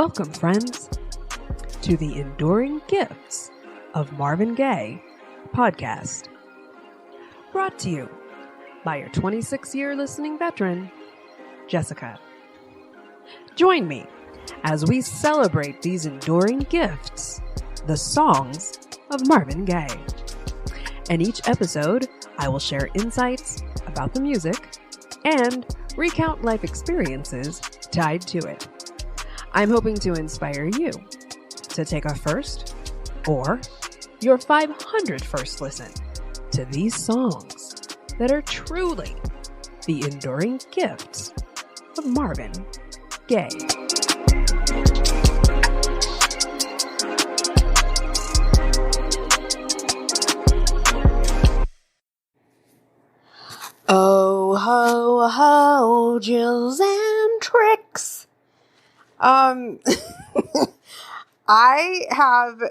Welcome, friends, to the Enduring Gifts of Marvin Gaye podcast. Brought to you by your 26-year listening veteran, Jessica. Join me as we celebrate these enduring gifts, the songs of Marvin Gaye. In each episode, I will share insights about the music and recount life experiences tied to it. I'm hoping to inspire you to take a first or your 500th first listen to these songs that are truly the enduring gifts of Marvin Gaye. Oh, ho, ho, Jills and tricks. I have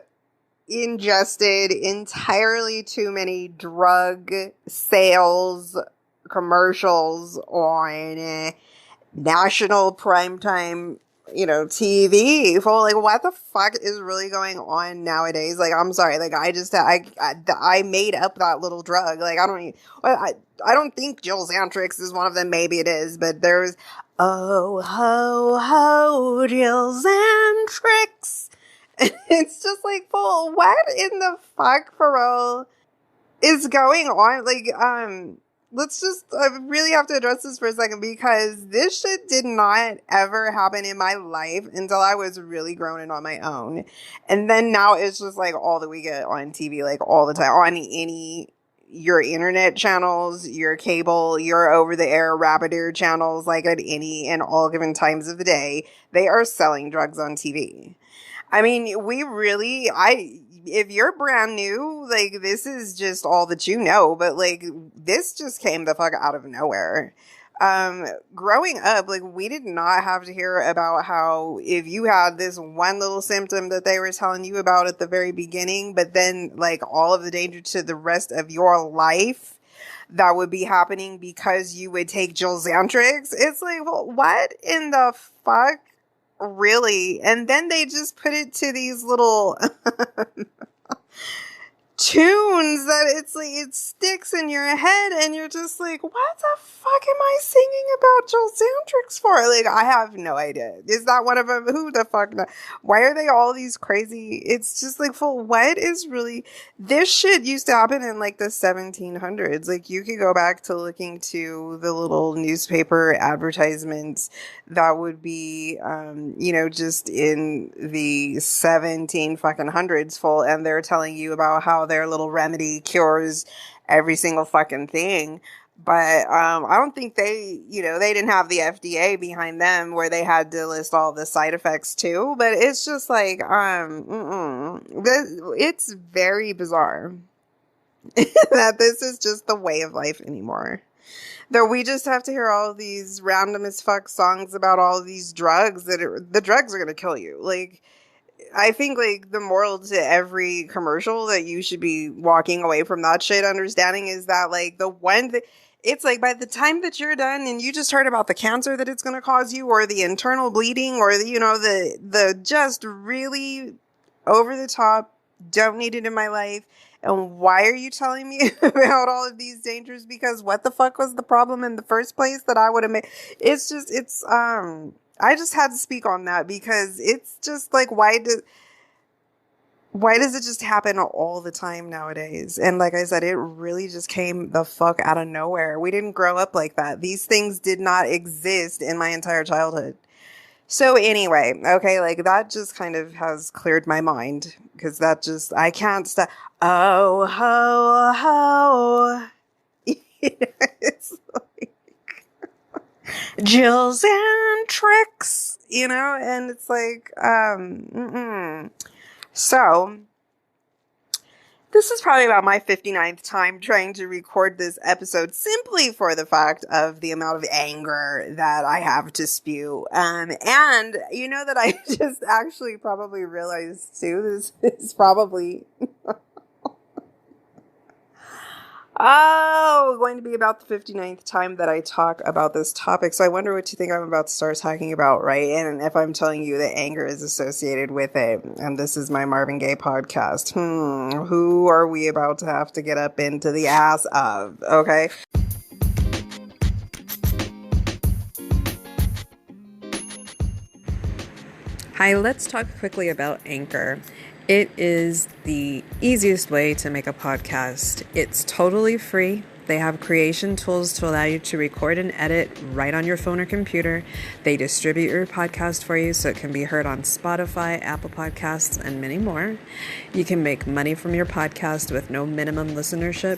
ingested entirely too many drug sales commercials on national primetime, TV. For like, what the fuck is really going on nowadays? Like, I'm sorry, like, I made up that little drug. Like, I don't think Jill Xantrix is one of them. Maybe it is, but there's oh ho ho Jill Xantrix. It's just like, full. What in the fuck, for real, is going on? Like, I really have to address this for a second, because this shit did not ever happen in my life until I was really grown and on my own. And then now it's just like all that we get on TV, like all the time, on your internet channels, your cable, your over-the-air rapid ear channels, like at any and all given times of the day, they are selling drugs on TV. I mean, if you're brand new, like, this is just all that you know, but like, this just came the fuck out of nowhere. Growing up, like, we did not have to hear about how if you had this one little symptom that they were telling you about at the very beginning, but then like all of the danger to the rest of your life that would be happening because you would take Jill Xantrix. It's like, well, what in the fuck? Really? And then they just put it to these little tunes that it's like, it sticks in your head and you're just like, what the fuck am I singing about Jill Xantrix for? Like, I have no idea. Is that one of them? Who the fuck knows? Why are they all these crazy? It's just like, full, what is really, this shit used to happen in like the 1700s. Like, you could go back to looking to the little newspaper advertisements that would be, just in the 17 fucking hundreds full, and they're telling you about how their little remedy cures every single fucking thing. But I don't think they didn't have the FDA behind them where they had to list all the side effects too. But it's just like, it's very bizarre that this is just the way of life anymore. Though we just have to hear all these random as fuck songs about all these drugs the drugs are going to kill you. Like, I think, like, the moral to every commercial that you should be walking away from that shit understanding is that, like, the one that it's like, by the time that you're done and you just heard about the cancer that it's going to cause you, or the internal bleeding, or the just really over the top, don't need it in my life. And why are you telling me about all of these dangers? Because what the fuck was the problem in the first place that I would have made? I just had to speak on that, because it's just like, why does it just happen all the time nowadays? And like I said, it really just came the fuck out of nowhere. We didn't grow up like that. These things did not exist in my entire childhood. So anyway, okay, like, that just kind of has cleared my mind, because I can't stop. Oh, ho, ho. It's like Jill Xantrix, and it's like, So, this is probably about my 59th time trying to record this episode, simply for the fact of the amount of anger that I have to spew. And that I just actually probably realized too, this is probably Oh, going to be about the 59th time that I talk about this topic. So I wonder what you think I'm about to start talking about, right? And if I'm telling you that anger is associated with it, and this is my Marvin Gaye podcast, who are we about to have to get up into the ass of? Okay. Hi, let's talk quickly about Anchor. It is the easiest way to make a podcast. It's totally free. They have creation tools to allow you to record and edit right on your phone or computer. They distribute your podcast for you so it can be heard on Spotify, Apple Podcasts, and many more. You can make money from your podcast with no minimum listenership.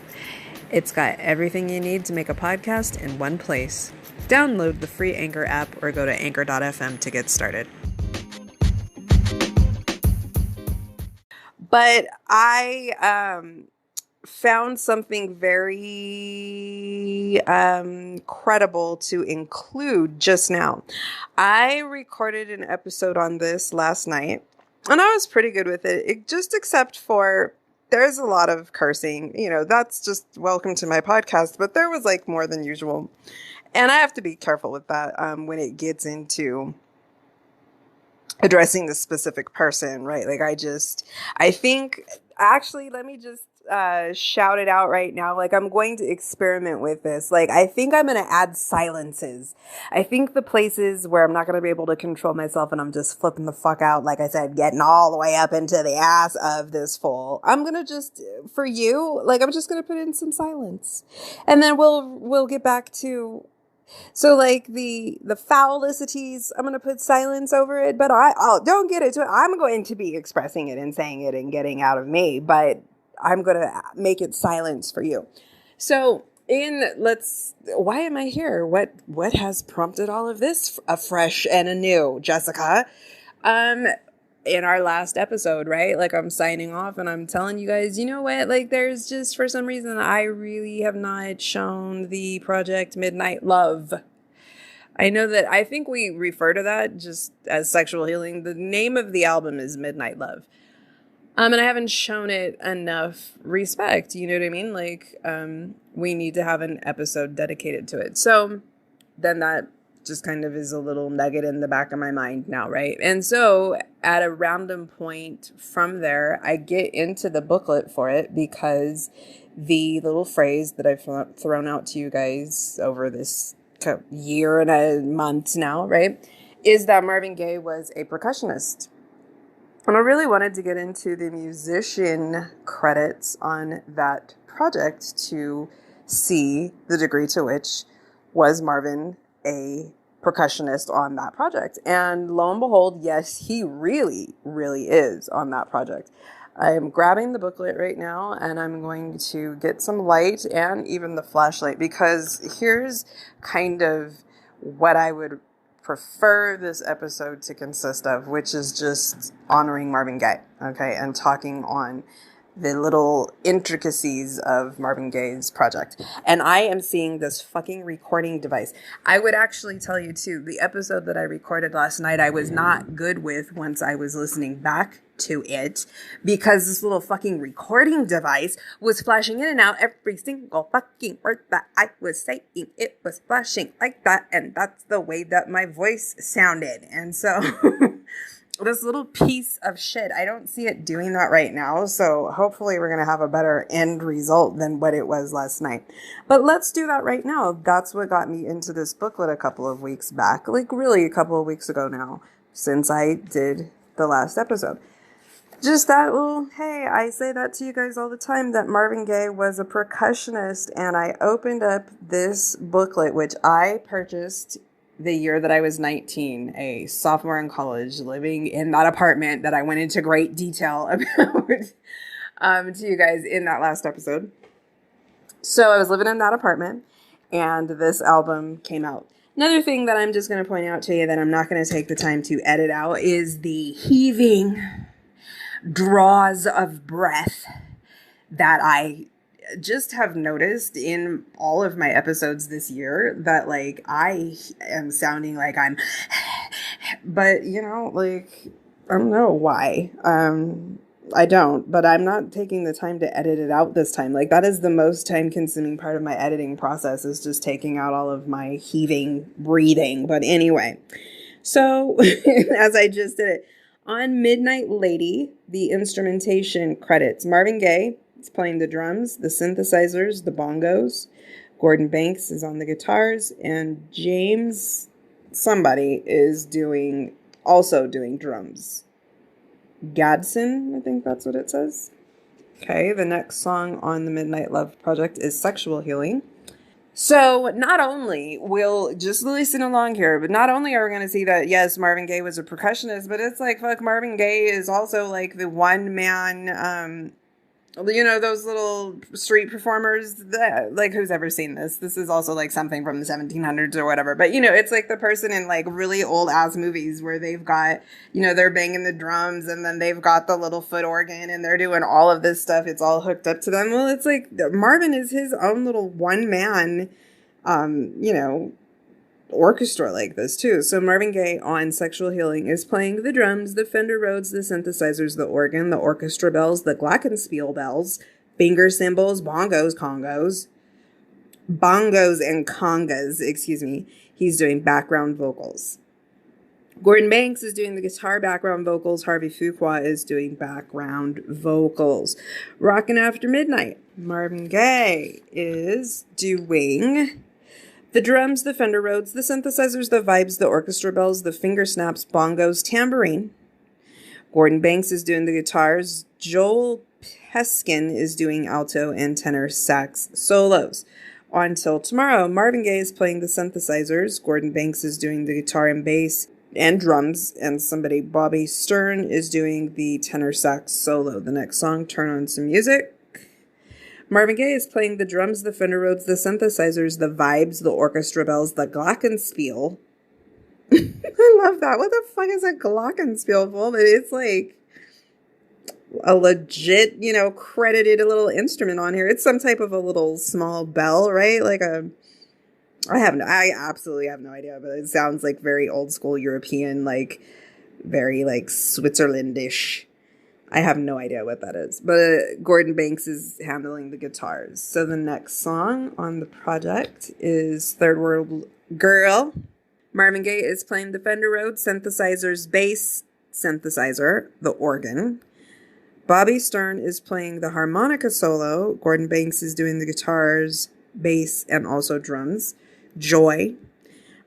It's got everything you need to make a podcast in one place. Download the free Anchor app or go to anchor.fm to get started. But I found something very credible to include just now. I recorded an episode on this last night, and I was pretty good with it, just except for there's a lot of cursing. You know, that's just welcome to my podcast, but there was like more than usual. And I have to be careful with that when it gets into addressing the specific person, right? Like I think, actually, let me just shout it out right now. Like, I'm going to experiment with this. Like, I think I'm going to add silences. I think the places where I'm not going to be able to control myself and I'm just flipping the fuck out, like I said, getting all the way up into the ass of this fool, I'm going to just, for you, like, I'm just going to put in some silence. And then we'll get back to... So like the foullicities, I'm going to put silence over it, but I'll don't get it. I'm going to be expressing it and saying it and getting out of me, but I'm going to make it silence for you. So why am I here? What has prompted all of this afresh and anew, Jessica? In our last episode, right? Like, I'm signing off and I'm telling you guys, you know what? Like, there's just, for some reason, I really have not shown the project Midnight Love. I know that I think we refer to that just as sexual healing. The name of the album is Midnight Love. And I haven't shown it enough respect. You know what I mean? Like, we need to have an episode dedicated to it. So then that just kind of is a little nugget in the back of my mind now, right? And so at a random point from there, I get into the booklet for it because the little phrase that I've thrown out to you guys over this year and a month now, right, is that Marvin Gaye was a percussionist. And I really wanted to get into the musician credits on that project to see the degree to which was Marvin a percussionist on that project. And lo and behold, yes, he really, really is on that project. I am grabbing the booklet right now and I'm going to get some light and even the flashlight, because here's kind of what I would prefer this episode to consist of, which is just honoring Marvin Gaye, okay, and talking on the little intricacies of Marvin Gaye's project. And I am seeing this fucking recording device. I would actually tell you too, the episode that I recorded last night, I was not good with once I was listening back to it, because this little fucking recording device was flashing in and out every single fucking word that I was saying. It was flashing like that, and that's the way that my voice sounded. And so this little piece of shit, I don't see it doing that right now. So hopefully we're going to have a better end result than what it was last night. But let's do that right now. That's what got me into this booklet a couple of weeks back, like really a couple of weeks ago now, since I did the last episode. Just that little, hey, I say that to you guys all the time, that Marvin Gaye was a percussionist. And I opened up this booklet, which I purchased the year that I was 19, a sophomore in college, living in that apartment that I went into great detail about to you guys in that last episode. So I was living in that apartment and this album came out. Another thing that I'm just going to point out to you that I'm not going to take the time to edit out is the heaving draws of breath that I just have noticed in all of my episodes this year, that like I am sounding like I'm but you know, like I don't know why. I don't, but I'm not taking the time to edit it out this time. Like, that is the most time-consuming part of my editing process, is just taking out all of my heaving, breathing. But anyway, so as I just did it, on Midnight Lady, the instrumentation credits Marvin Gaye is playing the drums, the synthesizers, the bongos. Gordon Banks is on the guitars, and James somebody is also doing drums. Gadsden, I think that's what it says. Okay, the next song on the Midnight Love Project is Sexual Healing. So not only we'll just listen along here, but not only are we going to see that, yes, Marvin Gaye was a percussionist, but it's like, fuck, Marvin Gaye is also like the one man, those little street performers that, like, who's ever seen this? This is also like something from the 1700s or whatever. But, it's like the person in like really old ass movies where they've got, they're banging the drums and then they've got the little foot organ and they're doing all of this stuff. It's all hooked up to them. Well, it's like Marvin is his own little one man, orchestra like this too. So Marvin Gaye on Sexual Healing is playing the drums, the Fender Rhodes, the synthesizers, the organ, the orchestra bells, the glockenspiel bells, finger cymbals, bongos and congas, excuse me. He's doing background vocals. Gordon Banks is doing the guitar background vocals. Harvey Fuqua is doing background vocals. Rockin' After Midnight, Marvin Gaye is doing the drums, the Fender Rhodes, the synthesizers, the vibes, the orchestra bells, the finger snaps, bongos, tambourine. Gordon Banks is doing the guitars. Joel Peskin is doing alto and tenor sax solos. Until tomorrow, Marvin Gaye is playing the synthesizers. Gordon Banks is doing the guitar and bass and drums. And Bobby Stern, is doing the tenor sax solo. The next song, Turn On Some Music. Marvin Gaye is playing the drums, the Fender Rhodes, the synthesizers, the vibes, the orchestra bells, the glockenspiel. I love that. What the fuck is a glockenspiel for? But it's like a legit, credited a little instrument on here. It's some type of a little small bell, right? Like I absolutely have no idea, but it sounds like very old school European, like very like Switzerlandish. I have no idea what that is, but Gordon Banks is handling the guitars. So the next song on the project is Third World Girl. Marvin Gaye is playing the Fender Rhodes, synthesizers, bass synthesizer, the organ. Bobby Stern is playing the harmonica solo. Gordon Banks is doing the guitars, bass, and also drums. Joy.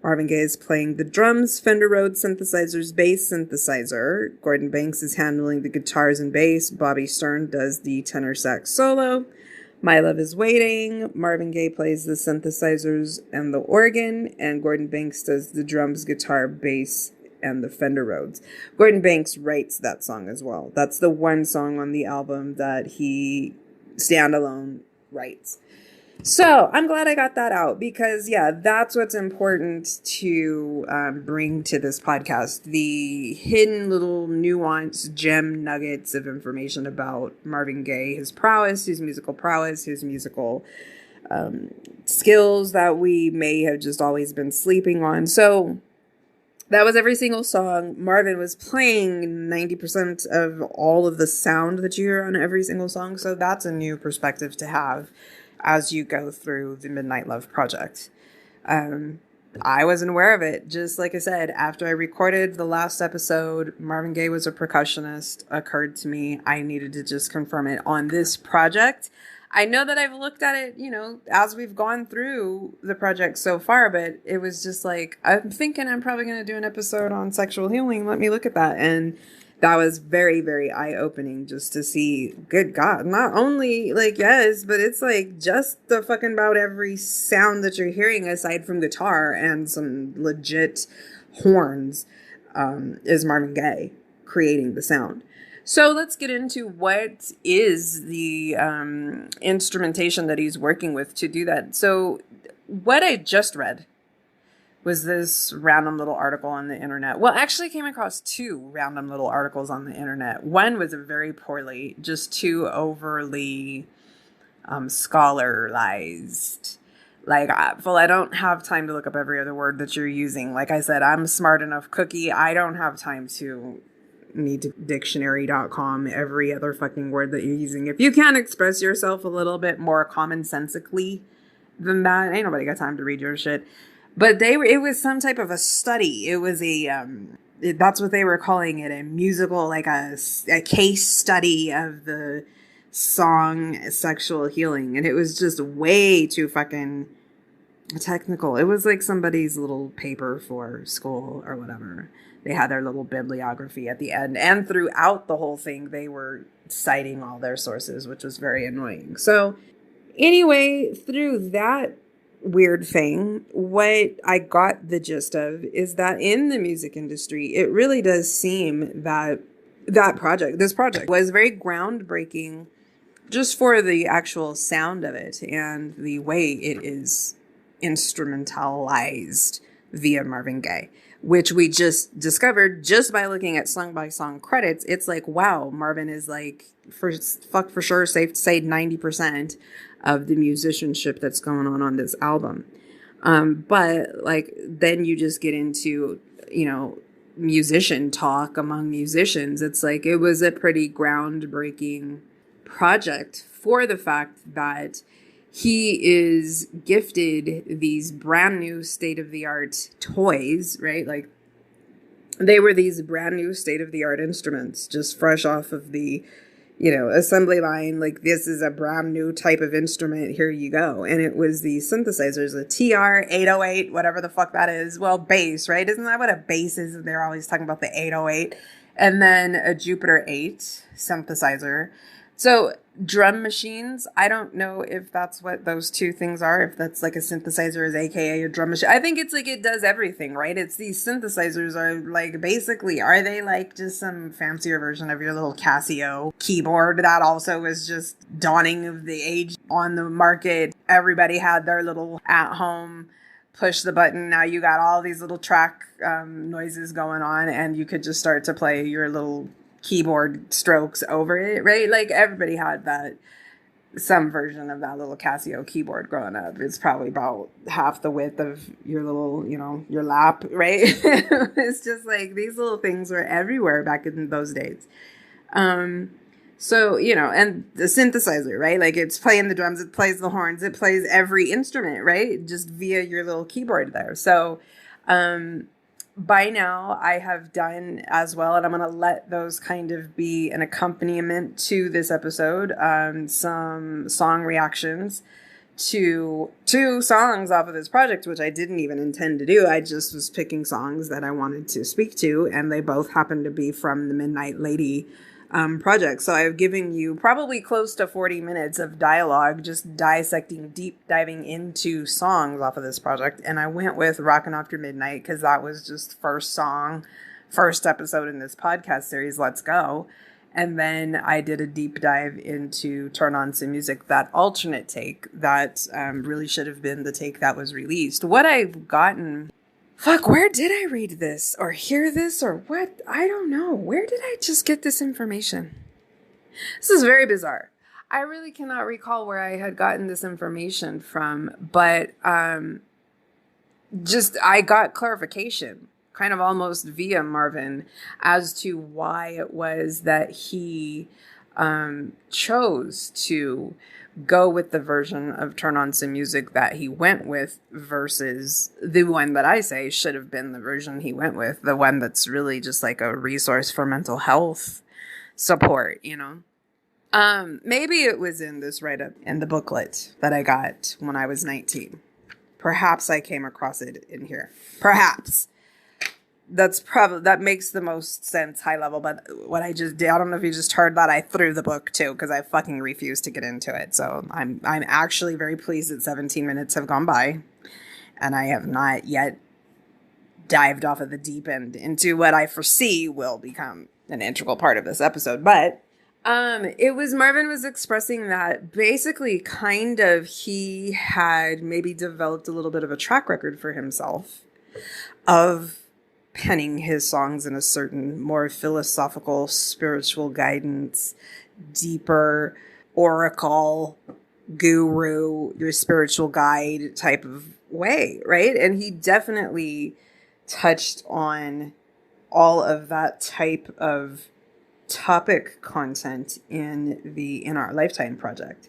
Marvin Gaye is playing the drums, Fender Rhodes, synthesizers, bass synthesizer. Gordon Banks is handling the guitars and bass. Bobby Stern does the tenor sax solo. My Love Is Waiting. Marvin Gaye plays the synthesizers and the organ. And Gordon Banks does the drums, guitar, bass, and the Fender Rhodes. Gordon Banks writes that song as well. That's the one song on the album that he standalone writes. So I'm glad I got that out because, yeah, that's what's important to bring to this podcast. The hidden little nuance gem nuggets of information about Marvin Gaye, his prowess, his musical prowess, his musical skills that we may have just always been sleeping on. So that was every single song. Marvin was playing 90% of all of the sound that you hear on every single song. So that's a new perspective to have as you go through the Midnight Love Project. I wasn't aware of it. Just like I said, after I recorded the last episode, Marvin Gaye was a percussionist, occurred to me. I needed to just confirm it on this project. I know that I've looked at it, as we've gone through the project so far, but it was just like, I'm thinking I'm probably going to do an episode on sexual healing. Let me look at that. And that was very, very eye-opening just to see, good God, not only like, yes, but it's like just the fucking about every sound that you're hearing aside from guitar and some legit horns is Marvin Gaye creating the sound. So let's get into what is the instrumentation that he's working with to do that. So what I just read was this random little article on the internet. Well, actually came across two random little articles on the internet. One was very poorly, just too overly scholarized. Like, I don't have time to look up every other word that you're using. Like I said, I'm a smart enough cookie. I don't have time to need to dictionary.com every other fucking word that you're using. If you can't express yourself a little bit more commonsensically than that, ain't nobody got time to read your shit. But it was some type of a study. It was that's what they were calling it, a musical, like a case study of the song Sexual Healing. And it was just way too fucking technical. It was like somebody's little paper for school or whatever. They had their little bibliography at the end. And throughout the whole thing, they were citing all their sources, which was very annoying. So anyway, through that weird thing, what I got the gist of is that in the music industry, it really does seem that this project was very groundbreaking just for the actual sound of it and the way it is instrumentalized via Marvin Gaye, which we just discovered just by looking at song by song credits. It's like, wow, Marvin is like, for sure, safe to say 90% of the musicianship that's going on this album. But like, then you just get into, musician talk among musicians. It's like, it was a pretty groundbreaking project for the fact that he is gifted these brand new state-of-the-art toys, right? Like, they were these brand new state-of-the-art instruments, just fresh off of the, assembly line. Like, this is a brand new type of instrument. Here you go. And it was the synthesizers, the TR-808, whatever the fuck that is. Well, bass, right? Isn't that what a bass is? They're always talking about the 808. And then a Jupiter 8 synthesizer. So drum machines, I don't know if that's what those two things are, if that's like a synthesizer is AKA a drum machine. I think it's like it does everything, right? It's these synthesizers are like, basically, are they like just some fancier version of your little Casio keyboard that also is just dawning of the age on the market? Everybody had their little at-home push the button. Now you got all these little track noises going on, and you could just start to play your little keyboard strokes over it, right? Like, everybody had some version of that little Casio keyboard growing up. It's probably about half the width of your little, your lap, right? It's just like these little things were everywhere back in those days. So, and the synthesizer, right? Like, it's playing the drums, it plays the horns, it plays every instrument, right? Just via your little keyboard there. So, by now, I have done as well, and I'm going to let those kind of be an accompaniment to this episode, some song reactions to 2 songs off of this project, which I didn't even intend to do. I just was picking songs that I wanted to speak to, and they both happen to be from the Midnight Lady project. So I've given you probably close to 40 minutes of dialogue, just deep diving into songs off of this project. And I went with Rockin' After Midnight because that was just first episode in this podcast series. Let's go. And then I did a deep dive into Turn On Some Music, that alternate take that really should have been the take that was released. What I've gotten... Fuck, where did I read this or hear this or what? I don't know. Where did I just get this information? This is very bizarre. I really cannot recall where I had gotten this information from, but I got clarification, kind of almost via Marvin, as to why it was that he chose to go with the version of Turn On Some Music that he went with versus the one that I say should have been the version he went with, the one that's really just like a resource for mental health support, Maybe it was in this write-up in the booklet that I got when I was 19. Perhaps I came across it in here. Perhaps. That makes the most sense high level, but what I just did, I don't know if you just heard that, I threw the book too, because I fucking refused to get into it. So I'm actually very pleased that 17 minutes have gone by, and I have not yet dived off of the deep end into what I foresee will become an integral part of this episode. But Marvin was expressing that basically kind of he had maybe developed a little bit of a track record for himself of penning his songs in a certain more philosophical, spiritual guidance, deeper oracle, guru, your spiritual guide type of way, right? And he definitely touched on all of that type of topic content in our Lifetime project.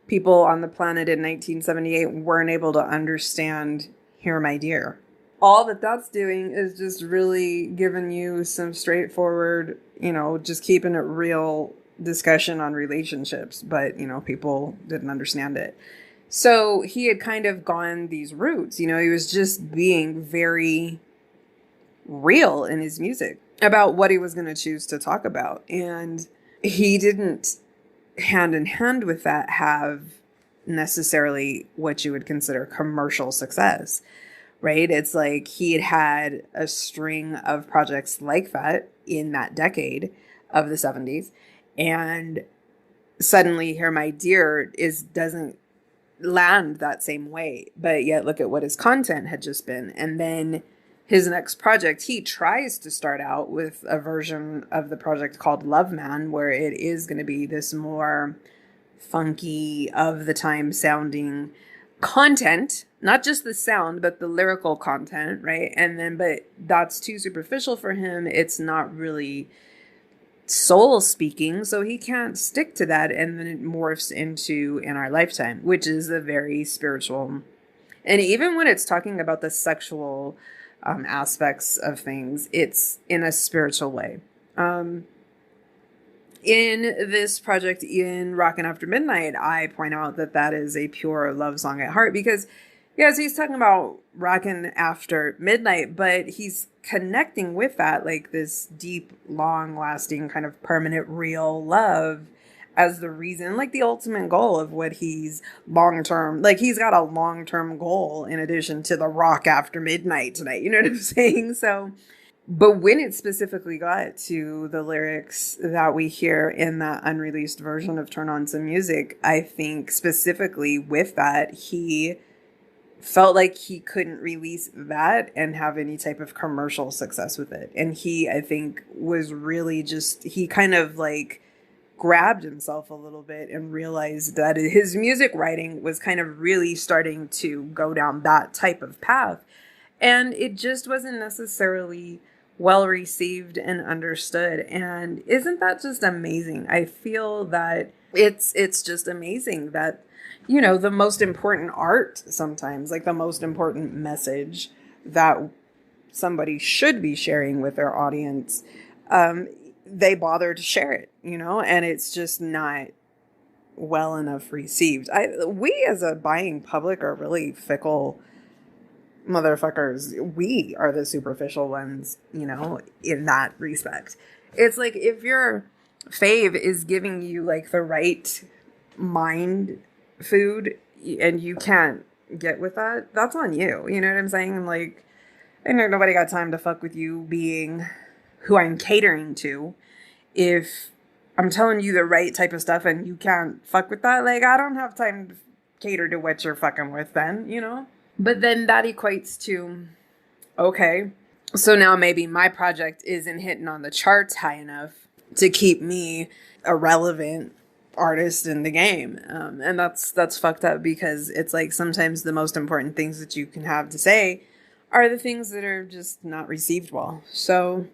People on the planet in 1978 weren't able to understand Here My Dear. All that that's doing is just really giving you some straightforward, just keeping it real discussion on relationships. But, people didn't understand it. So he had kind of gone these routes. He was just being very real in his music about what he was going to choose to talk about. And he didn't, hand in hand with that, have necessarily what you would consider commercial success. Right? It's like he had a string of projects like that in that decade of the 70s. And suddenly Here My Dear doesn't land that same way. But yet look at what his content had just been. And then his next project, he tries to start out with a version of the project called Love Man, where it is going to be this more funky, of the time sounding content, not just the sound, but the lyrical content, right? But that's too superficial for him. It's not really soul speaking, so he can't stick to that. And then it morphs into In Our Lifetime, which is a very spiritual. And even when it's talking about the sexual aspects of things, it's in a spiritual way. In this project, in Rockin' After Midnight, I point out that is a pure love song at heart, because yes, he's talking about rockin' after midnight, but he's connecting with that, like this deep, long-lasting, kind of permanent, real love as the reason, like the ultimate goal of what he's long-term, like he's got a long-term goal in addition to the rock after midnight tonight. You know what I'm saying? So, but when it specifically got to the lyrics that we hear in that unreleased version of Turn On Some Music, I think specifically with that, he felt like he couldn't release that and have any type of commercial success with it. And he, I think, was really he kind of like grabbed himself a little bit and realized that his music writing was kind of really starting to go down that type of path. And it just wasn't necessarily well received and understood. And isn't that just amazing? I feel that it's just amazing that, the most important art sometimes, like the most important message that somebody should be sharing with their audience, they bother to share it, and it's just not well enough received. We as a buying public are really fickle motherfuckers. We are the superficial ones, in that respect. It's like if your fave is giving you like the right mind food and you can't get with that, that's on you. You know what I'm saying? Like, I know nobody got time to fuck with you being who I'm catering to. If I'm telling you the right type of stuff and you can't fuck with that, like, I don't have time to cater to what you're fucking with then, But then that equates to, okay, so now maybe my project isn't hitting on the charts high enough to keep me a relevant artist in the game. And that's fucked up, because it's like sometimes the most important things that you can have to say are the things that are just not received well. So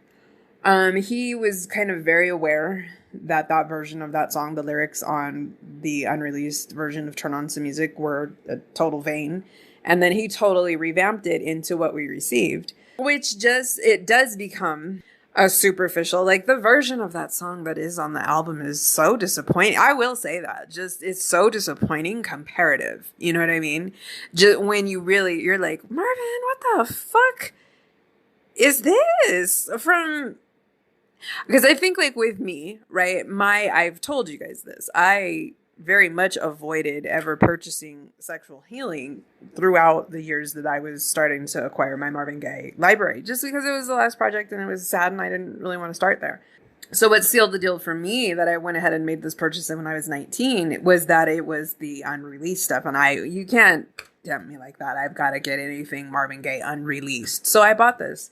he was kind of very aware that version of that song, the lyrics on the unreleased version of Turn On Some Music, were a total vein. And then he totally revamped it into what we received, which it does become a superficial, like the version of that song that is on the album is so disappointing. I will say that it's so disappointing comparative. You know what I mean? Just when you're like, Marvin, what the fuck is this from? Because I think like with me, right? I've told you guys this. I very much avoided ever purchasing sexual healing throughout the years that I was starting to acquire my Marvin Gaye library, just because it was the last project and it was sad and I didn't really want to start there. So what sealed the deal for me that I went ahead and made this purchase when I was 19 was that it was the unreleased stuff. And you can't tempt me like that. I've got to get anything Marvin Gaye unreleased. So I bought this.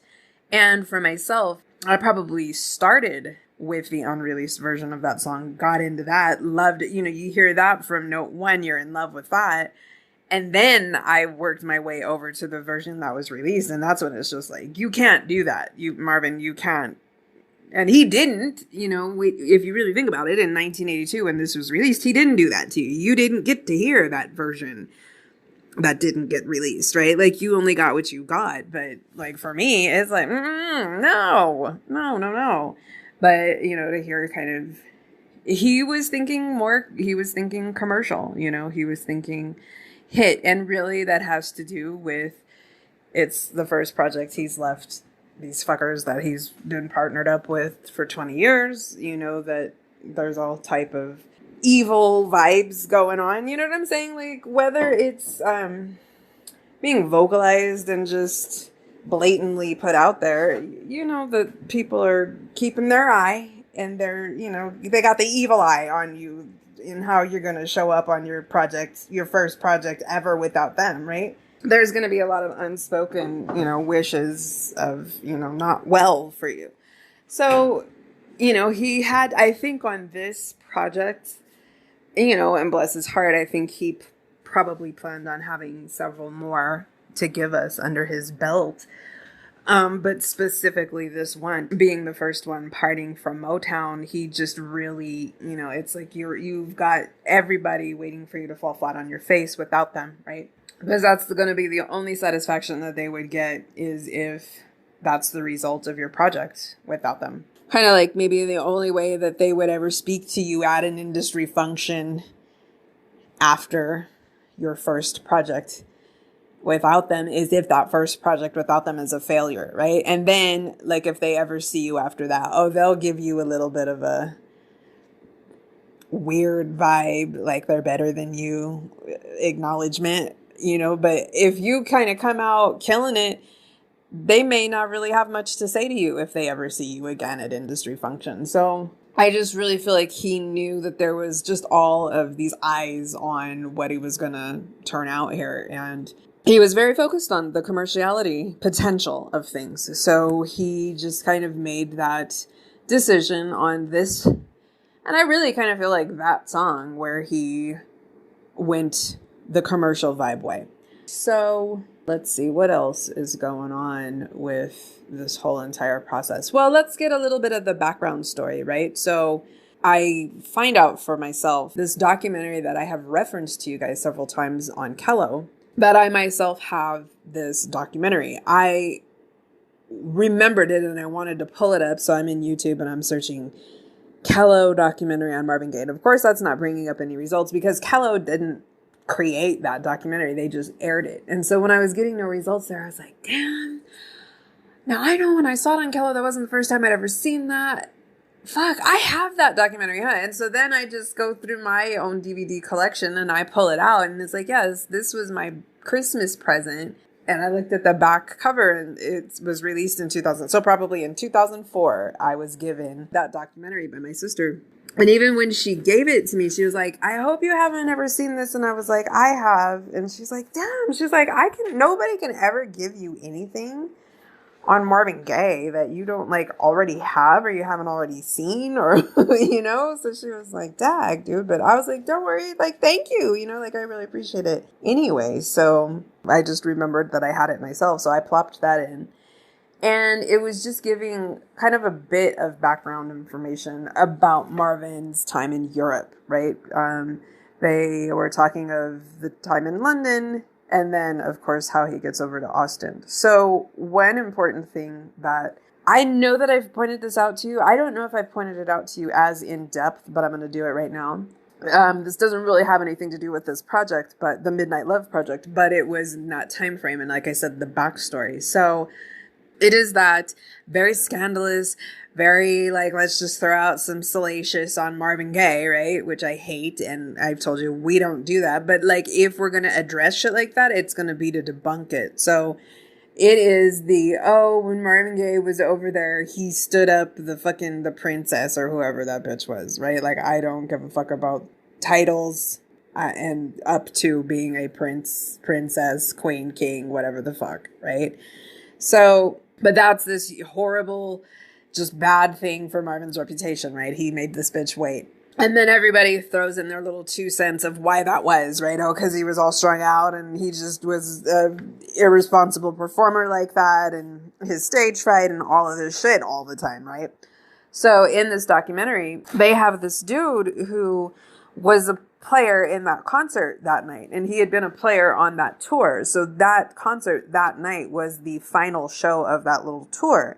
And for myself, I probably started with the unreleased version of that song, got into that, loved it. You hear that from note one, you're in love with that. And then I worked my way over to the version that was released. And that's when it's just like, you can't do that. Marvin, you can't. And he didn't, if you really think about it, in 1982, when this was released, he didn't do that to you. You didn't get to hear that version that didn't get released, right? Like, you only got what you got. But like, for me, it's like, no. But, to hear kind of, he was thinking commercial, he was thinking hit. And really that has to do with, it's the first project he's left these fuckers that he's been partnered up with for 20 years, that there's all type of evil vibes going on. You know what I'm saying? Like, whether it's being vocalized and just blatantly put out there, that people are keeping their eye, and they're, they got the evil eye on you in how you're going to show up on your project, your first project ever without them, right? There's going to be a lot of unspoken, wishes of, not well for you. So, he had, I think on this project, and bless his heart, I think he probably planned on having several more to give us under his belt. But specifically this one being the first one, parting from Motown, he just really, it's like you've got everybody waiting for you to fall flat on your face without them, right? Because that's going to be the only satisfaction that they would get, is if that's the result of your project without them. Kind of like maybe the only way that they would ever speak to you at an industry function after your first project without them is if that first project without them is a failure, right? And then, like, if they ever see you after that, they'll give you a little bit of a weird vibe, like they're better than you acknowledgement. But if you kind of come out killing it, they may not really have much to say to you if they ever see you again at industry functions. So I just really feel like he knew that there was just all of these eyes on what he was going to turn out here. And he was very focused on the commerciality potential of things. So he just kind of made that decision on this. And I really kind of feel like that song where he went the commercial vibe way. So let's see what else is going on with this whole entire process. Well, let's get a little bit of the background story, right? So I find out for myself this documentary that I have referenced to you guys several times on Kello, that I myself have this documentary. I remembered it and I wanted to pull it up. So I'm in YouTube and I'm searching Kello documentary on Marvin Gaye. And of course, that's not bringing up any results because Kello didn't create that documentary. They just aired it. And so when I was getting no results there, I was like, damn. Now I know when I saw it on Kello, that wasn't the first time I'd ever seen that. Fuck, I have that documentary, huh? And so then I just go through my own DVD collection and I pull it out and it's like, yes, this was my Christmas present. And I looked at the back cover and it was released in 2000. So probably in 2004, I was given that documentary by my sister. And even when she gave it to me, she was like, I hope you haven't ever seen this. And I was like, I have. And she's like, damn. She's like, nobody can ever give you anything on Marvin Gaye that you don't like already have or you haven't already seen or, so she was like, dag, dude. But I was like, don't worry. Like, thank you. I really appreciate it anyway. So I just remembered that I had it myself. So I plopped that in. And it was just giving kind of a bit of background information about Marvin's time in Europe, right? They were talking of the time in London and then, of course, how he gets over to Austin. So one important thing that I know that I've pointed this out to you. I don't know if I've pointed it out to you as in depth, but I'm going to do it right now. This doesn't really have anything to do with this project, but the Midnight Love project, but it was in that time frame. And like I said, the backstory. So it is that very scandalous, very like, let's just throw out some salacious on Marvin Gaye, right? Which I hate. And I've told you, we don't do that. But like, if we're going to address shit like that, it's going to be to debunk it. So it is when Marvin Gaye was over there, he stood up the princess or whoever that bitch was, right? Like, I don't give a fuck about titles and up to being a prince, princess, queen, king, whatever the fuck, right? So, but that's this horrible, just bad thing for Marvin's reputation, right? He made this bitch wait. And then everybody throws in their little 2 cents of why that was, right? Oh, because he was all strung out and he just was an irresponsible performer like that, and his stage fright and all of this shit all the time, right? So in this documentary, they have this dude who was a player in that concert that night, and he had been a player on that tour. So that concert that night was the final show of that little tour.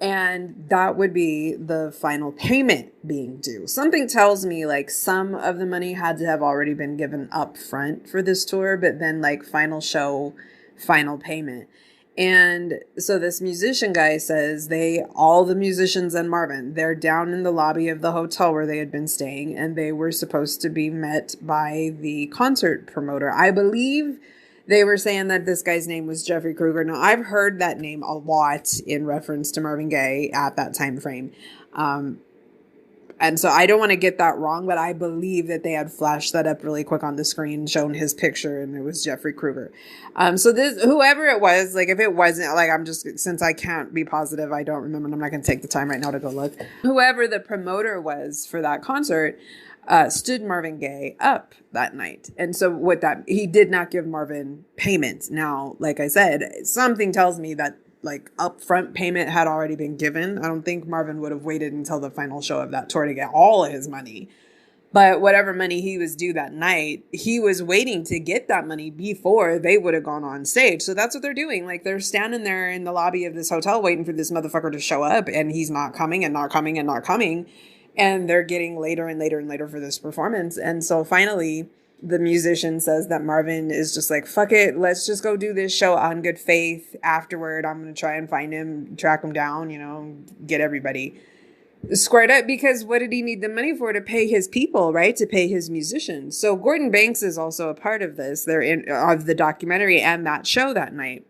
And that would be the final payment being due. Something tells me like some of the money had to have already been given up front for this tour, but then like final show, final payment. And so this musician guy says all the musicians and Marvin, they're down in the lobby of the hotel where they had been staying, and they were supposed to be met by the concert promoter. I believe they were saying that this guy's name was Jeffrey Kruger. Now, I've heard that name a lot in reference to Marvin Gaye at that time frame. And so I don't want to get that wrong, but I believe that they had flashed that up really quick on the screen, shown his picture, and it was Jeffrey Kruger. So this, whoever it was, like if it wasn't, like since I can't be positive, I don't remember, and I'm not going to take the time right now to go look. Whoever the promoter was for that concert, stood Marvin Gaye up that night. And so he did not give Marvin payment. Now, like I said, something tells me that like upfront payment had already been given. I don't think Marvin would have waited until the final show of that tour to get all of his money. But whatever money he was due that night, he was waiting to get that money before they would have gone on stage. So that's what they're doing. Like they're standing there in the lobby of this hotel waiting for this motherfucker to show up, and he's not coming and not coming and not coming. And they're getting later and later and later for this performance. And so finally, the musician says that Marvin is just like, fuck it, let's just go do this show on good faith. Afterward, I'm going to try and find him, track him down, get everybody squared up. Because what did he need the money for? To pay his people, right? To pay his musicians. So Gordon Banks is also a part of this. They're of the documentary and that show that night.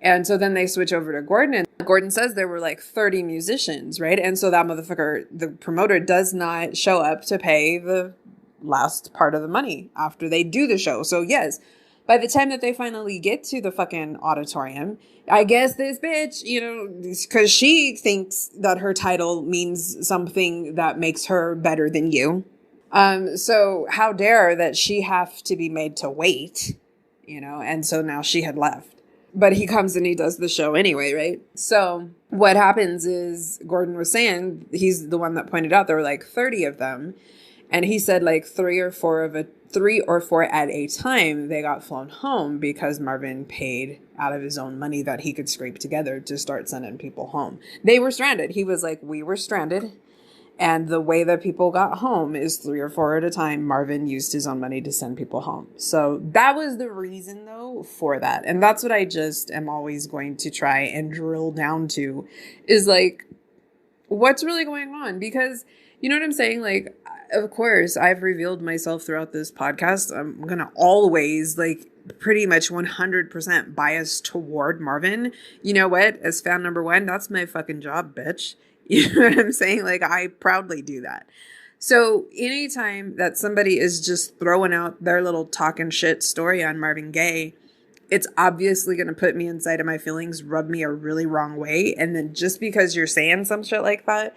And so then they switch over to Gordon, and Gordon says there were like 30 musicians, right? And so that motherfucker, the promoter, does not show up to pay the last part of the money after they do the show. So yes, by the time that they finally get to the fucking auditorium, I guess this bitch, because she thinks that her title means something that makes her better than you. So how dare that she have to be made to wait, and so now she had left. But he comes and he does the show anyway, right? So what happens is, Gordon was saying, he's the one that pointed out there were like 30 of them. And he said like three or four at a time, they got flown home because Marvin paid out of his own money that he could scrape together to start sending people home. They were stranded. He was like, we were stranded. And the way that people got home is 3 or 4 at a time. Marvin used his own money to send people home. So that was the reason, though, for that. And that's what I just am always going to try and drill down to, is like, what's really going on? Because, you know what I'm saying? Like, of course, I've revealed myself throughout this podcast. I'm going to always, like, pretty much 100% bias toward Marvin. You know what? As fan number 1, that's my fucking job, bitch. You know what I'm saying? Like, I proudly do that. So anytime that somebody is just throwing out their little talking shit story on Marvin Gaye, it's obviously going to put me inside of my feelings, rub me a really wrong way. And then just because you're saying some shit like that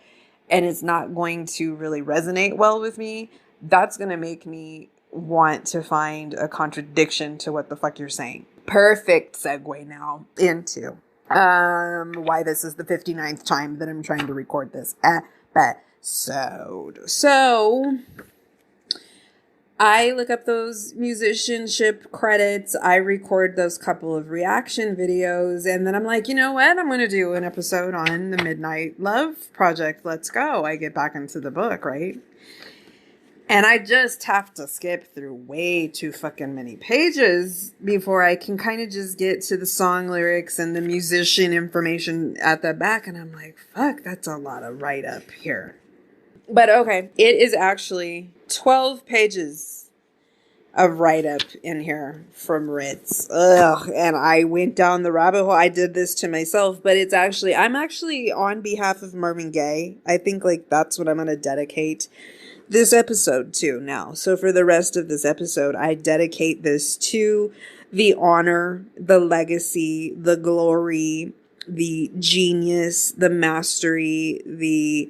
and it's not going to really resonate well with me, that's going to make me want to find a contradiction to what the fuck you're saying. Perfect segue now into why this is the 59th time that I'm trying to record this episode. So I look up those musicianship credits, I record those couple of reaction videos, and then I'm like, you know what? I'm going to do an episode on the Midnight Love Project. Let's go. I get back into the book, right? And I just have to skip through way too fucking many pages before I can kind of just get to the song lyrics and the musician information at the back. And I'm like, fuck, that's a lot of write-up here. But okay, it is actually 12 pages of write-up in here from Ritz. Ugh, and I went down the rabbit hole. I did this to myself, but I'm actually on behalf of Marvin Gaye. I think like that's what I'm going to dedicate this episode to now. So for the rest of this episode, I dedicate this to the honor, the legacy, the glory, the genius, the mastery, the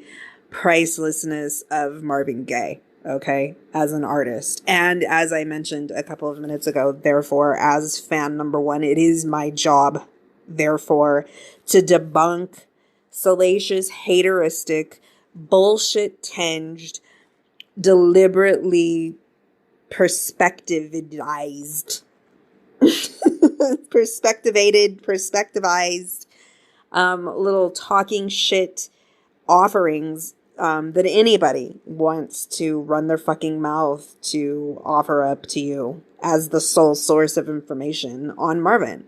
pricelessness of Marvin Gaye, okay, as an artist. And as I mentioned a couple of minutes ago, therefore, as fan number one, it is my job, therefore, to debunk salacious, hater-istic, bullshit-tinged, deliberately perspectivized, perspectivized, little talking shit offerings that anybody wants to run their fucking mouth to offer up to you as the sole source of information on Marvin.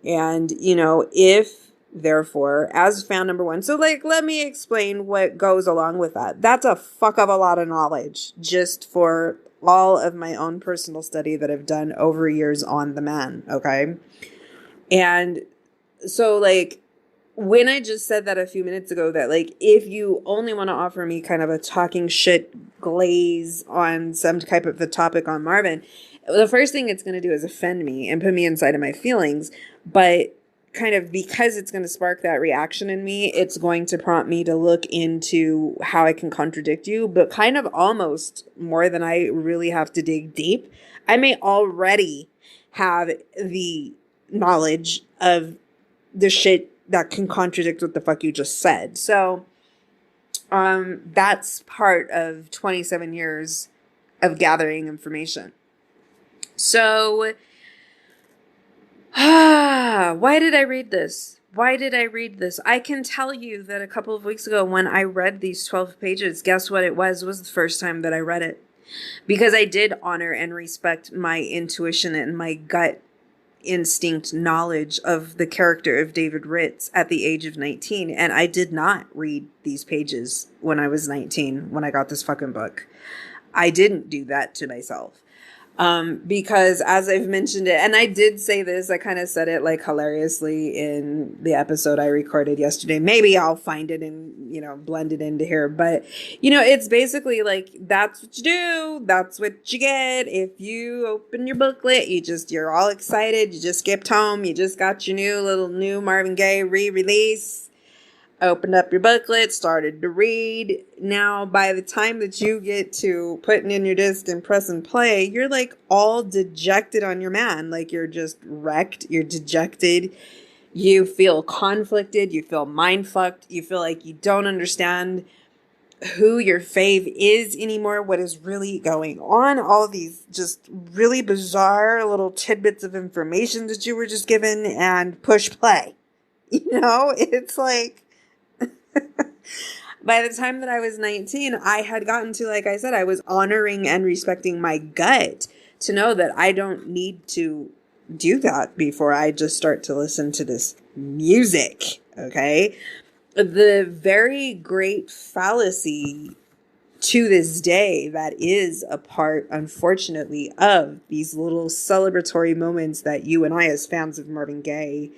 And, you know, if, therefore, as fan number one, so like, let me explain what goes along with that. That's a fuck of a lot of knowledge just for all of my own personal study that I've done over years on the man. Okay. And so like, when I just said that a few minutes ago, that like, if you only want to offer me kind of a talking shit glaze on some type of the topic on Marvin, the first thing it's going to do is offend me and put me inside of my feelings. But kind of because it's going to spark that reaction in me, it's going to prompt me to look into how I can contradict you, but kind of almost more than I really have to dig deep. I may already have the knowledge of the shit that can contradict what the fuck you just said. So, that's part of 27 years of gathering information. So, why did I read this? Why did I read this? I can tell you that a couple of weeks ago when I read these 12 pages, guess what it was the first time that I read it. Because I did honor and respect my intuition and my gut instinct knowledge of the character of David Ritz at the age of 19. And I did not read these pages when I was 19, when I got this fucking book. I didn't do that to myself. Because as I've mentioned it, and I did say this, I kind of said it like hilariously in the episode I recorded yesterday. Maybe I'll find it and, you know, blend it into here. But, you know, it's basically like, that's what you do. That's what you get. If you open your booklet, you're all excited. You just skipped home. You just got your new Marvin Gaye re-release. Opened up your booklet, started to read. Now, by the time that you get to putting in your disc and pressing play, you're like all dejected on your man. Like you're just wrecked. You're dejected. You feel conflicted. You feel mind fucked. You feel like you don't understand who your fave is anymore. What is really going on? All these just really bizarre little tidbits of information that you were just given, and push play. You know, it's like, by the time that I was 19, I had gotten to, like I said, I was honoring and respecting my gut to know that I don't need to do that before I just start to listen to this music. Okay. The very great fallacy to this day that is a part, unfortunately, of these little celebratory moments that you and I, as fans of Marvin Gaye,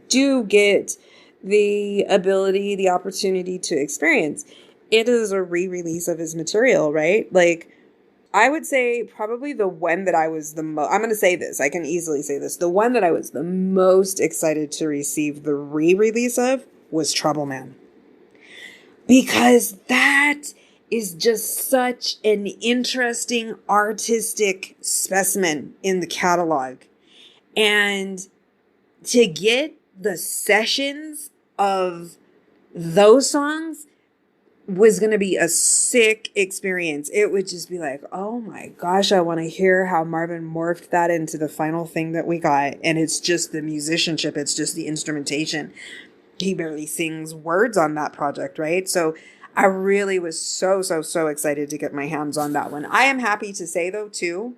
do get the ability, the opportunity to experience. It is a re-release of his material, right? Like, I would say probably the one that I was the most, I'm going to say this, I can easily say this, the one that I was the most excited to receive the re-release of was Trouble Man. Because that is just such an interesting artistic specimen in the catalog. And to get the sessions of those songs was going to be a sick experience. It would just be like, oh my gosh, I want to hear how Marvin morphed that into the final thing that we got. And it's just the musicianship. It's just the instrumentation. He barely sings words on that project, right? So I really was so excited to get my hands on that one. I am happy to say, though, too,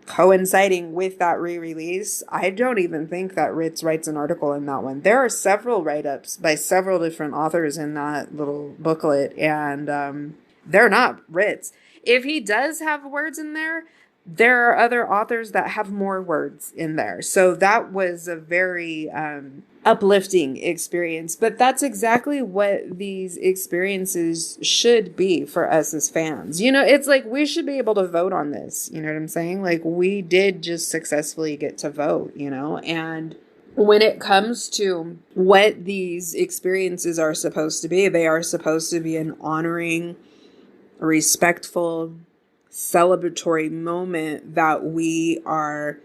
coinciding with that re-release, I don't even think that Ritz writes an article in that one. There are several write-ups by several different authors in that little booklet, and they're not Ritz. If he does have words in there, there are other authors that have more words in there. So that was a very uplifting experience. But that's exactly what these experiences should be for us as fans. You know, it's like we should be able to vote on this. You know what I'm saying? Like, we did just successfully get to vote, you know, and when it comes to what these experiences are supposed to be, they are supposed to be an honoring, respectful, celebratory moment that we are,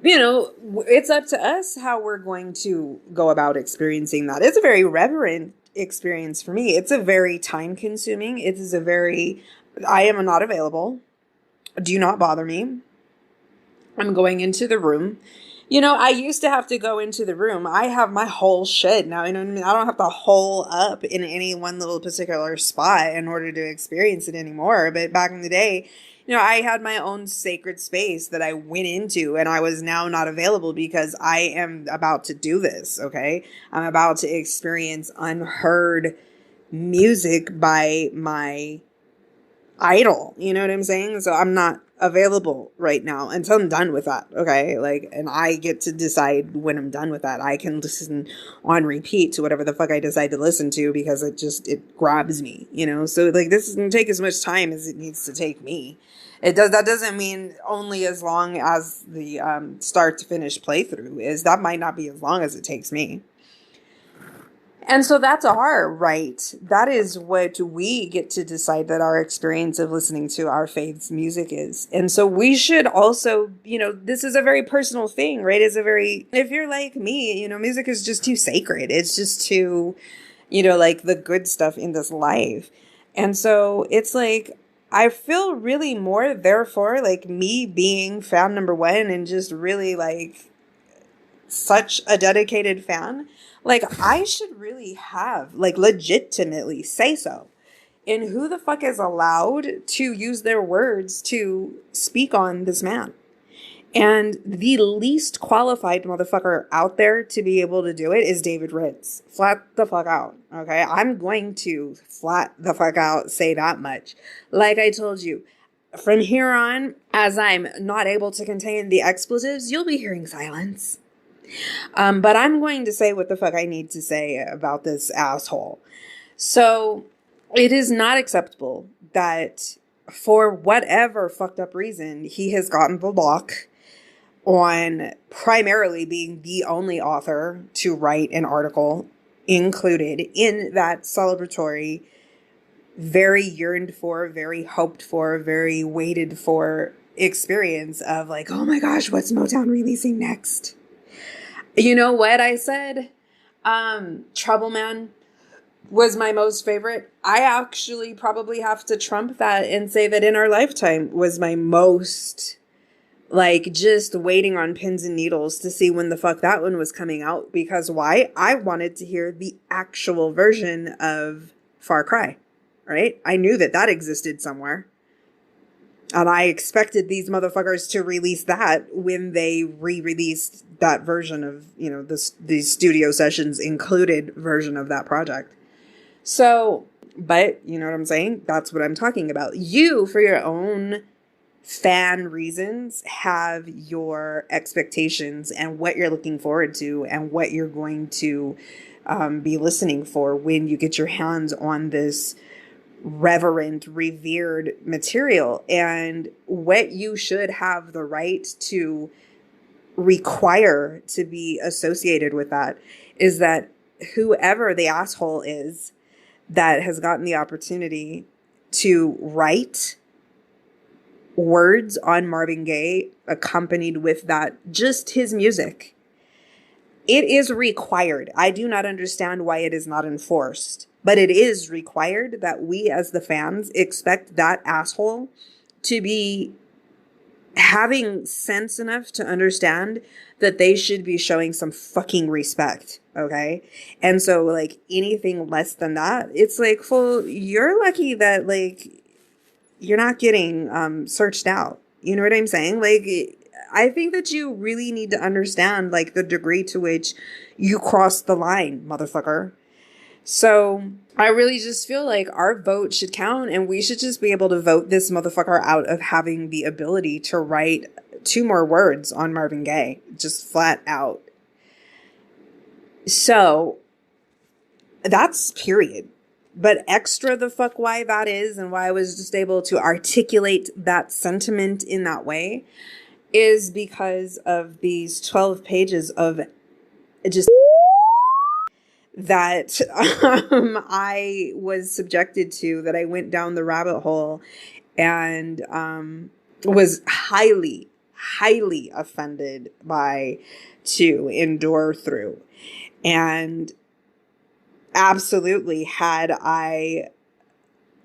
it's up to us how we're going to go about experiencing that. It's a very reverent experience for me. It's a very time consuming. It is I am not available. Do not bother me. I'm going into the room. I used to have to go into the room. I have my whole shit now. You know what I mean? I don't have to hole up in any one little particular spot in order to experience it anymore. But back in the day, I had my own sacred space that I went into, and I was now not available because I am about to do this. Okay. I'm about to experience unheard music by my idol. You know what I'm saying? So I'm not available right now until I'm done with that. Okay. And I get to decide when I'm done with that. I can listen on repeat to whatever the fuck I decide to listen to because it grabs me, So this is going to take as much time as it needs to take me. That doesn't mean only as long as the start to finish playthrough is. That might not be as long as it takes me. And so that's our right. That is what we get to decide that our experience of listening to our faith's music is. And so we should also, this is a very personal thing, right? If you're like me, music is just too sacred. It's just too, the good stuff in this life. And so it's I feel really more, therefore, me being fan number one and just really such a dedicated fan. I should really have, legitimately say so. And who the fuck is allowed to use their words to speak on this man? And the least qualified motherfucker out there to be able to do it is David Ritz. Flat the fuck out, okay? I'm going to flat the fuck out say that much. Like I told you, from here on, as I'm not able to contain the expletives, you'll be hearing silence. But I'm going to say what the fuck I need to say about this asshole. So it is not acceptable that for whatever fucked up reason, he has gotten the block on primarily being the only author to write an article included in that celebratory, very yearned for, very hoped for, very waited for experience of oh my gosh, what's Motown releasing next? You know what I said? Trouble Man was my most favorite. I actually probably have to trump that and say that In Our Lifetime was my most, just waiting on pins and needles to see when the fuck that one was coming out. Because why? I wanted to hear the actual version of Far Cry, right? I knew that existed somewhere. And I expected these motherfuckers to release that when they re-released that version of, the studio sessions included version of that project. So, but you know what I'm saying? That's what I'm talking about. You, for your own fan reasons, have your expectations and what you're looking forward to and what you're going to be listening for when you get your hands on this reverent, revered material, and what you should have the right to require to be associated with that is that whoever the asshole is that has gotten the opportunity to write words on Marvin Gaye accompanied with that, just his music, it is required. I do not understand why it is not enforced. But it is required that we as the fans expect that asshole to be having sense enough to understand that they should be showing some fucking respect. Okay. And so anything less than that, it's well, you're lucky that you're not getting searched out. You know what I'm saying? I think that you really need to understand the degree to which you cross the line, motherfucker. So I really just feel our vote should count, and we should just be able to vote this motherfucker out of having the ability to write 2 more words on Marvin Gaye, just flat out. So that's period. But extra the fuck why that is and why I was just able to articulate that sentiment in that way is because of these 12 pages of just that I was subjected to, that I went down the rabbit hole and was highly, highly offended by, to endure through. And absolutely, had I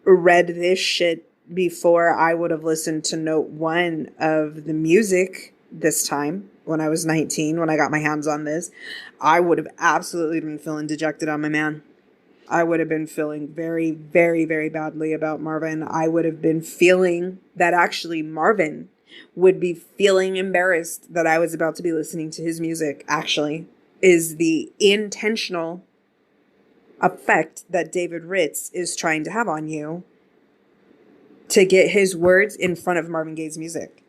read this shit before I would have listened to note 1 of the music this time, when I was 19, when I got my hands on this, I would have absolutely been feeling dejected on my man. I would have been feeling very, very, very badly about Marvin. I would have been feeling that actually Marvin would be feeling embarrassed that I was about to be listening to his music, actually, is the intentional effect that David Ritz is trying to have on you to get his words in front of Marvin Gaye's music.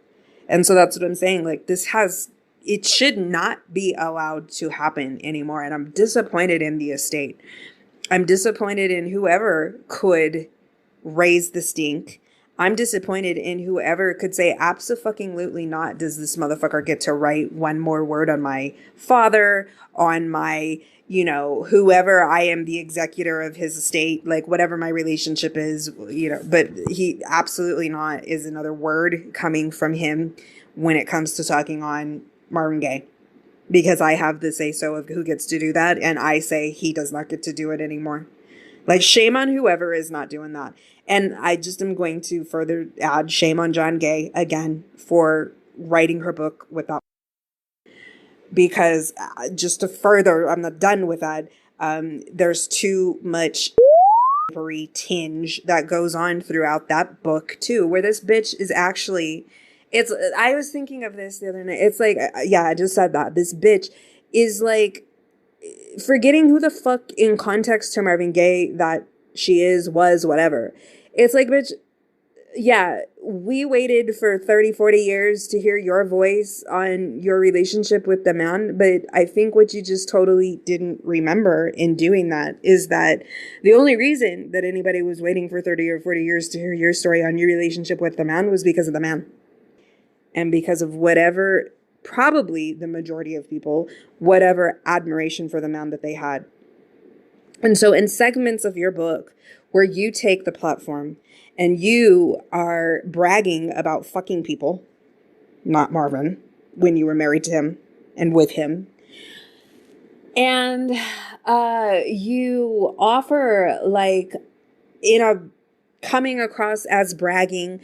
And so that's what I'm saying. Like, it should not be allowed to happen anymore. And I'm disappointed in the estate. I'm disappointed in whoever could raise the stink. I'm disappointed in whoever could say, abso-fucking-lutely not does this motherfucker get to write one more word on my father, on my, whoever I am the executor of his estate, like whatever my relationship is, but he absolutely not is another word coming from him when it comes to talking on Marvin Gaye. Because I have the say-so of who gets to do that, and I say he does not get to do it anymore. Like, shame on whoever is not doing that. And I just am going to further add shame on John Gay again for writing her book with that. Because just to further, I'm not done with that. There's too much tinge that goes on throughout that book too, where this bitch is actually... I was thinking of this the other night. It's like, yeah, I just said that. This bitch is like forgetting who the fuck in context to Marvin Gaye that she was, whatever. It's like, bitch, yeah, we waited for 30, 40 years to hear your voice on your relationship with the man. But I think what you just totally didn't remember in doing that is that the only reason that anybody was waiting for 30 or 40 years to hear your story on your relationship with the man was because of the man. And because of whatever, probably the majority of people, whatever admiration for the man that they had. And so in segments of your book where you take the platform and you are bragging about fucking people, not Marvin, when you were married to him and with him, and you offer, like, coming across as bragging,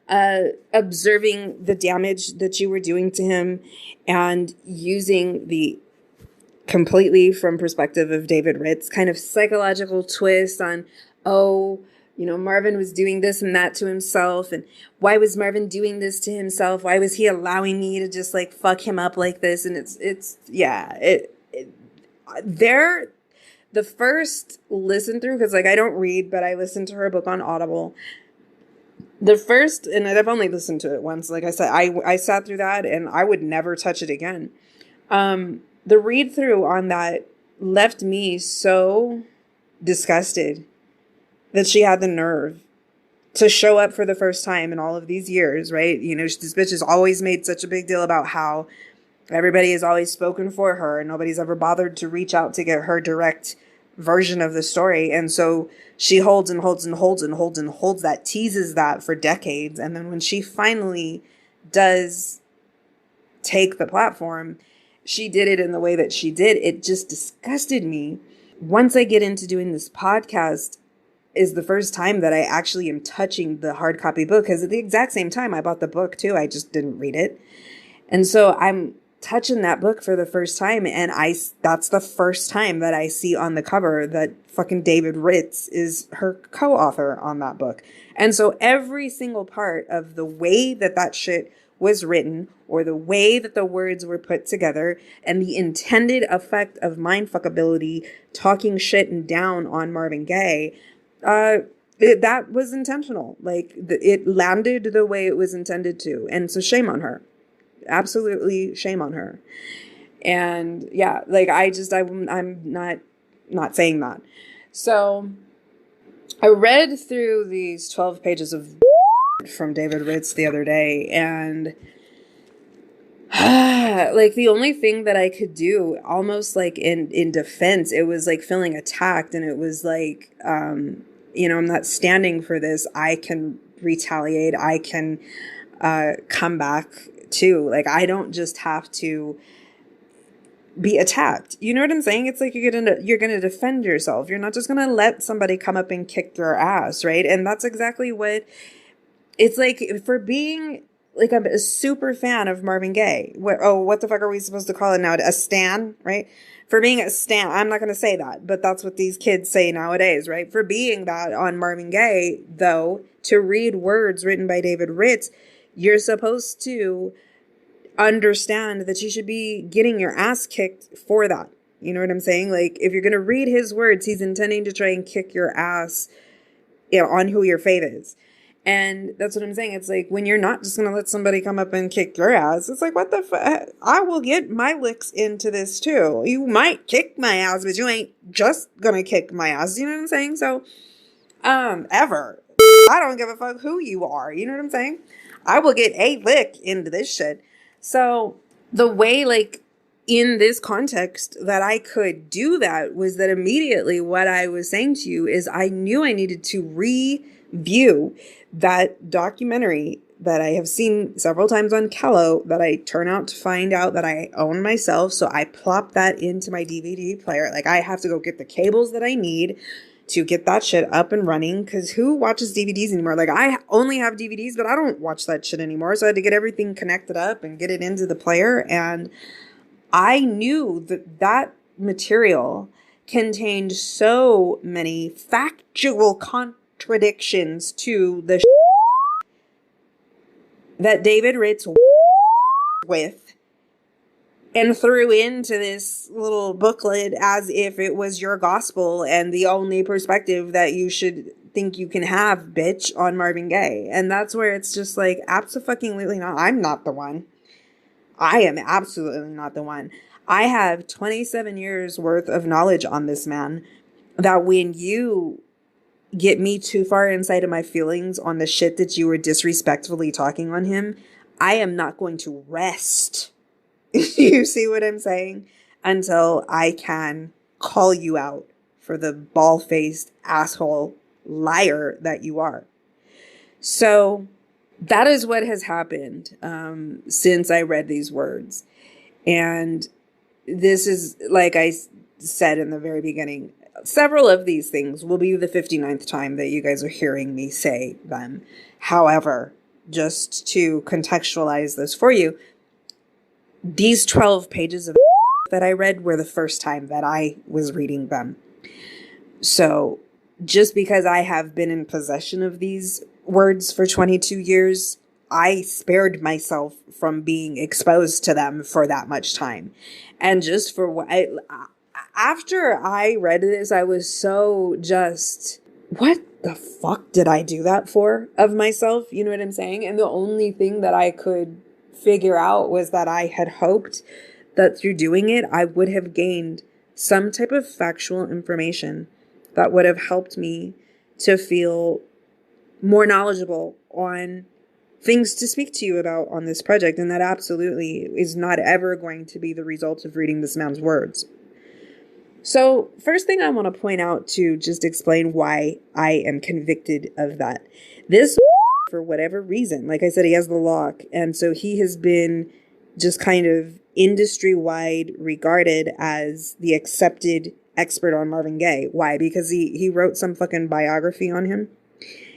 observing the damage that you were doing to him and using the completely from perspective of David Ritz kind of psychological twist on, Marvin was doing this and that to himself. And why was Marvin doing this to himself? Why was he allowing me to just like fuck him up like this? And the first listen through, because like I don't read, but I listened to her book on Audible. The first, and I've only listened to it once, like I said, I sat through that and I would never touch it again. The read through on that left me so disgusted that she had the nerve to show up for the first time in all of these years, right? This bitch has always made such a big deal about how everybody has always spoken for her and nobody's ever bothered to reach out to get her direct version of the story. And so she holds and holds and holds and holds and holds that, teases that for decades. And then when she finally does take the platform, she did it in the way that she did. It just disgusted me. Once I get into doing this podcast is the first time that I actually am touching the hard copy book, because at the exact same time I bought the book too. I just didn't read it. And so I'm touching that book for the first time, and that's the first time that I see on the cover that fucking David Ritz is her co-author on that book. And so every single part of the way that shit was written, or the way that the words were put together, and the intended effect of mindfuckability, talking shit and down on Marvin Gaye, that was intentional. Like, it landed the way it was intended to. And so shame on her. Absolutely shame on her. And yeah, like I'm not saying that. So I read through these 12 pages of from David Ritz the other day, and like the only thing that I could do almost like in defense, it was like feeling attacked, and it was like, you know, I'm not standing for this. I can retaliate. I can come back too. Like, I don't just have to be attacked. You know what I'm saying? It's like you're gonna defend yourself. You're not just gonna let somebody come up and kick your ass, right? And that's exactly what it's like. For being like, I'm a super fan of Marvin Gaye. What the fuck are we supposed to call it now? A stan, right? For being a stan, I'm not gonna say that, but that's what these kids say nowadays, right? For being that on Marvin Gaye, though, to read words written by David Ritz, you're supposed to understand that you should be getting your ass kicked for that. You know what I'm saying? Like, if you're going to read his words, he's intending to try and kick your ass, you know, on who your fave is. And that's what I'm saying. It's like, when you're not just going to let somebody come up and kick your ass, it's like, what the fuck? I will get my licks into this too. You might kick my ass, but you ain't just going to kick my ass. You know what I'm saying? So, ever. I don't give a fuck who you are. You know what I'm saying? I will get a lick into this shit. So the way, like, in this context that I could do that was that immediately what I was saying to you is I knew I needed to review that documentary that I have seen several times on Kello, that I turn out to find out that I own myself. So I plop that into my DVD player. Like, I have to go get the cables that I need to get that shit up and running, because who watches DVDs anymore? Like, I only have DVDs, but I don't watch that shit anymore. So I had to get everything connected up and get it into the player. And I knew that that material contained so many factual contradictions to the that David Ritz with and threw into this little booklet as if it was your gospel and the only perspective that you should think you can have, bitch, on Marvin Gaye. And that's where it's just like, abso-fucking-lutely not. I'm not the one. I am absolutely not the one. I have 27 years worth of knowledge on this man, that when you get me too far inside of my feelings on the shit that you were disrespectfully talking on him, I am not going to rest. You see what I'm saying? Until I can call you out for the bald-faced asshole liar that you are. So that is what has happened since I read these words. And this is, like I said in the very beginning, several of these things will be the 59th time that you guys are hearing me say them. However, just to contextualize this for you, these 12 pages of that I read were the first time that I was reading them. So just because I have been in possession of these words for 22 years, I spared myself from being exposed to them for that much time. And just for what after I read this, I was so just, what the fuck did I do that for of myself? You know what I'm saying? And the only thing that I could figure out was that I had hoped that through doing it, I would have gained some type of factual information that would have helped me to feel more knowledgeable on things to speak to you about on this project. And that absolutely is not ever going to be the result of reading this man's words. So first thing I want to point out to just explain why I am convicted of that. This, for whatever reason, like I said, he has the lock. And so he has been just kind of industry-wide regarded as the accepted expert on Marvin Gaye. Why? Because he wrote some fucking biography on him.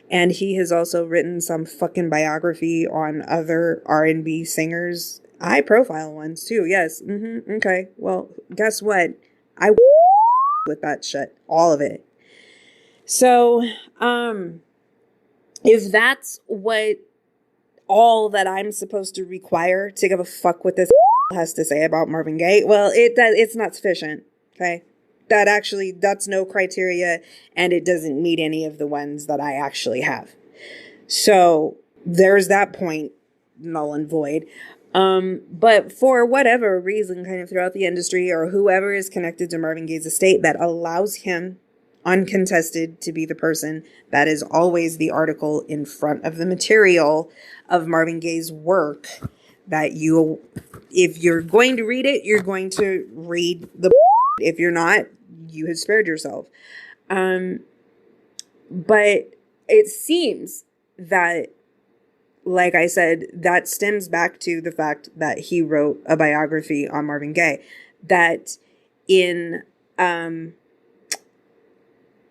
And he has also written some fucking biography on other R&B singers. High-profile ones, too. Yes. Okay. Well, guess what? I with that shit. All of it. So, if that's what all that I'm supposed to require to give a fuck what this has to say about Marvin Gaye, well, it's not sufficient. Okay. That's no criteria, and it doesn't meet any of the ones that I actually have. So there's that point, null and void. But for whatever reason, kind of throughout the industry, or whoever is connected to Marvin Gaye's estate that allows him uncontested to be the person that is always the article in front of the material of Marvin Gaye's work, that if you're going to read it, you're going to read the if you're not, you have spared yourself. But it seems that, like I said, that stems back to the fact that he wrote a biography on Marvin Gaye that in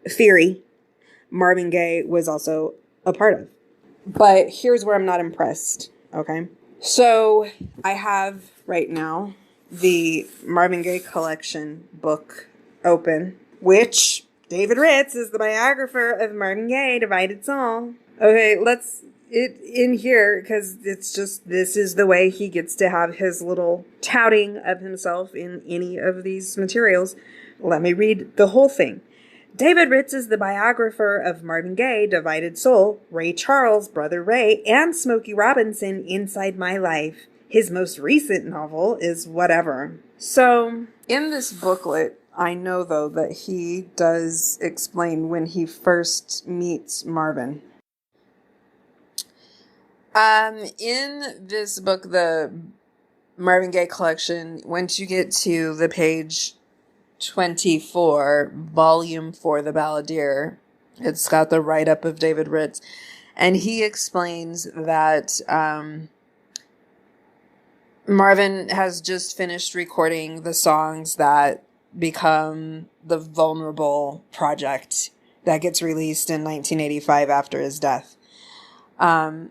theory, Marvin Gaye was also a part of. But here's where I'm not impressed, okay? So I have right now the Marvin Gaye collection book open, which David Ritz is the biographer of Marvin Gaye, Divided Soul. Okay, let's it in here because it's just, this is the way he gets to have his little touting of himself in any of these materials. Let me read the whole thing. David Ritz is the biographer of Marvin Gaye, Divided Soul, Ray Charles, Brother Ray, and Smokey Robinson, Inside My Life. His most recent novel is Whatever. So, in this booklet, I know, though, that he does explain when he first meets Marvin. In this book, the Marvin Gaye collection, once you get to the page 24, volume 4, The Balladeer, it's got the write-up of David Ritz, and he explains that Marvin has just finished recording the songs that become the Vulnerable project that gets released in 1985 after his death. Or,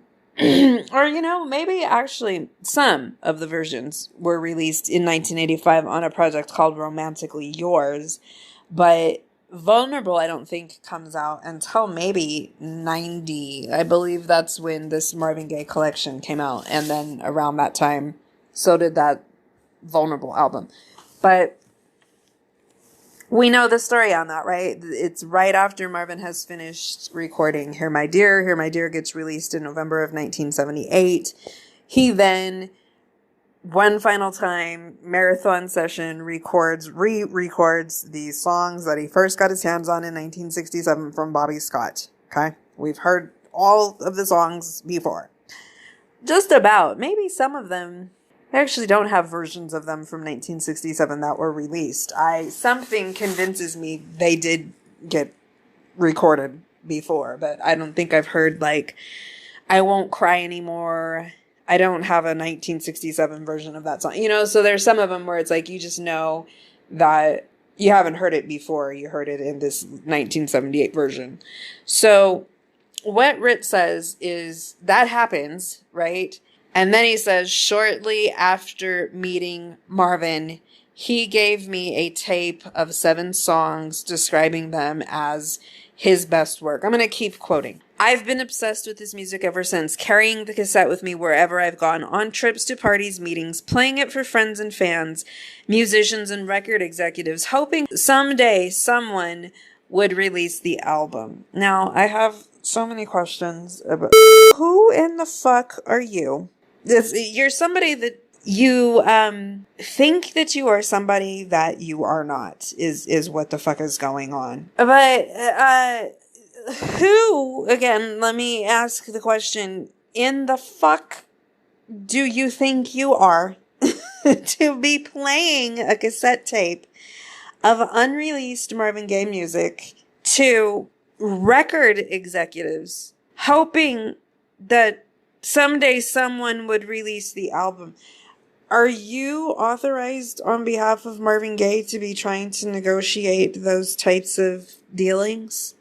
maybe actually some of the versions were released in 1985 on a project called Romantically Yours. But Vulnerable, I don't think, comes out until maybe 90. I believe that's when this Marvin Gaye collection came out. And then around that time, so did that Vulnerable album. But we know the story on that, right? It's right after Marvin has finished recording Hear My Dear. Hear My Dear gets released in November of 1978. He then, one final time, marathon session, re-records the songs that he first got his hands on in 1967 from Bobby Scott. Okay? We've heard all of the songs before. Just about. Maybe some of them. I actually don't have versions of them from 1967 that were released. Something convinces me they did get recorded before, but I don't think I've heard, like, I Won't Cry Anymore. I don't have a 1967 version of that song. So there's some of them where it's like, you just know that you haven't heard it before. You heard it in this 1978 version. So what Ritz says is that happens, right? And then he says, shortly after meeting Marvin, he gave me a tape of 7 songs describing them as his best work. I'm going to keep quoting. I've been obsessed with his music ever since, carrying the cassette with me wherever I've gone, on trips to parties, meetings, playing it for friends and fans, musicians and record executives, hoping someday someone would release the album. Now, I have so many questions about who in the fuck are you? You're somebody that you think that you are somebody that you are not, is what the fuck is going on. But who, again, let me ask the question, in the fuck do you think you are to be playing a cassette tape of unreleased Marvin Gaye music to record executives, hoping that someday someone would release the album? Are you authorized on behalf of Marvin Gaye to be trying to negotiate those types of dealings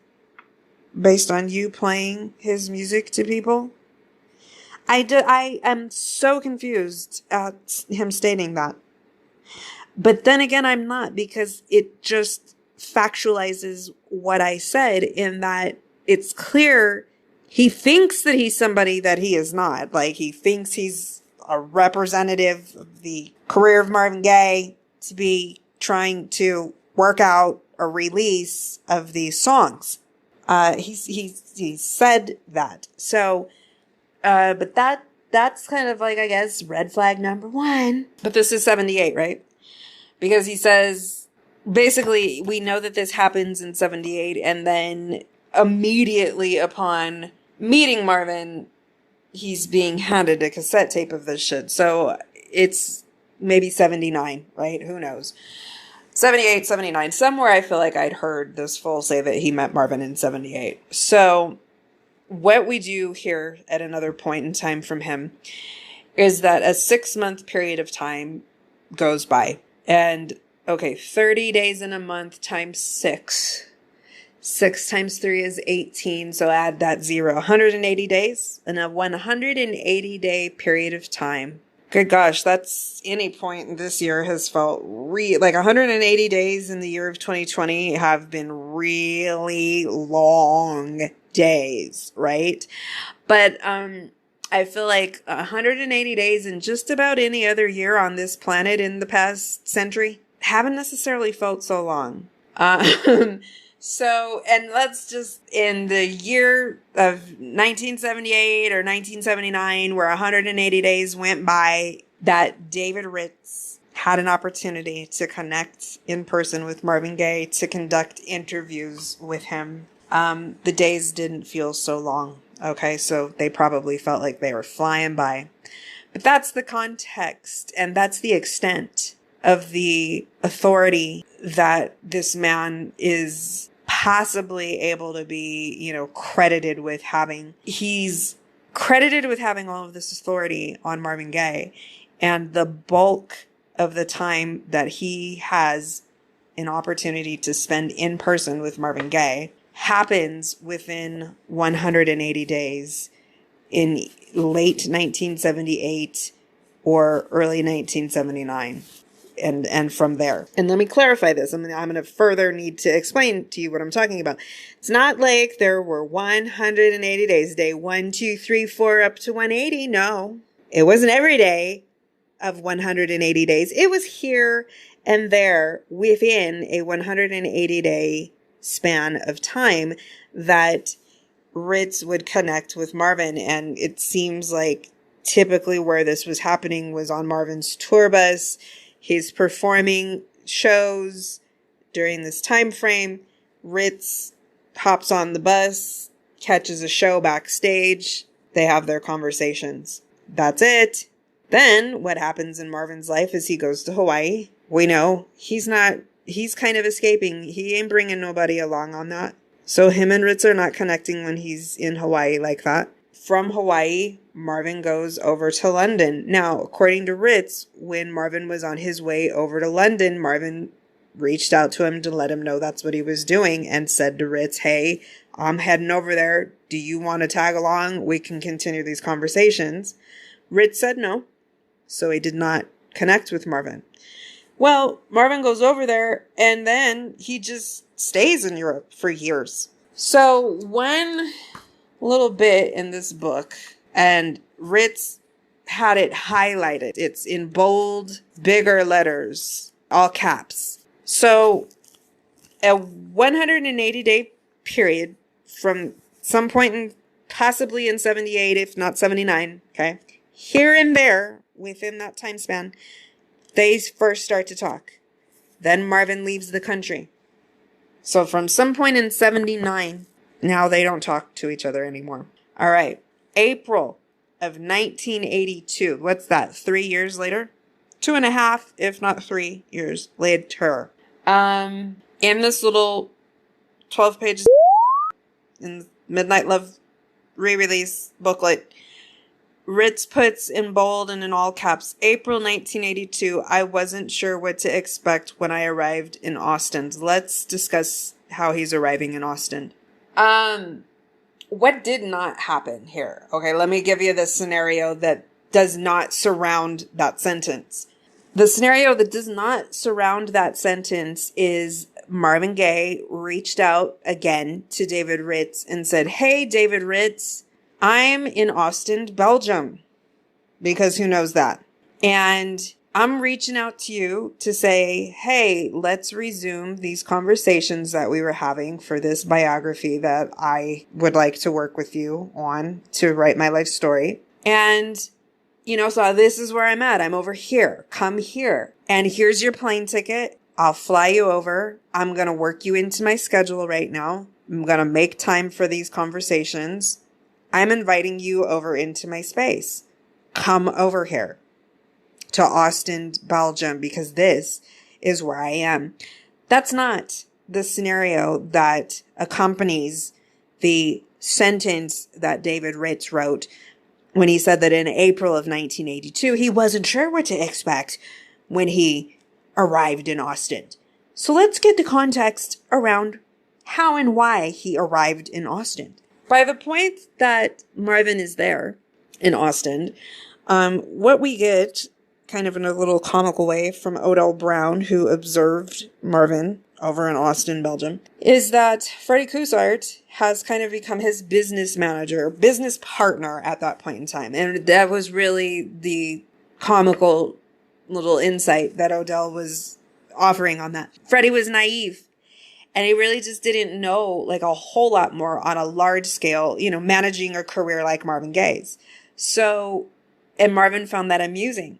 based on you playing his music to people? I am so confused at him stating that. But then again, I'm not, because it just factualizes what I said, in that it's clear he thinks that he's somebody that he is not. Like, he thinks he's a representative of the career of Marvin Gaye to be trying to work out a release of these songs. He said that. So, but that's kind of like, I guess, red flag number 1. But this is 78, right? Because he says, basically, we know that this happens in 78, and then immediately upon meeting Marvin, he's being handed a cassette tape of this shit. So it's maybe 79, right? Who knows? 78, 79, somewhere I feel like I'd heard this fool say that he met Marvin in 78. So what we do here at another point in time from him is that a 6-month period of time goes by. And okay, 30 days in a month times 6. 6 times 3 is 18. So add that 0. 180 days. In a 180-day period of time. Good gosh, that's any point this year has felt like 180 days in the year of 2020 have been really long days, right? But I feel like 180 days in just about any other year on this planet in the past century haven't necessarily felt so long. So, and let's just, in the year of 1978 or 1979, where 180 days went by, that David Ritz had an opportunity to connect in person with Marvin Gaye, to conduct interviews with him. The days didn't feel so long. Okay, so they probably felt like they were flying by. But that's the context, and that's the extent of the authority that this man is possibly able to be, credited with having. He's credited with having all of this authority on Marvin Gaye, and the bulk of the time that he has an opportunity to spend in person with Marvin Gaye happens within 180 days in late 1978 or early 1979. And from there. And let me clarify this. I'm going to further need to explain to you what I'm talking about. It's not like there were 180 days, day 1, 2, 3, 4, up to 180. No, it wasn't every day of 180 days. It was here and there within a 180 day span of time that Ritz would connect with Marvin. And it seems like typically where this was happening was on Marvin's tour bus. He's performing shows during this time frame. Ritz hops on the bus, catches a show backstage. They have their conversations. That's it. Then what happens in Marvin's life is he goes to Hawaii. We know he's kind of escaping. He ain't bringing nobody along on that. So him and Ritz are not connecting when he's in Hawaii like that. From Hawaii, Marvin goes over to London. Now, according to Ritz, when Marvin was on his way over to London, Marvin reached out to him to let him know that's what he was doing and said to Ritz, hey, I'm heading over there. Do you want to tag along? We can continue these conversations. Ritz said no, so he did not connect with Marvin. Well, Marvin goes over there and then he just stays in Europe for years. So one little bit in this book, and Ritz had it highlighted. It's in bold, bigger letters, all caps. So a 180-day period from some point in, possibly in 78, if not 79, okay? Here and there, within that time span, they first start to talk. Then Marvin leaves the country. So from some point in 79, now they don't talk to each other anymore. All right. April of 1982. What's that? 3 years later? 2.5, if not 3 years later. In this little 12 pages in Midnight Love re-release booklet, Ritz puts in bold and in all caps, April 1982, I wasn't sure what to expect when I arrived in Austin. Let's discuss how he's arriving in Austin. What did not happen here? Okay, let me give you the scenario that does not surround that sentence. The scenario that does not surround that sentence is Marvin Gaye reached out again to David Ritz and said, hey, David Ritz, I'm in Ostend, Belgium, because who knows that? And I'm reaching out to you to say, hey, let's resume these conversations that we were having for this biography that I would like to work with you on to write my life story. And, so this is where I'm at. I'm over here. Come here. And here's your plane ticket. I'll fly you over. I'm going to work you into my schedule right now. I'm going to make time for these conversations. I'm inviting you over into my space. Come over here to Austin, Belgium, because this is where I am. That's not the scenario that accompanies the sentence that David Ritz wrote when he said that in April of 1982, he wasn't sure what to expect when he arrived in Austin. So let's get the context around how and why he arrived in Austin. By the point that Marvin is there in Austin, what we get kind of in a little comical way from Odell Brown, who observed Marvin over in Austin, Belgium, is that Freddie Coussart has kind of become his business manager, business partner at that point in time. And that was really the comical little insight that Odell was offering on that. Freddie was naive. And he really just didn't know like a whole lot more on a large scale, you know, managing a career like Marvin Gaye's. So, and Marvin found that amusing.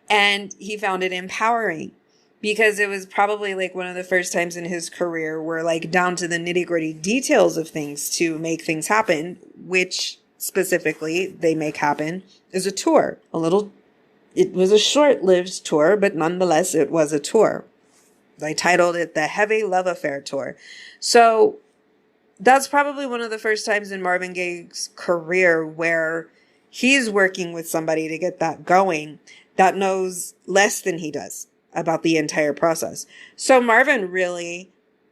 And he found it empowering because it was probably like one of the first times in his career where like down to the nitty gritty details of things to make things happen, which specifically they make happen, is a tour. It was a short-lived tour, but nonetheless, it was a tour. They titled it the Heavy Love Affair Tour. So that's probably one of the first times in Marvin Gaye's career where he's working with somebody to get that going that knows less than he does about the entire process. So Marvin really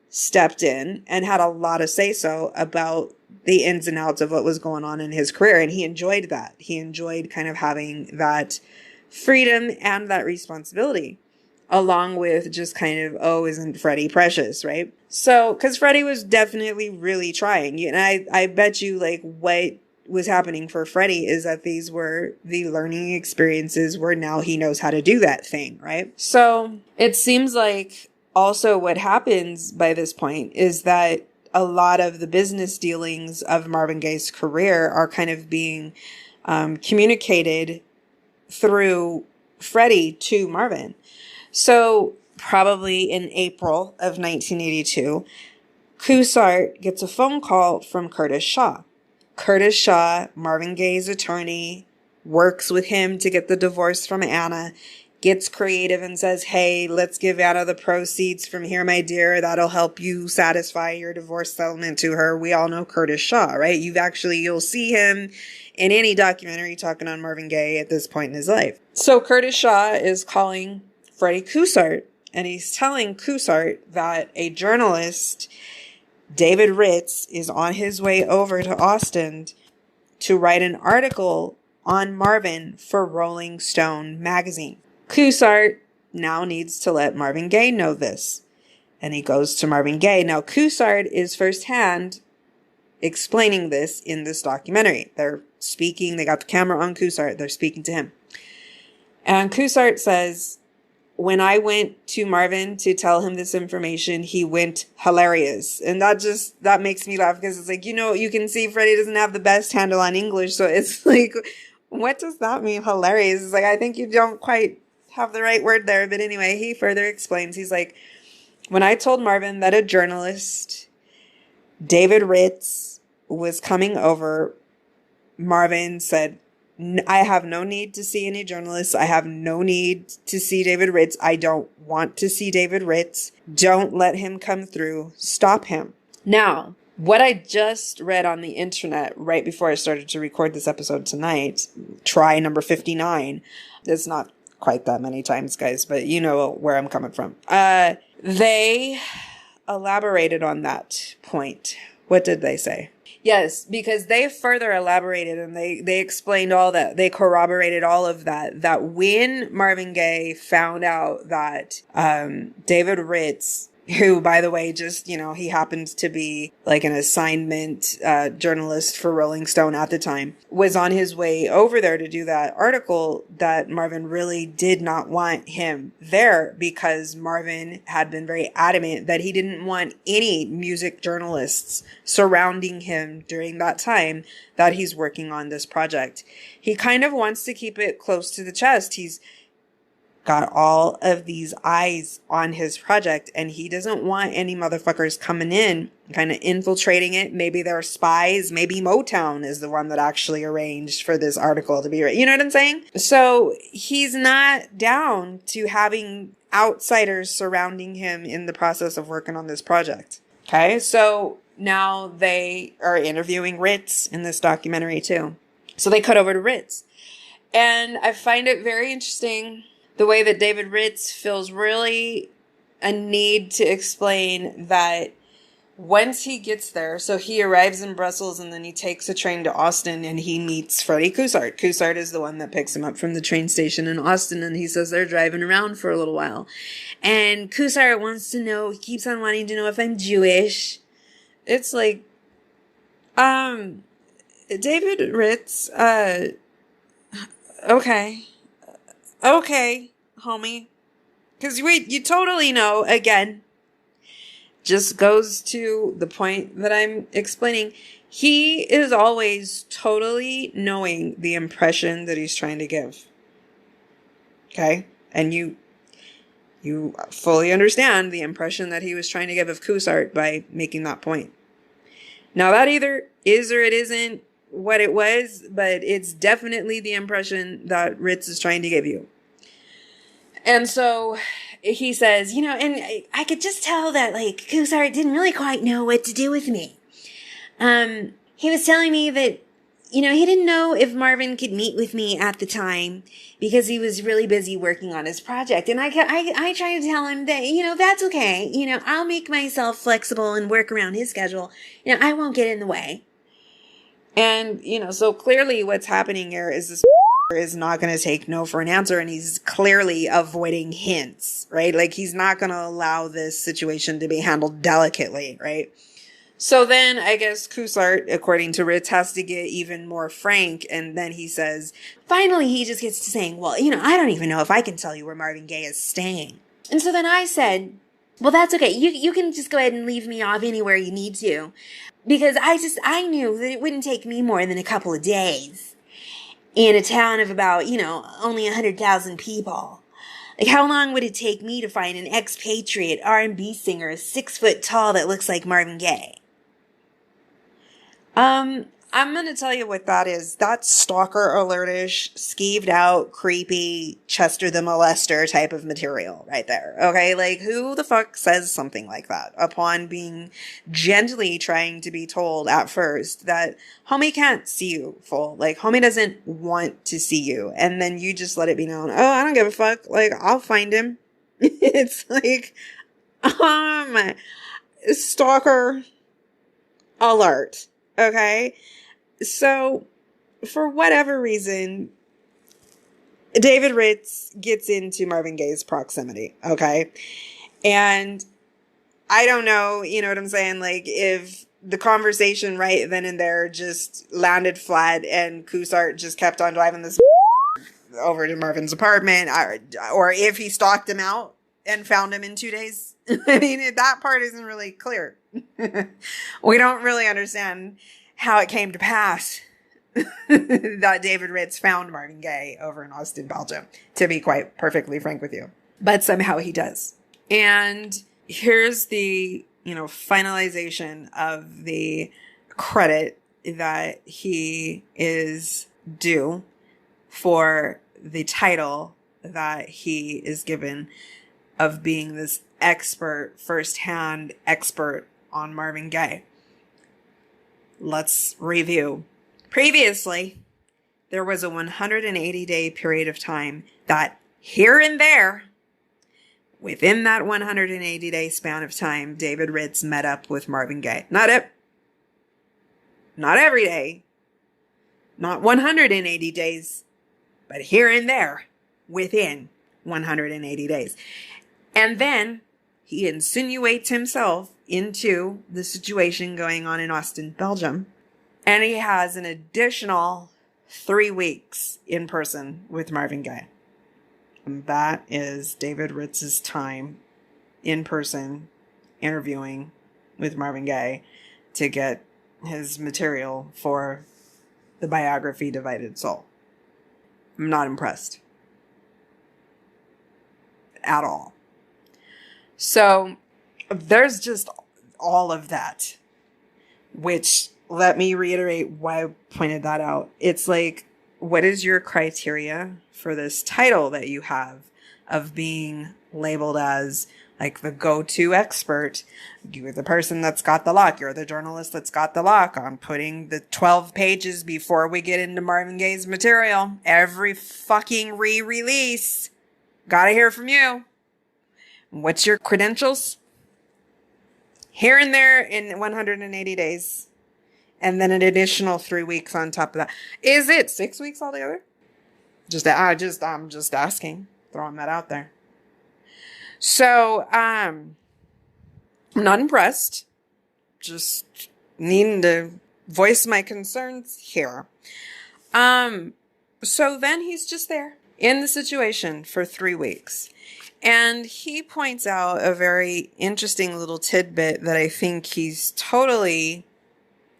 stepped in and had a lot of say-so about the ins and outs of what was going on in his career. And he enjoyed that. He enjoyed kind of having that freedom and that responsibility, along with just kind of, oh, isn't Freddie precious, right? So, because Freddie was definitely really trying. And I bet you, like, what was happening for Freddie is that these were the learning experiences where now he knows how to do that thing, right? So, it seems like also what happens by this point is that a lot of the business dealings of Marvin Gaye's career are kind of being communicated through Freddie to Marvin. So probably in April of 1982, Coussart gets a phone call from Curtis Shaw. Curtis Shaw, Marvin Gaye's attorney, works with him to get the divorce from Anna, gets creative and says, hey, let's give Anna the proceeds from here, my dear. That'll help you satisfy your divorce settlement to her. We all know Curtis Shaw, right? You'll see him in any documentary talking on Marvin Gaye at this point in his life. So Curtis Shaw is calling Freddie Coussart, and he's telling Coussart that a journalist, David Ritz, is on his way over to Austin to write an article on Marvin for Rolling Stone magazine. Coussart now needs to let Marvin Gaye know this, and he goes to Marvin Gaye. Now, Coussart is firsthand explaining this in this documentary. They're speaking, they got the camera on Coussart, they're speaking to him. And Coussart says, when I went to Marvin to tell him this information, he went hilarious. And that makes me laugh because it's like, you can see Freddie doesn't have the best handle on English. So it's like, what does that mean, hilarious? It's like, I think you don't quite have the right word there. But anyway, he further explains. He's like, when I told Marvin that a journalist, David Ritz, was coming over, Marvin said, I have no need to see any journalists. I have no need to see David Ritz. I don't want to see David Ritz. Don't let him come through. Stop him. Now, what I just read on the internet right before I started to record this episode tonight, try number 59. It's not quite that many times, guys, but you know where I'm coming from. They elaborated on that point. What did they say? Yes, because they further elaborated and they explained all that. They corroborated all of that. That when Marvin Gaye found out that David Ritz, who, by the way, just, he happens to be like an assignment journalist for Rolling Stone at the time, was on his way over there to do that article, that Marvin really did not want him there because Marvin had been very adamant that he didn't want any music journalists surrounding him during that time that he's working on this project. He kind of wants to keep it close to the chest. He's got all of these eyes on his project, and he doesn't want any motherfuckers coming in, kind of infiltrating it. Maybe they're spies. Maybe Motown is the one that actually arranged for this article to be written. You know what I'm saying? So he's not down to having outsiders surrounding him in the process of working on this project. Okay, so now they are interviewing Ritz in this documentary too. So they cut over to Ritz. And I find it very interesting the way that David Ritz feels really a need to explain that once he gets there, so he arrives in Brussels and then he takes a train to Austin and he meets Freddie Coussart. Coussart is the one that picks him up from the train station in Austin, and he says they're driving around for a little while. And Coussart wants to know, he keeps on wanting to know if I'm Jewish. It's like, David Ritz, okay, homie. Because you totally know, again, just goes to the point that I'm explaining. He is always totally knowing the impression that he's trying to give. Okay? And you fully understand the impression that he was trying to give of Coussart by making that point. Now, that either is or it isn't what it was, but it's definitely the impression that Ritz is trying to give you. And so he says, you know, and I could just tell that, like, Coussart didn't really quite know what to do with me. He was telling me that, you know, he didn't know if Marvin could meet with me at the time because he was really busy working on his project. And I tried to tell him that, you know, that's okay. You know, I'll make myself flexible and work around his schedule. You know, I won't get in the way. And, you know, so clearly what's happening here is this is not going to take no for an answer, and he's clearly avoiding hints, right? Like, he's not going to allow this situation to be handled delicately, right? So then I guess Coussart, according to Ritz, has to get even more frank, and then he says, finally he just gets to saying, well, you know, I don't even know if I can tell you where Marvin Gaye is staying. And so then I said, well, that's okay. You can just go ahead and leave me off anywhere you need to. Because I knew that it wouldn't take me more than a couple of days in a town of about, you know, only 100,000 people. Like, how long would it take me to find an expatriate R&B singer 6 foot tall that looks like Marvin Gaye? I'm going to tell you what that is. That's stalker alertish, skeeved out, creepy, Chester the Molester type of material right there. Okay. Like, who the fuck says something like that upon being gently trying to be told at first that homie can't see you full? Like, homie doesn't want to see you. And then you just let it be known. Oh, I don't give a fuck. Like, I'll find him. It's like, stalker alert. Okay. So, for whatever reason, David Ritz gets into Marvin Gaye's proximity, okay? And I don't know, you know what I'm saying? Like, if the conversation right then and there just landed flat and Coussart just kept on driving this over to Marvin's apartment, or if he stalked him out and found him in 2 days. I mean, that part isn't really clear. We don't really understand how it came to pass that David Ritz found Marvin Gaye over in Austin, Belgium, to be quite perfectly frank with you. But somehow he does. And here's the, you know, finalization of the credit that he is due for the title that he is given of being this expert, firsthand expert on Marvin Gaye. Let's review. Previously, there was a 180-day period of time that here and there, within that 180-day span of time, David Ritz met up with Marvin Gaye. Not every day, not 180 days, but here and there, within 180 days. And then he insinuates himself into the situation going on in Austin, Belgium. And he has an additional 3 weeks in person with Marvin Gaye. And that is David Ritz's time in person interviewing with Marvin Gaye to get his material for the biography Divided Soul. I'm not impressed. at all. So there's just all of that, which, let me reiterate why I pointed that out. It's like, what is your criteria for this title that you have of being labeled as like the go-to expert? You're the person that's got the lock. You're the journalist that's got the lock on putting the 12 pages before we get into Marvin Gaye's material. Every fucking re-release. Gotta hear from you. What's your credentials? Here and there in 180 days. And then an additional 3 weeks on top of that. Is it 6 weeks altogether? I'm just asking. Throwing that out there. So, I'm not impressed. Just needing to voice my concerns here. So then he's just there in the situation for 3 weeks. And he points out a very interesting little tidbit that I think he's totally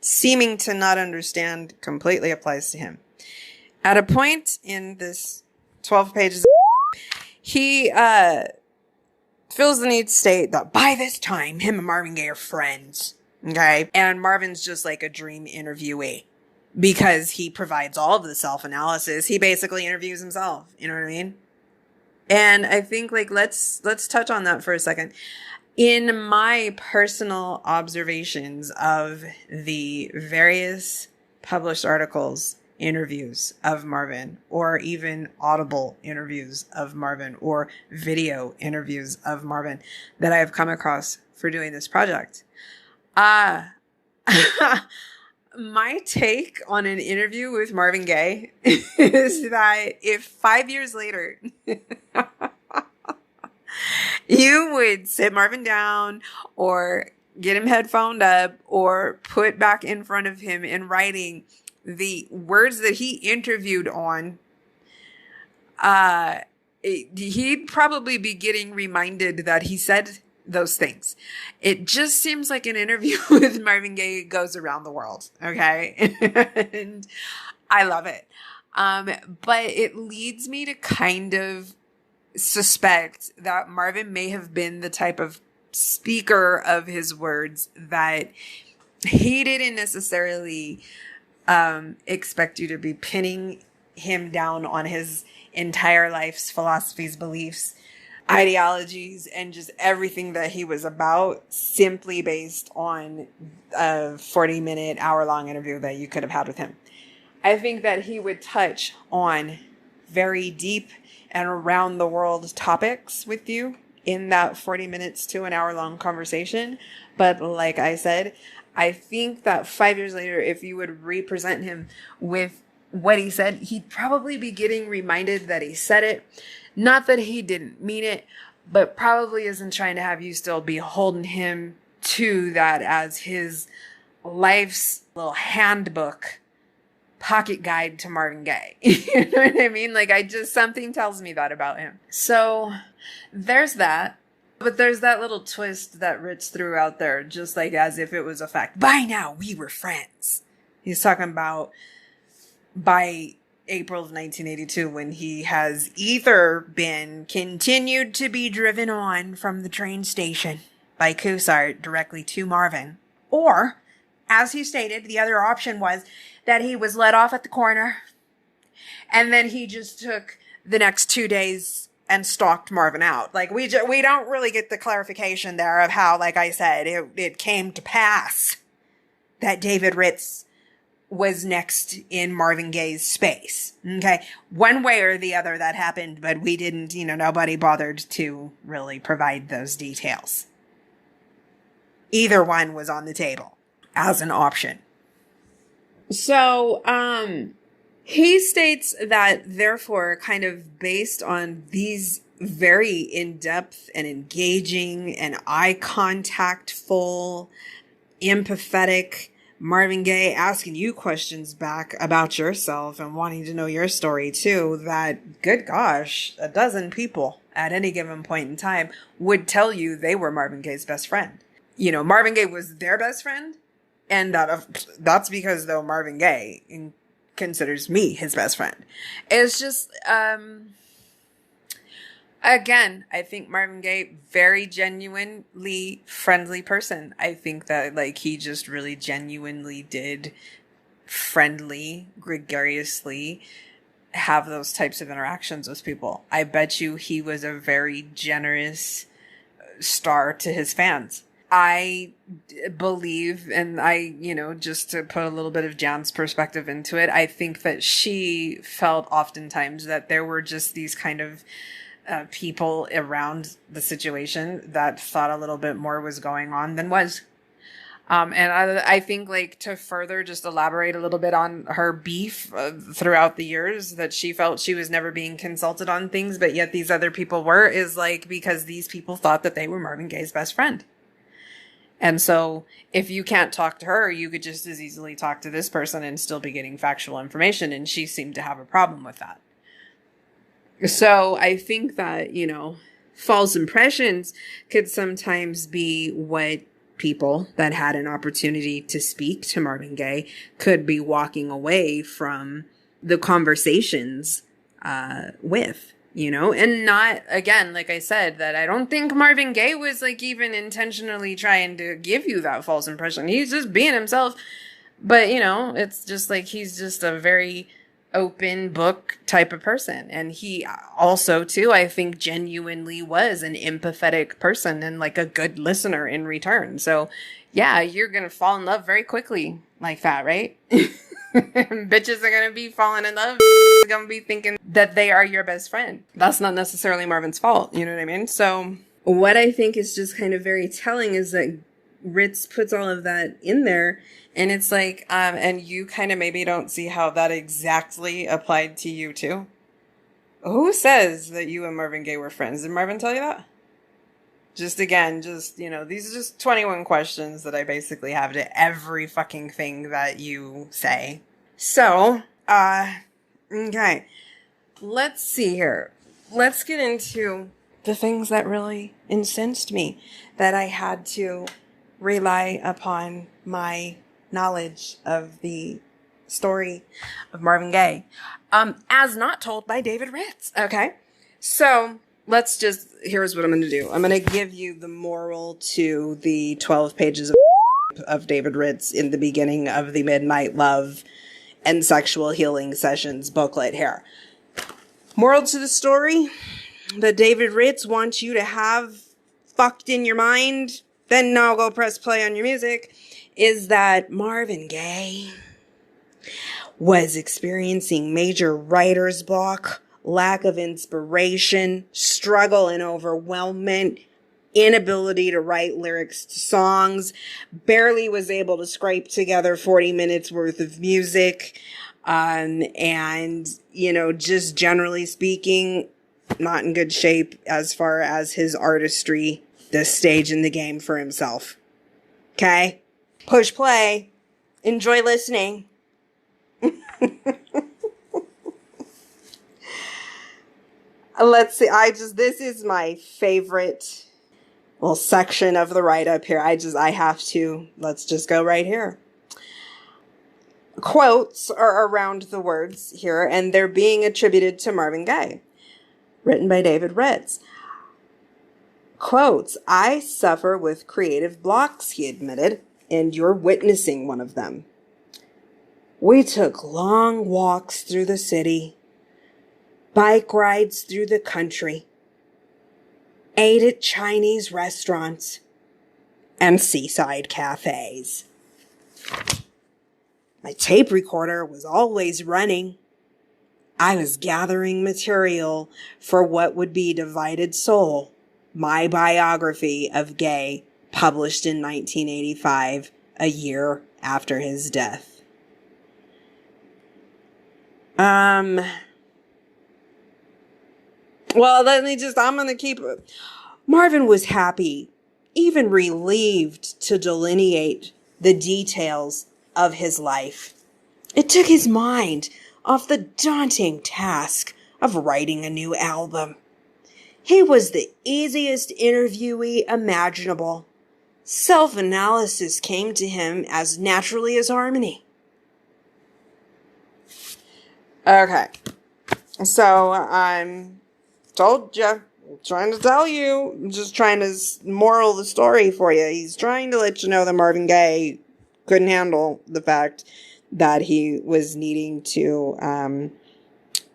seeming to not understand completely applies to him. At a point in this 12 pages, he feels the need to state that by this time, him and Marvin Gaye are friends. Okay. And Marvin's just like a dream interviewee because he provides all of the self-analysis. He basically interviews himself. You know what I mean? And I think like, let's touch on that for a second. In my personal observations of the various published articles, interviews of Marvin, or even audible interviews of Marvin, or video interviews of Marvin that I have come across for doing this project, my take on an interview with Marvin Gaye is that if 5 years later you would sit Marvin down or get him headphoned up or put back in front of him in writing the words that he interviewed on, he'd probably be getting reminded that he said those things. It just seems like an interview with Marvin Gaye goes around the world. Okay. And I love it. But it leads me to kind of suspect that Marvin may have been the type of speaker of his words that he didn't necessarily expect you to be pinning him down on his entire life's philosophies, beliefs, ideologies, and just everything that he was about simply based on a 40-minute, hour-long interview that you could have had with him. I think that he would touch on very deep and around the world topics with you in that 40 minutes to an hour-long conversation. But like I said, I think that 5 years later, if you would represent him with what he said, he'd probably be getting reminded that he said it. Not that he didn't mean it, but probably isn't trying to have you still be holding him to that as his life's little handbook, pocket guide to Marvin Gaye. You know what I mean? Like, something tells me that about him. So there's that. But there's that little twist that Rich threw out there, just like as if it was a fact. By now, we were friends. He's talking about by April of 1982, when he has either been continued to be driven on from the train station by Cusack directly to Marvin, or, as he stated, the other option was that he was let off at the corner, and then he just took the next 2 days and stalked Marvin out. Like, we don't really get the clarification there of how, like I said, it came to pass that David Ritz was next in Marvin Gaye's space. Okay. One way or the other that happened, but we didn't, nobody bothered to really provide those details. Either one was on the table as an option. So, he states that, therefore, kind of based on these very in-depth and engaging and eye contact-full, empathetic Marvin Gaye asking you questions back about yourself and wanting to know your story too, that, good gosh, a dozen people at any given point in time would tell you they were Marvin Gaye's best friend. Marvin Gaye was their best friend, and that's because, though, Marvin Gaye considers me his best friend. It's just, Again, I think Marvin Gaye, very genuinely friendly person. I think that like he just really genuinely did friendly, gregariously have those types of interactions with people. I bet you he was a very generous star to his fans. I believe, and just to put a little bit of Jan's perspective into it, I think that she felt oftentimes that there were just these kind of people around the situation that thought a little bit more was going on than was. And I think, like, to further just elaborate a little bit on her beef throughout the years, that she felt she was never being consulted on things, but yet these other people were, is like because these people thought that they were Marvin Gaye's best friend. And so if you can't talk to her, you could just as easily talk to this person and still be getting factual information. And she seemed to have a problem with that. So I think that, false impressions could sometimes be what people that had an opportunity to speak to Marvin Gaye could be walking away from the conversations with, and not, again, like I said, that I don't think Marvin Gaye was like even intentionally trying to give you that false impression. He's just being himself. But, it's just like he's just a very open book type of person. And he also, too, I think genuinely was an empathetic person and like a good listener in return. So, yeah, you're going to fall in love very quickly like that, right? Bitches are going to be falling in love. Going to be thinking that they are your best friend. That's not necessarily Marvin's fault. You know what I mean? So what I think is just kind of very telling is that Ritz puts all of that in there. And it's like, and you kind of maybe don't see how that exactly applied to you too. Who says that you and Marvin Gaye were friends? Did Marvin tell you that? Just again, these are just 21 questions that I basically have to every fucking thing that you say. So, okay. Let's see here. Let's get into the things that really incensed me, that I had to rely upon my knowledge of the story of Marvin Gaye, as not told by David Ritz. Okay. So here's what I'm going to do. I'm going to give you the moral to the 12 pages of David Ritz in the beginning of the Midnight Love and Sexual Healing Sessions booklet here. Moral to the story that David Ritz wants you to have fucked in your mind, then now go press play on your music, is that Marvin Gaye was experiencing major writer's block, lack of inspiration, struggle and overwhelmment, inability to write lyrics to songs, barely was able to scrape together 40 minutes worth of music, and, just generally speaking, not in good shape as far as his artistry, this stage in the game for himself. Okay? Push play. Enjoy listening. Let's see. This is my favorite little section of the write-up here. Let's just go right here. Quotes are around the words here, and they're being attributed to Marvin Gaye. Written by David Ritz. Quotes, "I suffer with creative blocks," he admitted, "and you're witnessing one of them. We took long walks through the city, bike rides through the country, ate at Chinese restaurants, and seaside cafes. My tape recorder was always running. I was gathering material for what would be Divided Soul, my biography of Gaye, published in 1985, a year after his death." I'm going to keep it. Marvin was happy, even relieved, to delineate the details of his life. It took his mind off the daunting task of writing a new album. He was the easiest interviewee imaginable. Self-analysis came to him as naturally as harmony. Okay. So, told you, trying to tell you. I'm just trying to moral the story for you. He's trying to let you know that Marvin Gaye couldn't handle the fact that he was needing to,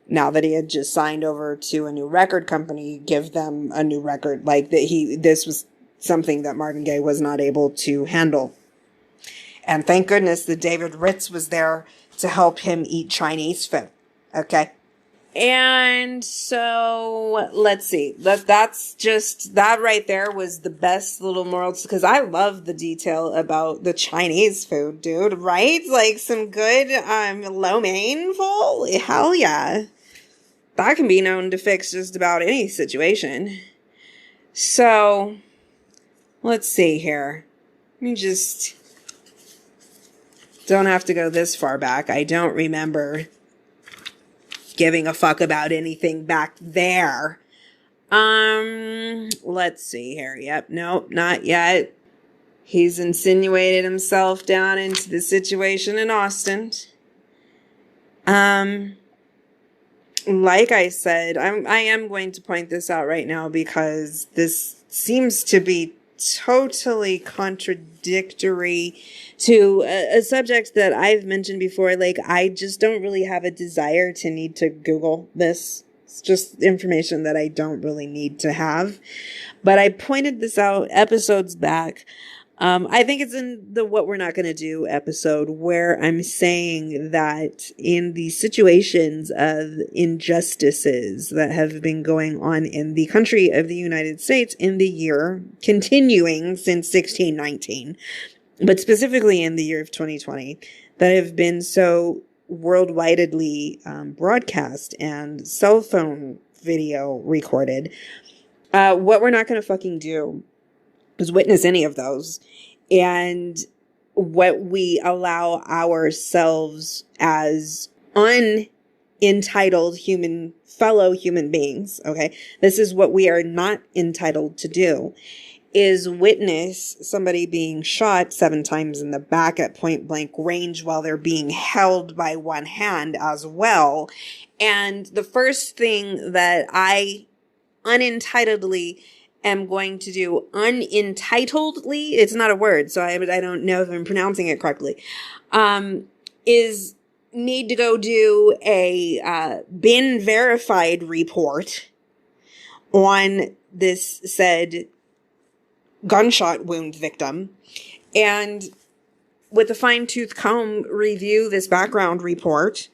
now that he had just signed over to a new record company, give them a new record. Like that this was something that Marvin Gaye was not able to handle. And thank goodness that David Ritz was there to help him eat Chinese food. Okay. And so let's see. That's just, that right there was the best little moral, because I love the detail about the Chinese food, dude, right? Like some good lo mein full. Hell yeah. That can be known to fix just about any situation. So let's see here. Let me just, don't have to go this far back. I don't remember giving a fuck about anything back there. Let's see here. Yep. Nope, not yet. He's insinuated himself down into the situation in Austin. Like I said, I am going to point this out right now because this seems to be totally contradictory to a subject that I've mentioned before. Like, I just don't really have a desire to need to Google this. It's just information that I don't really need to have. But I pointed this out episodes back. I think it's in the What We're Not Going to Do episode where I'm saying that in the situations of injustices that have been going on in the country of the United States in the year continuing since 1619, but specifically in the year of 2020, that have been so worldwidely broadcast and cell phone video recorded, what we're not going to fucking do is witness any of those. And what we allow ourselves as unentitled fellow human beings, okay, this is what we are not entitled to do, is witness somebody being shot 7 times in the back at point blank range while they're being held by one hand as well. And the first thing that I unentitledly am going to do, unentitledly, it's not a word, so I don't know if I'm pronouncing it correctly, is need to go do a been verified report on this said gunshot wound victim, and with a fine-tooth comb review this background report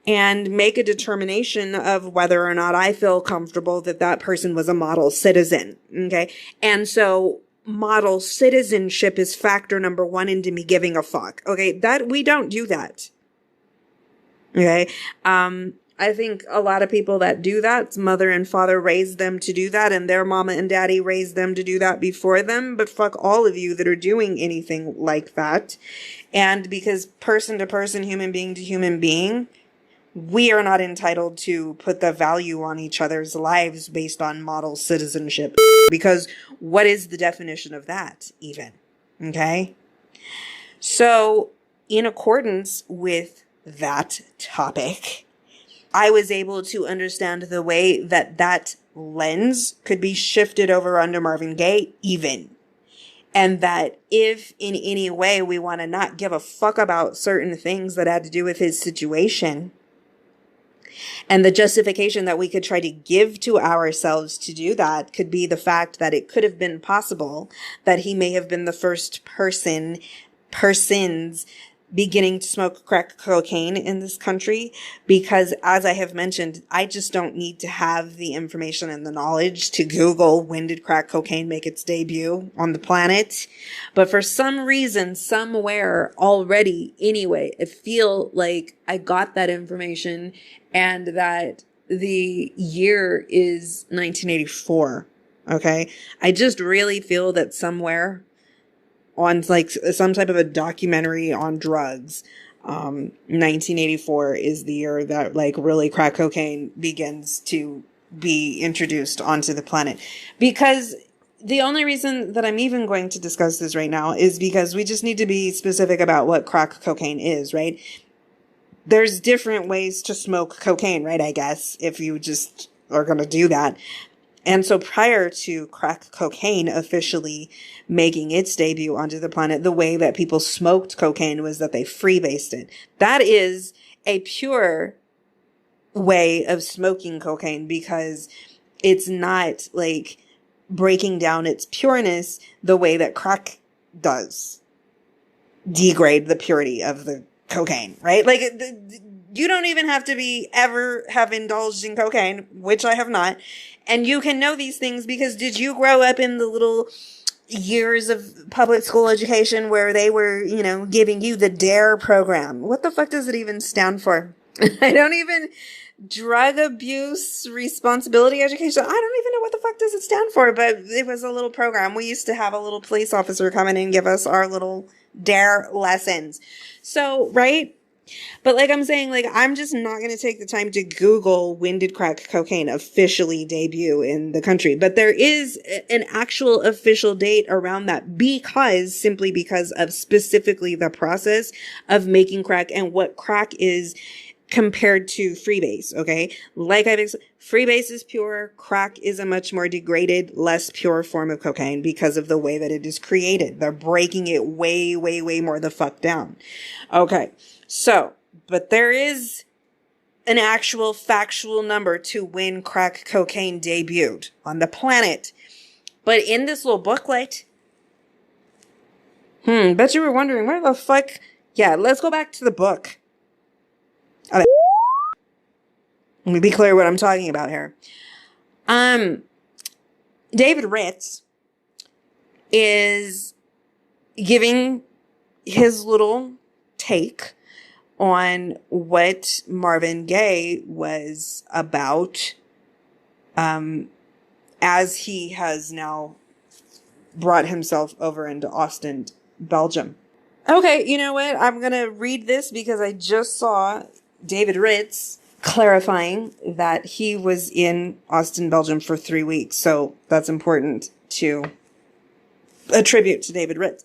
and make a determination of whether or not I feel comfortable that that person was a model citizen. Okay. And so model citizenship is factor number 1 into me giving a fuck. Okay. That we don't do that. Okay. I think a lot of people that do that, mother and father raised them to do that, and their mama and daddy raised them to do that before them. But fuck all of you that are doing anything like that. And because person to person, human being to human being, we are not entitled to put the value on each other's lives based on model citizenship. Because what is the definition of that even? Okay. So in accordance with that topic, I was able to understand the way that that lens could be shifted over under Marvin Gaye even. And that if in any way we want to not give a fuck about certain things that had to do with his situation, and the justification that we could try to give to ourselves to do that could be the fact that it could have been possible that he may have been the first persons beginning to smoke crack cocaine in this country. Because as I have mentioned, I just don't need to have the information and the knowledge to Google when did crack cocaine make its debut on the planet. But for some reason, somewhere already, anyway, I feel like I got that information and that the year is 1984. Okay. I just really feel that somewhere on like some type of a documentary on drugs, 1984 is the year that like really crack cocaine begins to be introduced onto the planet. Because the only reason that I'm even going to discuss this right now is because we just need to be specific about what crack cocaine is, right? There's different ways to smoke cocaine, right? I guess if you just are going to do that. And so prior to crack cocaine officially making its debut onto the planet, the way that people smoked cocaine was that they freebased it. That is a pure way of smoking cocaine because it's not like breaking down its pureness the way that crack does degrade the purity of the cocaine, right? Like you don't even have to ever have indulged in cocaine, which I have not. And you can know these things because did you grow up in the little years of public school education where they were, giving you the DARE program? What the fuck does it even stand for? I don't even drug abuse responsibility education. I don't even know what the fuck does it stand for, but it was a little program. We used to have a little police officer come in and give us our little DARE lessons. So, right? But like I'm saying, like, I'm just not going to take the time to Google when did crack cocaine officially debut in the country. But there is an actual official date around that simply because of specifically the process of making crack and what crack is compared to freebase. Okay. Like I've explained, freebase is pure. Crack is a much more degraded, less pure form of cocaine because of the way that it is created. They're breaking it way, way, way more the fuck down. Okay. So, but there is an actual factual number to when crack cocaine debuted on the planet. But in this little booklet, bet you were wondering where the fuck. Yeah, let's go back to the book. Let me be clear what I'm talking about here. David Ritz is giving his little take on what Marvin Gaye was about, as he has now brought himself over into Austin, Belgium. Okay, you know what? I'm going to read this because I just saw David Ritz clarifying that he was in Austin, Belgium for 3 weeks. So that's important to attribute to David Ritz.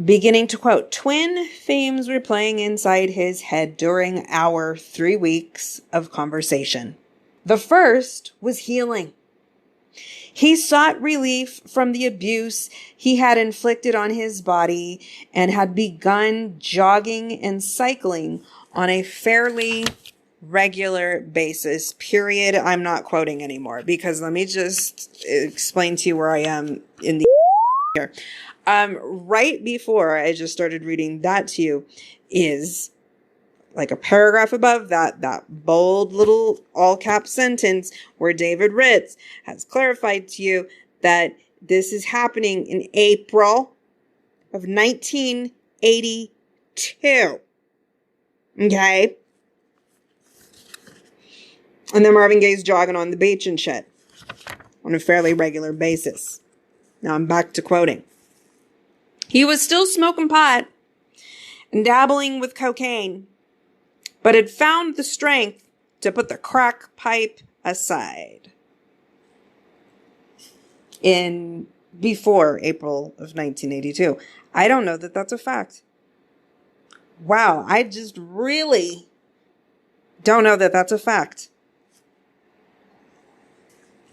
Beginning to quote, twin themes were playing inside his head during our 3 weeks of conversation. The first was healing. He sought relief from the abuse he had inflicted on his body and had begun jogging and cycling on a fairly regular basis, period. I'm not quoting anymore because let me just explain to you where I am in the here. Right before I just started reading that to you is like a paragraph above that bold little all cap sentence where David Ritz has clarified to you that this is happening in April of 1982. Okay. And then Marvin Gaye's jogging on the beach and shit on a fairly regular basis. Now I'm back to quoting. He was still smoking pot and dabbling with cocaine, but had found the strength to put the crack pipe aside before April of 1982. I don't know that that's a fact. Wow, I just really don't know that that's a fact.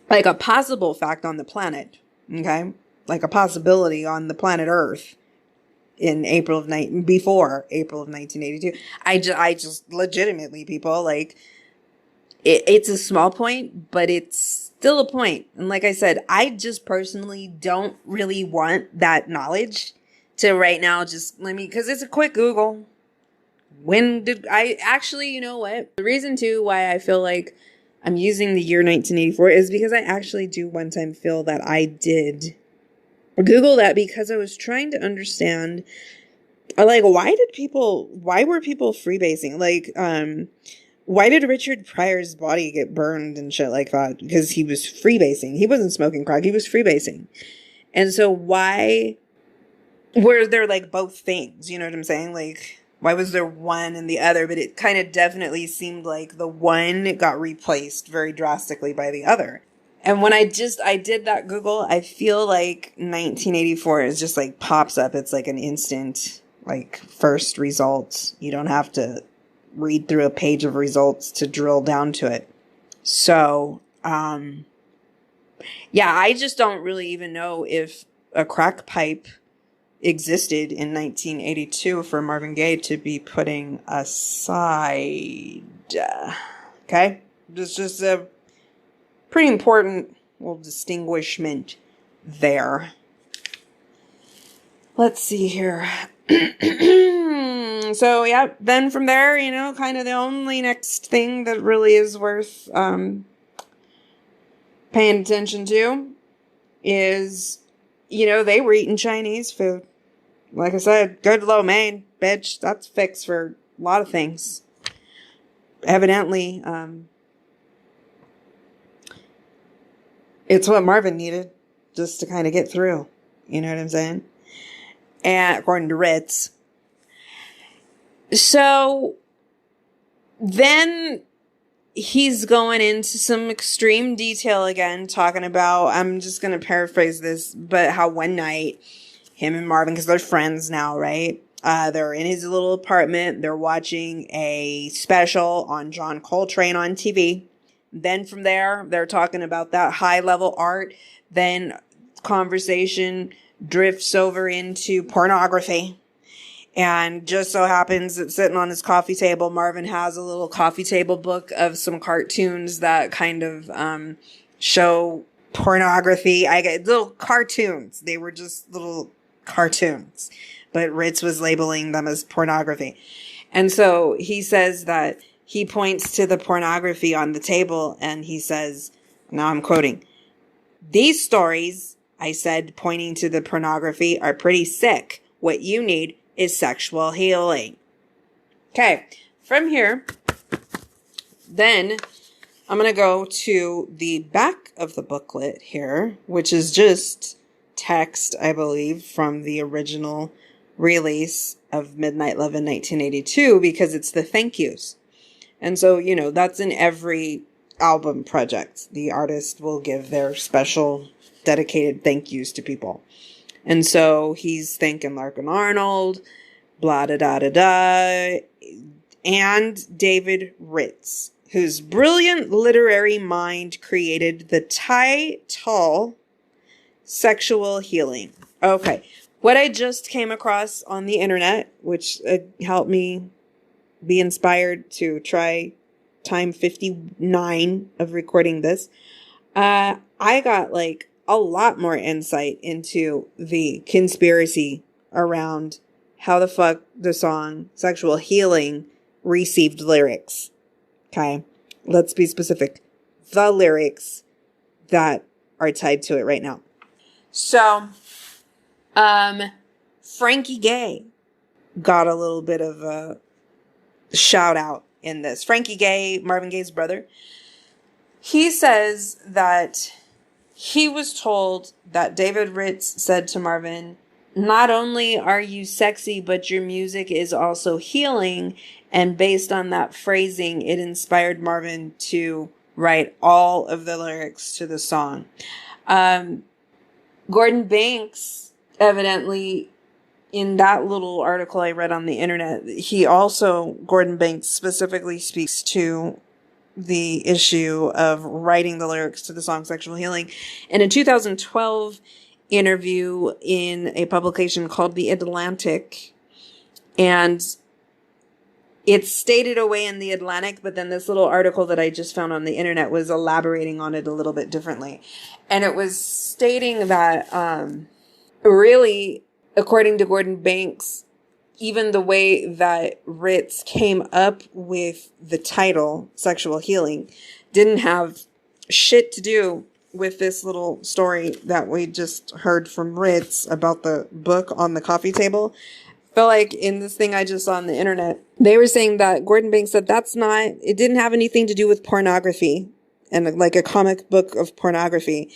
Like a possible fact on the planet, okay? Like a possibility on the planet Earth before April of 1982. I just legitimately, people, like, it's a small point, but it's still a point. And like I said, I just personally don't really want that knowledge to right now just because it's a quick Google. When did I actually, you know what? The reason too why I feel like I'm using the year 1984 is because I actually do one time feel that I did Google that because I was trying to understand, like, why were people freebasing? Like, why did Richard Pryor's body get burned and shit like that? Because he was freebasing. He wasn't smoking crack. He was freebasing. And so why were there like both things? You know what I'm saying? Like, why was there one and the other? But it kind of definitely seemed like the one got replaced very drastically by the other. And when I did that Google, I feel like 1984 is just like pops up. It's like an instant, like, first results. You don't have to read through a page of results to drill down to it. So, Yeah, I just don't really even know if a crack pipe existed in 1982 for Marvin Gaye to be putting aside. Okay? Just a pretty important little distinguishment there. Let's see here. So, yeah, then from there, kind of the only next thing that really is worth paying attention to is, they were eating Chinese food. Like I said, good lo mein, bitch. That's fixed for a lot of things. Evidently, it's what Marvin needed just to kind of get through. You know what I'm saying? And according to Ritz. So then he's going into some extreme detail again, talking about, I'm just going to paraphrase this, but how one night, him and Marvin, because they're friends now, right? They're in his little apartment. They're watching a special on John Coltrane on TV. Then from there, they're talking about that high level art. Then conversation drifts over into pornography. And just so happens that sitting on his coffee table, Marvin has a little coffee table book of some cartoons that kind of show pornography. I get little cartoons. They were just little cartoons. But Ritz was labeling them as pornography. And so he says that he points to the pornography on the table and he says, now I'm quoting, "These stories," I said, pointing to the pornography, "are pretty sick. What you need is sexual healing." Okay, from here, then I'm going to go to the back of the booklet here, which is just text, I believe, from the original release of Midnight Love in 1982, because it's the thank yous. And so, that's in every album project. The artist will give their special dedicated thank yous to people. And so he's thanking Larkin Arnold, blah, da, da, da, da, and David Ritz, whose brilliant literary mind created the title Sexual Healing. Okay. What I just came across on the internet, which helped me be inspired to try time 59 of recording this, I got a lot more insight into the conspiracy around how the fuck the song Sexual Healing received lyrics. Okay, let's be specific. The lyrics that are tied to it right now. So, Frankie Gaye got a little bit of a shout out in this. Frankie Gaye, Marvin Gaye's brother, he says that he was told that David Ritz said to Marvin, "Not only are you sexy, but your music is also healing." And based on that phrasing, it inspired Marvin to write all of the lyrics to the song. Gordon Banks, evidently, in that little article I read on the internet, Gordon Banks specifically speaks to the issue of writing the lyrics to the song Sexual Healing in a 2012 interview in a publication called The Atlantic. And it's stated away in The Atlantic, but then this little article that I just found on the internet was elaborating on it a little bit differently. And it was stating that really, according to Gordon Banks, even the way that Ritz came up with the title, Sexual Healing, didn't have shit to do with this little story that we just heard from Ritz about the book on the coffee table. I feel like in this thing I just saw on the internet, they were saying that Gordon Banks said it didn't have anything to do with pornography and like a comic book of pornography.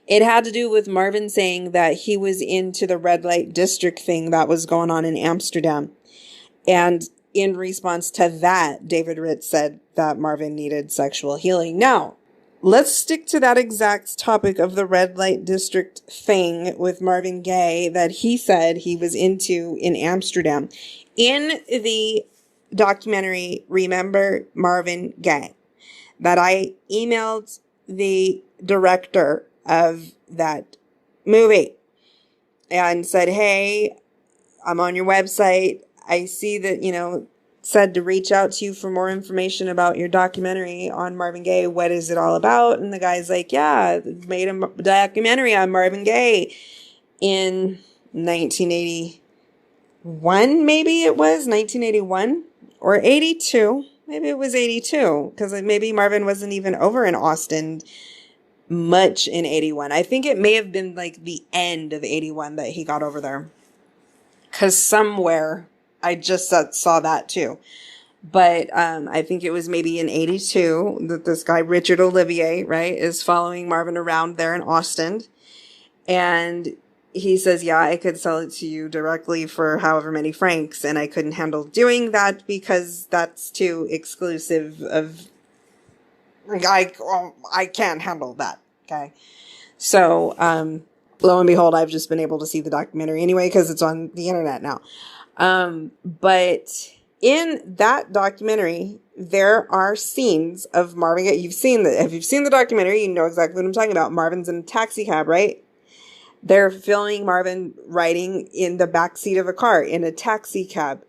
It had to do with Marvin saying that he was into the red light district thing that was going on in Amsterdam. And in response to that, David Ritz said that Marvin needed sexual healing. Now, let's stick to that exact topic of the red light district thing with Marvin Gaye that he said he was into in Amsterdam. In the documentary, Remember Marvin Gaye, that I emailed the director of that movie and said, hey, I'm on your website. I see that, said to reach out to you for more information about your documentary on Marvin Gaye. What is it all about? And the guy's like, yeah, made a documentary on Marvin Gaye in 1981. Maybe it was 1981 or 82. Maybe it was 82 because maybe Marvin wasn't even over in Austin much in 81. I think it may have been like the end of 81 that he got over there. Because somewhere I just saw that too. But I think it was maybe in 82 that this guy, Richard Olivier, right, is following Marvin around there in Austin. And he says, yeah, I could sell it to you directly for however many francs. And I couldn't handle doing that because that's too exclusive of... I can't handle that. Okay. So, lo and behold, I've just been able to see the documentary anyway, because it's on the internet now. But in that documentary, there are scenes of Marvin Gaye. If you've seen the documentary, you know exactly what I'm talking about. Marvin's in a taxi cab, right? They're filming Marvin riding in the backseat of a car in a taxi cab.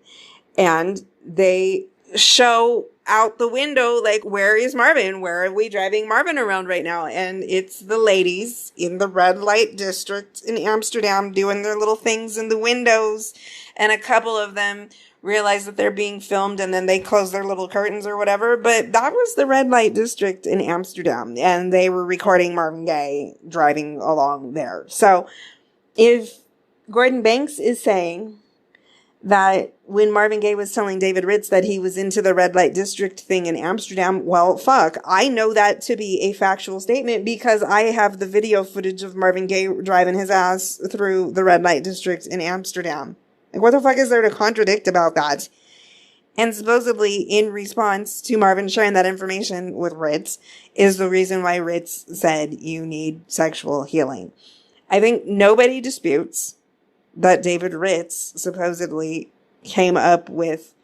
And they show out the window, like, where is Marvin? Where are we driving Marvin around right now? And it's the ladies in the red light district in Amsterdam doing their little things in the windows. And a couple of them realize that they're being filmed and then they close their little curtains or whatever. But that was the red light district in Amsterdam. And they were recording Marvin Gaye driving along there. So if Gordon Banks is saying that when Marvin Gaye was telling David Ritz that he was into the red light district thing in Amsterdam, well, fuck, I know that to be a factual statement because I have the video footage of Marvin Gaye driving his ass through the red light district in Amsterdam. Like, what the fuck is there to contradict about that? And supposedly, in response to Marvin sharing that information with Ritz, is the reason why Ritz said you need sexual healing. I think nobody disputes that David Ritz supposedly came up with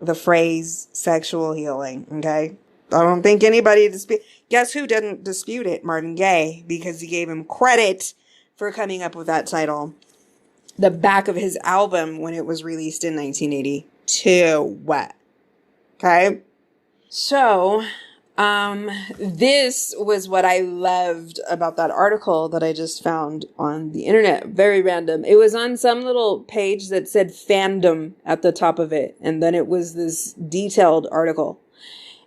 the phrase sexual healing, okay? I don't think anybody disputes. Guess who didn't dispute it? Marvin Gaye, because he gave him credit for coming up with that title. The back of his album when it was released in 1982. Okay? So, this was what I loved about that article that I just found on the internet. Very random. It was on some little page that said fandom at the top of it. And then it was this detailed article.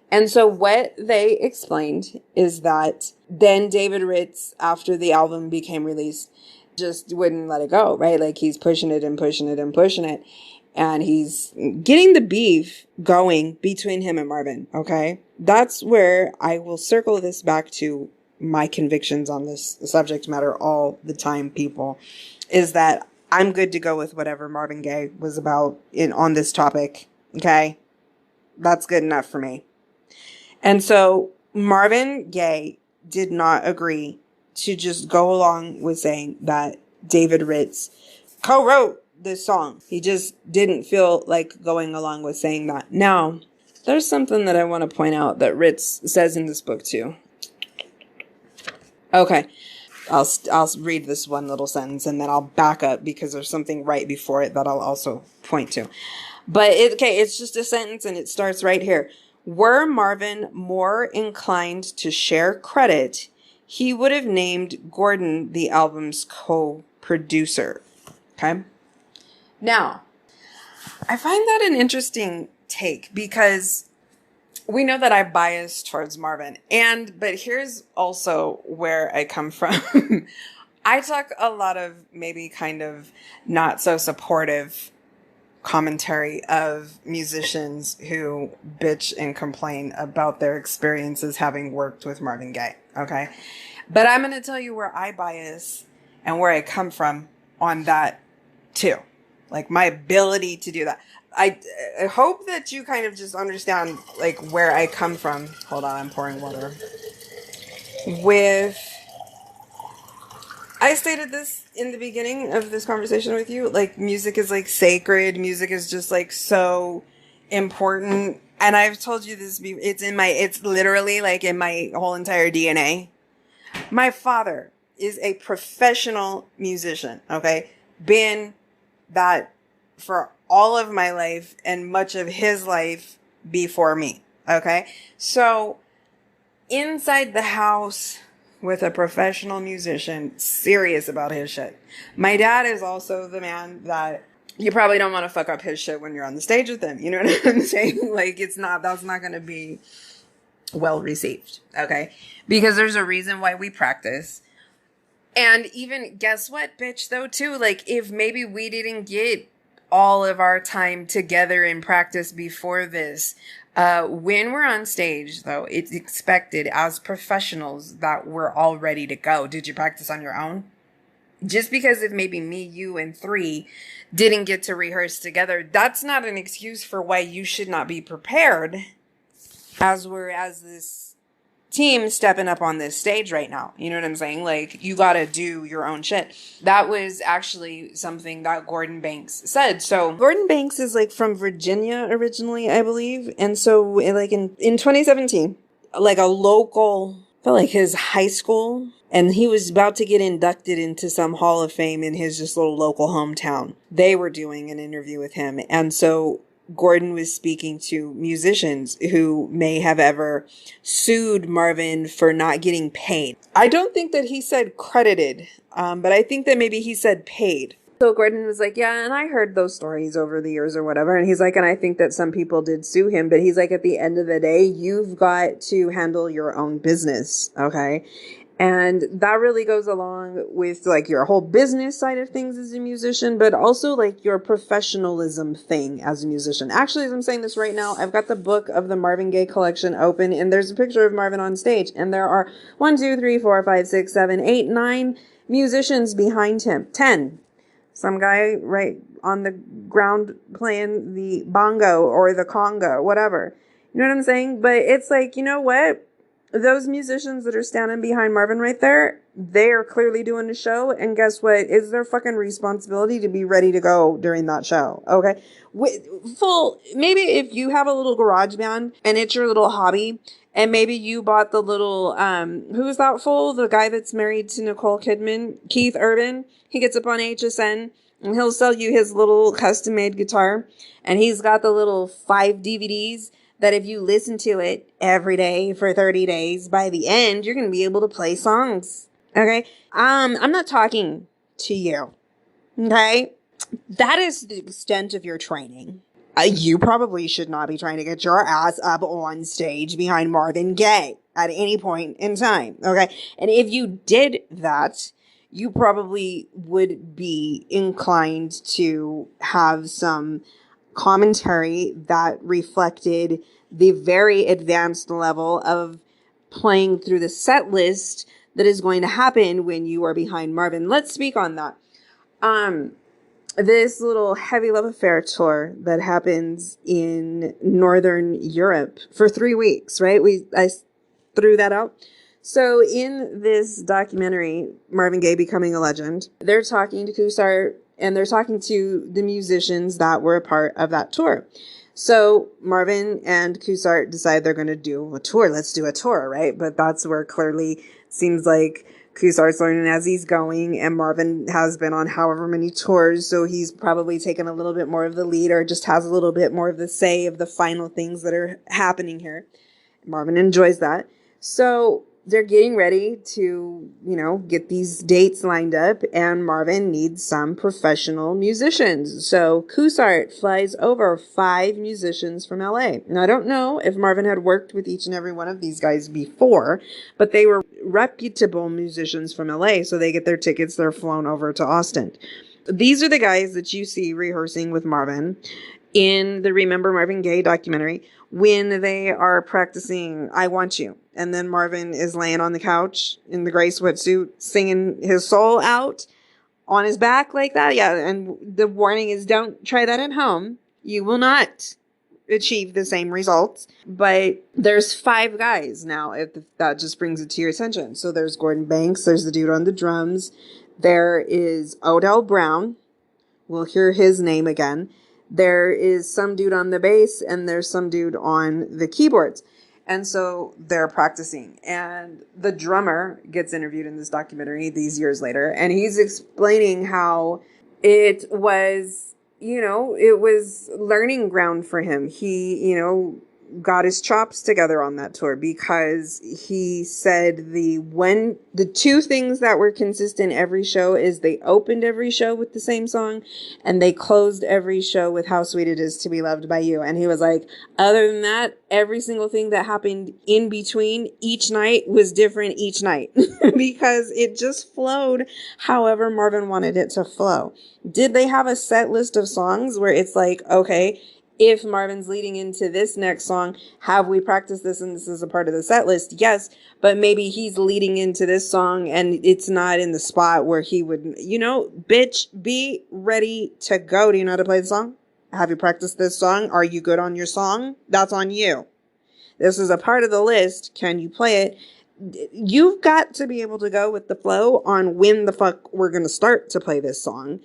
And so what they explained is that then David Ritz, after the album became released, just wouldn't let it go, right? Like he's pushing it and pushing it and pushing it. And he's getting the beef going between him and Marvin, okay? That's where I will circle this back to my convictions on this subject matter all the time, people, is that I'm good to go with whatever Marvin Gaye was about on this topic, okay? That's good enough for me. And so Marvin Gaye did not agree to just go along with saying that David Ritz co-wrote this song. He just didn't feel like going along with saying that. Now, there's something that I want to point out that Ritz says in this book too. Okay, I'll read this one little sentence and then I'll back up because there's something right before it that I'll also point to. But it's just a sentence and it starts right here. Were Marvin more inclined to share credit, he would have named Gordon the album's co-producer. Okay? Now, I find that an interesting take because we know that I bias towards Marvin. But here's also where I come from. I talk a lot of maybe kind of not so supportive commentary of musicians who bitch and complain about their experiences having worked with Marvin Gaye. Okay. But I'm going to tell you where I bias and where I come from on that too. Like my ability to do that. I hope that you kind of just understand like where I come from. Hold on. I'm pouring water. I stated this in the beginning of this conversation with you. Like music is like sacred. Music is just like so important. And I've told you this, it's literally like in my whole entire DNA. My father is a professional musician, okay? Been that for all of my life and much of his life before me, okay? So inside the house with a professional musician, serious about his shit. My dad is also the man that you probably don't want to fuck up his shit when you're on the stage with him. You know what I'm saying? Like, that's not going to be well received, okay? Because there's a reason why we practice. And even, guess what, bitch, though, too? Like, if maybe we didn't get all of our time together in practice before this, when we're on stage, though, it's expected as professionals that we're all ready to go. Did you practice on your own? Just because if maybe me, you, and 3 didn't get to rehearse together, that's not an excuse for why you should not be prepared as this team stepping up on this stage right now. You know what I'm saying? Like, you gotta do your own shit. That was actually something that Gordon Banks said. So Gordon Banks is like from Virginia originally, I believe. And so like in 2017, like a local, felt like his high school, and he was about to get inducted into some Hall of Fame in his just little local hometown. They were doing an interview with him. And so Gordon was speaking to musicians who may have ever sued Marvin for not getting paid. I don't think that he said credited, but I think that maybe he said paid. So Gordon was like, yeah, and I heard those stories over the years or whatever. And he's like, and I think that some people did sue him, but he's like, at the end of the day, you've got to handle your own business, okay? And that really goes along with like your whole business side of things as a musician, but also like your professionalism thing as a musician. Actually, as I'm saying this right now, I've got the book of the Marvin Gaye collection open, and there's a picture of Marvin on stage, and there are 1, 2, 3, 4, 5, 6, 7, 8, 9 musicians behind him. 10. Some guy right on the ground playing the bongo or the conga, whatever. You know what I'm saying? But it's like, you know what? Those musicians that are standing behind Marvin right there, they are clearly doing a show. And guess what? It's their fucking responsibility to be ready to go during that show. Okay. Maybe if you have a little garage band and it's your little hobby, and maybe you bought the little, who's that fool? The guy that's married to Nicole Kidman, Keith Urban. He gets up on HSN and he'll sell you his little custom made guitar. And he's got the little 5 DVDs that if you listen to it every day for 30 days, by the end, you're going to be able to play songs. Okay. I'm not talking to you. Okay. That is the extent of your training. You probably should not be trying to get your ass up on stage behind Marvin Gaye at any point in time. Okay. And if you did that, you probably would be inclined to have some commentary that reflected the very advanced level of playing through the set list that is going to happen when you are behind Marvin. Let's speak on that. This little Heavy Love Affair tour that happens in Northern Europe for 3 weeks, right? I threw that out. So in this documentary, Marvin Gaye Becoming a Legend, they're talking to Kusar and they're talking to the musicians that were a part of that tour. So Marvin and Kusar decide they're going to do a tour. Let's do a tour, right? But that's where clearly seems like Kusar's learning as he's going, and Marvin has been on however many tours, so he's probably taken a little bit more of the lead or just has a little bit more of the say of the final things that are happening here. Marvin enjoys that. So they're getting ready to, get these dates lined up, and Marvin needs some professional musicians. So Kusart flies over 5 musicians from LA. Now, I don't know if Marvin had worked with each and every one of these guys before, but they were reputable musicians from LA, so they get their tickets. They're flown over to Austin. These are the guys that you see rehearsing with Marvin in the Remember Marvin Gaye documentary when they are practicing I Want You. And then Marvin is laying on the couch in the gray sweatsuit singing his soul out on his back like that. Yeah. And the warning is don't try that at home. You will not achieve the same results. But there's 5 guys now, if that just brings it to your attention. So there's Gordon Banks. There's the dude on the drums. There is Odell Brown. We'll hear his name again. There is some dude on the bass, and there's some dude on the keyboards. And so they're practicing. And the drummer gets interviewed in this documentary these years later. And he's explaining how it was, it was learning ground for him. He, got his chops together on that tour because he said the two things that were consistent every show is they opened every show with the same song and they closed every show with How Sweet It Is to Be Loved by You. And he was like, other than that, every single thing that happened in between each night was different each night because it just flowed however Marvin wanted it to flow. Did they have a set list of songs where it's like, okay, if Marvin's leading into this next song, have we practiced this and this is a part of the set list? Yes, but maybe he's leading into this song and it's not in the spot where he would, bitch, be ready to go. Do you know how to play the song? Have you practiced this song? Are you good on your song? That's on you. This is a part of the list. Can you play it? You've got to be able to go with the flow on when the fuck we're going to start to play this song.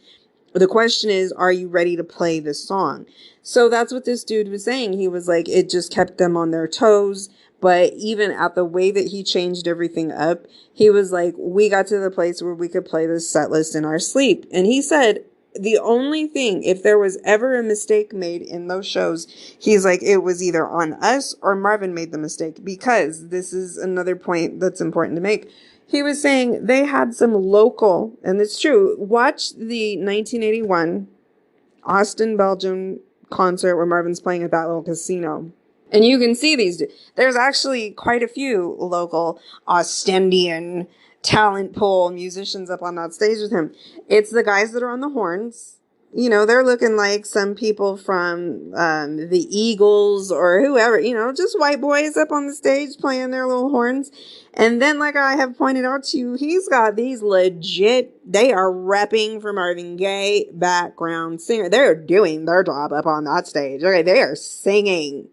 The question is, are you ready to play this song? So that's what this dude was saying. He was like, it just kept them on their toes. But even at the way that he changed everything up, he was like, we got to the place where we could play this set list in our sleep. And he said, the only thing, if there was ever a mistake made in those shows, he's like, it was either on us or Marvin made the mistake. Because this is another point that's important to make. He was saying they had some local, and it's true, watch the 1981 Austin, Belgium concert where Marvin's playing at that little casino. And you can see there's actually quite a few local Austendian talent pool musicians up on that stage with him. It's the guys that are on the horns. They're looking like some people from the Eagles or whoever, just white boys up on the stage playing their little horns. And then, like I have pointed out to you, he's got these they are repping for Marvin Gaye background singer. They're doing their job up on that stage. Okay, they are singing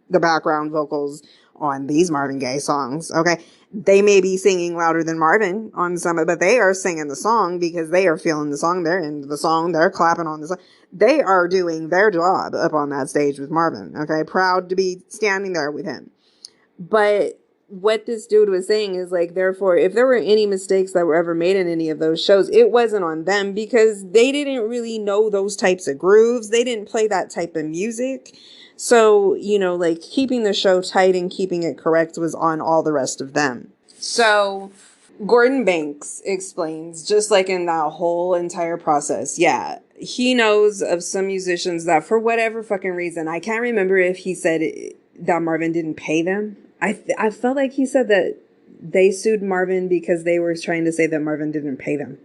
the background vocals on these Marvin Gaye songs. Okay, they may be singing louder than Marvin on some of it, but they are singing the song because they are feeling the song. They're into the song. They're clapping on the song. They are doing their job up on that stage with Marvin. Okay, proud to be standing there with him. But what this dude was saying is like, therefore, if there were any mistakes that were ever made in any of those shows, it wasn't on them because they didn't really know those types of grooves. They didn't play that type of music. So, like keeping the show tight and keeping it correct was on all the rest of them. So Gordon Banks explains, just like in that whole entire process, yeah, he knows of some musicians that for whatever fucking reason, I can't remember if he said that Marvin didn't pay them. I felt like he said that they sued Marvin because they were trying to say that Marvin didn't pay them.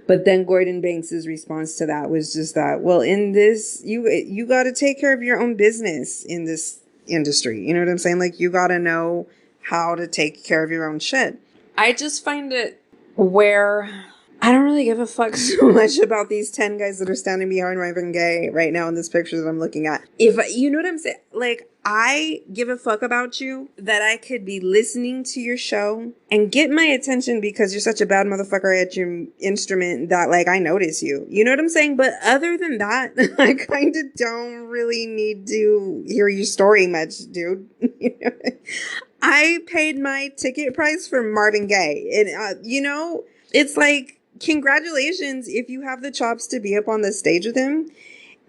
But then Gordon Banks's response to that was just that, well, in this, you got to take care of your own business in this industry. You know what I'm saying? Like, you got to know how to take care of your own shit. I just find it where I don't really give a fuck so much about these 10 guys that are standing behind Marvin Gaye right now in this picture that I'm looking at. If you know what I'm saying? Like, I give a fuck about you that I could be listening to your show and get my attention because you're such a bad motherfucker at your instrument that, like, I notice you. You know what I'm saying? But other than that, I kind of don't really need to hear your story much, dude. I paid my ticket price for Marvin Gaye. And, it's like, congratulations if you have the chops to be up on the stage with him.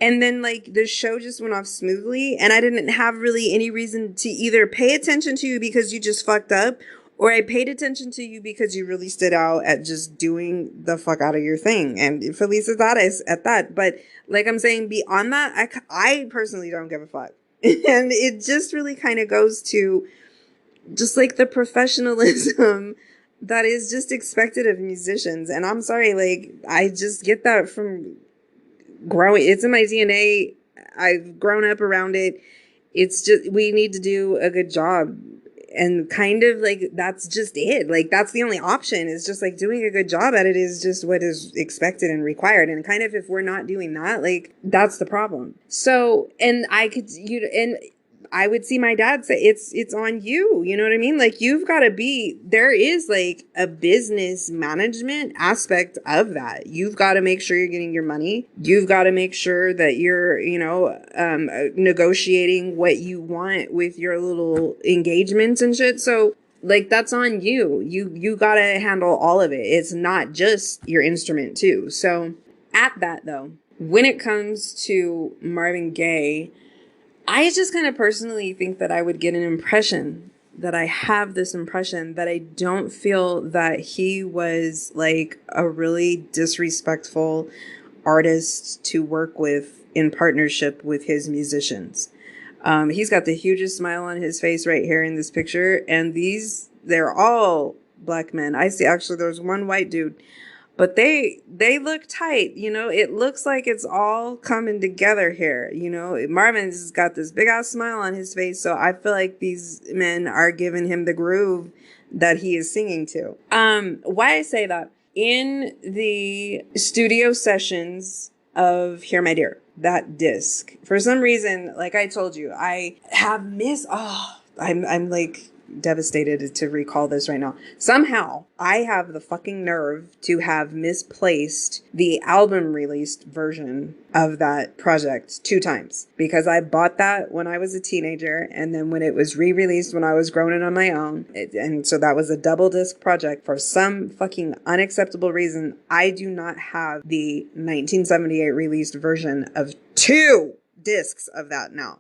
And then, like, the show just went off smoothly, and I didn't have really any reason to either pay attention to you because you just fucked up, or I paid attention to you because you really stood out at just doing the fuck out of your thing. And Feliz that is at that. But like I'm saying, beyond that, I personally don't give a fuck. And it just really kind of goes to just like the professionalism that is just expected of musicians. And I'm sorry, like, I just get that from growing. It's in my DNA. I've grown up around it. It's just, we need to do a good job. And kind of like, that's just it. Like, that's the only option, is just like doing a good job at it is just what is expected and required. And kind of, if we're not doing that, like, that's the problem. So, and I I would see my dad say, it's on you. You know what I mean? Like, you've got to there is like a business management aspect of that. You've got to make sure you're getting your money. You've got to make sure that you're, negotiating what you want with your little engagements and shit. So like, that's on you. You got to handle all of it. It's not just your instrument too. So at that though, when it comes to Marvin Gaye, I just kind of personally think that I would get an impression that I have this impression that I don't feel that he was like a really disrespectful artist to work with in partnership with his musicians. He's got the hugest smile on his face right here in this picture. And they're all black men. I see, actually, there's one white dude. But they look tight, it looks like it's all coming together here. Marvin's got this big ass smile on his face. So I feel like these men are giving him the groove that he is singing to. Why I say that, in the studio sessions of Hear My Dear, that disc, for some reason, like I told you, I have I'm like devastated to recall this right now. Somehow I have the fucking nerve to have misplaced the album released version of that project 2 times, because I bought that when I was a teenager, and then when it was re-released when I was growing on my own, and so that was a double disc project. For some fucking unacceptable reason, I do not have the 1978 released version of 2 discs of that now.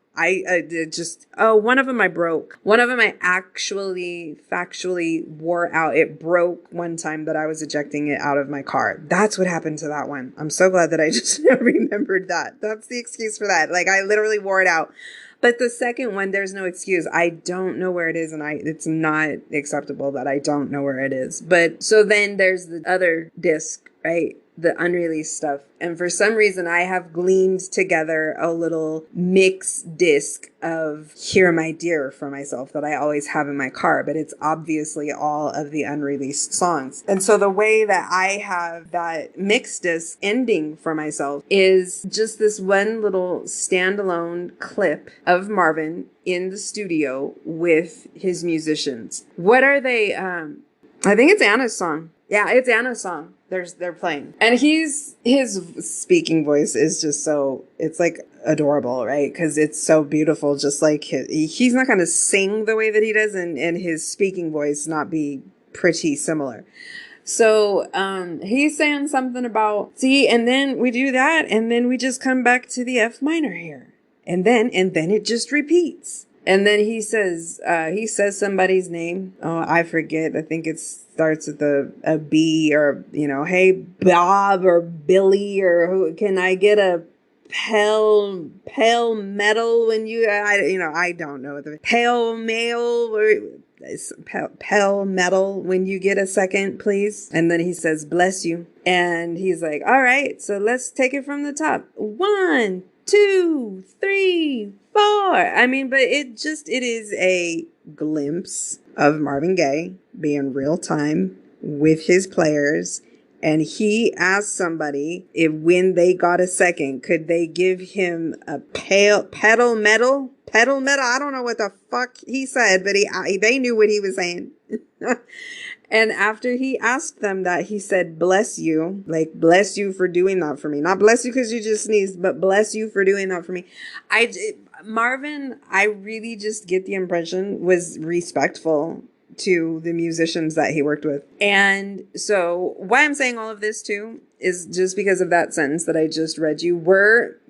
One of them I broke. One of them I actually factually wore out. It broke one time that I was ejecting it out of my car. That's what happened to that one. I'm so glad that I just remembered that. That's the excuse for that. Like, I literally wore it out. But the second one, there's no excuse. I don't know where it is, and it's not acceptable that I don't know where it is. But so then there's the other disc, right? The unreleased stuff. And for some reason, I have gleaned together a little mix disc of Hear My Dear for myself that I always have in my car, but it's obviously all of the unreleased songs. And so the way that I have that mix disc ending for myself is just this one little standalone clip of Marvin in the studio with his musicians. What are they? I think it's Anna's song. Yeah, it's Anna's song. They're playing. And his speaking voice is just it's like adorable, right? Because it's so beautiful. Just like he's not going to sing the way that he does, and his speaking voice not be pretty similar. So he's saying something about, and then we do that, and then we just come back to the F minor here. And then it just repeats. And then he says somebody's name. Oh, I forget. I think it starts with a B, or, hey, Bob or Billy, or who, can I get a pale metal when you, I don't know. The pale male, or pale metal when you get a second, please. And then he says, bless you. And he's like, all right, so let's take it from the top. 1, 2, 3, 4. I mean, but it is a glimpse of Marvin Gaye being real time with his players. And he asked somebody if, when they got a second, could they give him a pedal metal? I don't know what the fuck he said, but they knew what he was saying. And after he asked them that, he said, bless you. Like, bless you for doing that for me. Not bless you because you just sneezed, but bless you for doing that for me. Marvin, I really just get the impression, was respectful to the musicians that he worked with. And so why I'm saying all of this too is just because of that sentence that I just read you.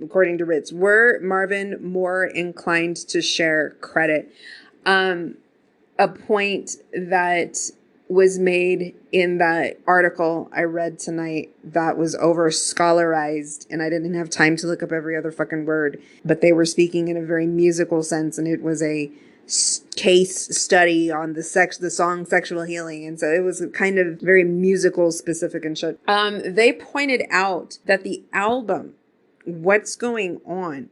According to Ritz, were Marvin more inclined to share credit? A point that was made in that article I read tonight that was over scholarized, and I didn't have time to look up every other fucking word, but they were speaking in a very musical sense, and it was a case study on the song Sexual Healing, and so it was kind of very musical specific and shit. They pointed out that the album What's Going On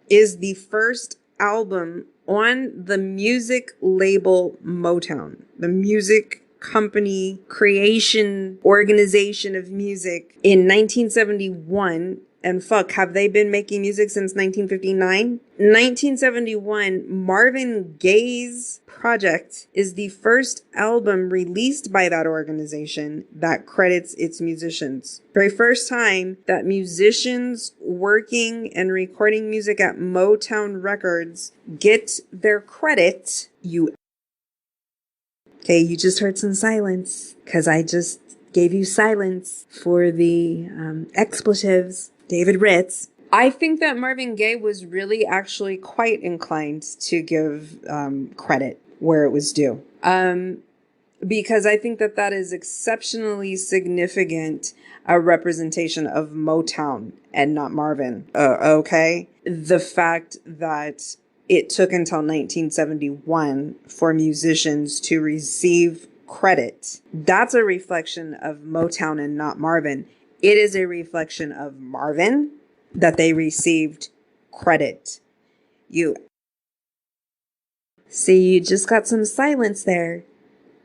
is the first album on the music label Motown, the music company creation organization of music. In 1971, And fuck, have they been making music since 1959? 1971, Marvin Gaye's project is the first album released by that organization that credits its musicians. Very first time that musicians working and recording music at Motown Records get their credit. Okay, you just heard some silence because I just gave you silence for the expletives. David Ritz. I think that Marvin Gaye was really actually quite inclined to give credit where it was due. Because I think that that is exceptionally significant a representation of Motown and not Marvin. Okay? The fact that it took until 1971 for musicians to receive credit, that's a reflection of Motown and not Marvin. It is a reflection of Marvin that they received credit. You just got some silence there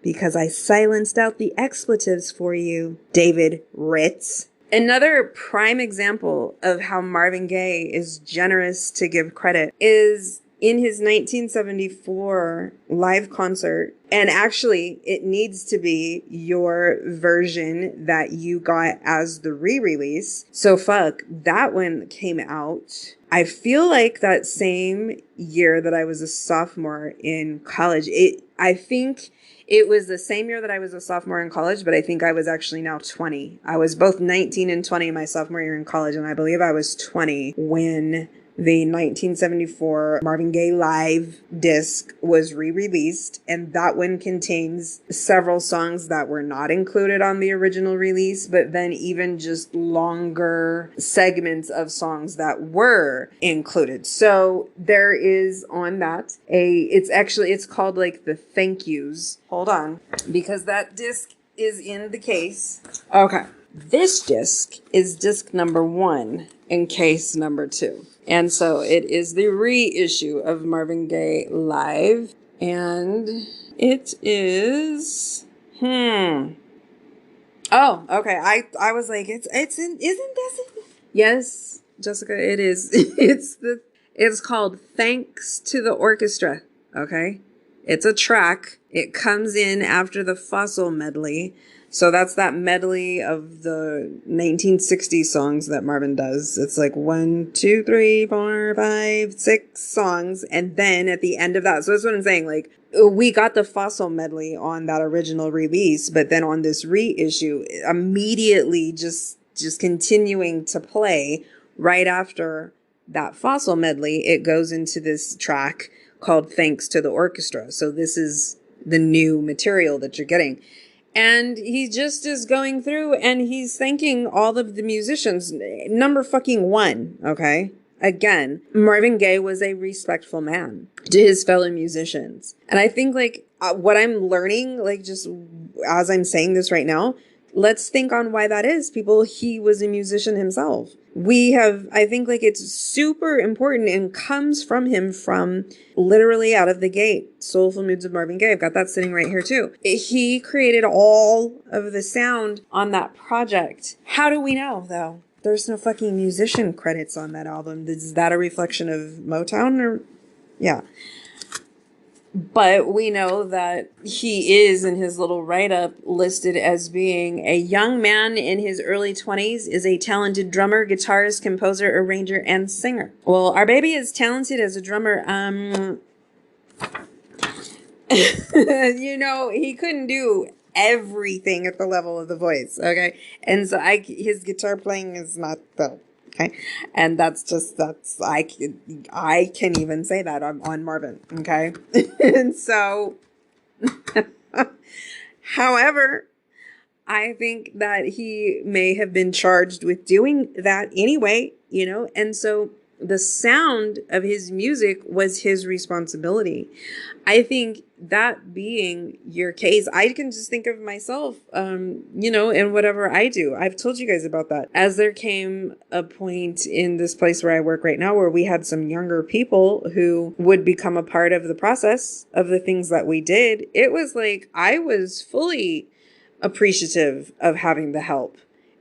because I silenced out the expletives for you, David Ritz. Another prime example of how Marvin Gaye is generous to give credit is in his 1974 live concert. And actually, it needs to be your version that you got as the re-release. So fuck, that one came out. I feel like that same year that I was a sophomore in college. I think it was the same year that I was a sophomore in college, but I think I was actually now 20. I was both 19 and 20 my sophomore year in college, and I believe I was 20 when the 1974 Marvin Gaye live disc was re-released, and that one contains several songs that were not included on the original release, but then even just longer segments of songs that were included. So there is on that it's called like the thank yous. Hold on, because that disc is in the case. Okay. This disc is disc number 1 in case number 2. And so it is the reissue of Marvin Gaye Live. And it is... Oh, okay. I was like, isn't this it? Yes, Jessica, it is. It's called Thanks to the Orchestra. Okay? It's a track. It comes in after the Fossil medley. So that's that medley of the 1960s songs that Marvin does. It's like 1, 2, 3, 4, 5, 6 songs. And then at the end of that, so that's what I'm saying. Like, we got the Fossil medley on that original release, but then on this reissue, immediately just continuing to play right after that Fossil medley, it goes into this track called Thanks to the Orchestra. So this is the new material that you're getting. And he just is going through and he's thanking all of the musicians. Number fucking 1, okay? Again, Marvin Gaye was a respectful man to his fellow musicians. And I think like what I'm learning, like just as I'm saying this right now, let's think on why that is. He was a musician himself. I think like it's super important and comes from him from literally out of the gate. Soulful Moods of Marvin Gaye. I've got that sitting right here too. He created all of the sound on that project. How do we know though? There's no fucking musician credits on that album. Is that a reflection of Motown or? Yeah. But we know that he is, in his little write-up, listed as being a young man in his early 20s, is a talented drummer, guitarist, composer, arranger, and singer. Well, our baby is talented as a drummer. He couldn't do everything at the level of the voice, okay? And so his guitar playing is not the... Okay. And I can even say that on Marvin. Okay. And so, however, I think that he may have been charged with doing that anyway, and so the sound of his music was his responsibility. I think that being your case, I can just think of myself, in whatever I do. I've told you guys about that. As there came a point in this place where I work right now where we had some younger people who would become a part of the process of the things that we did, it was like I was fully appreciative of having the help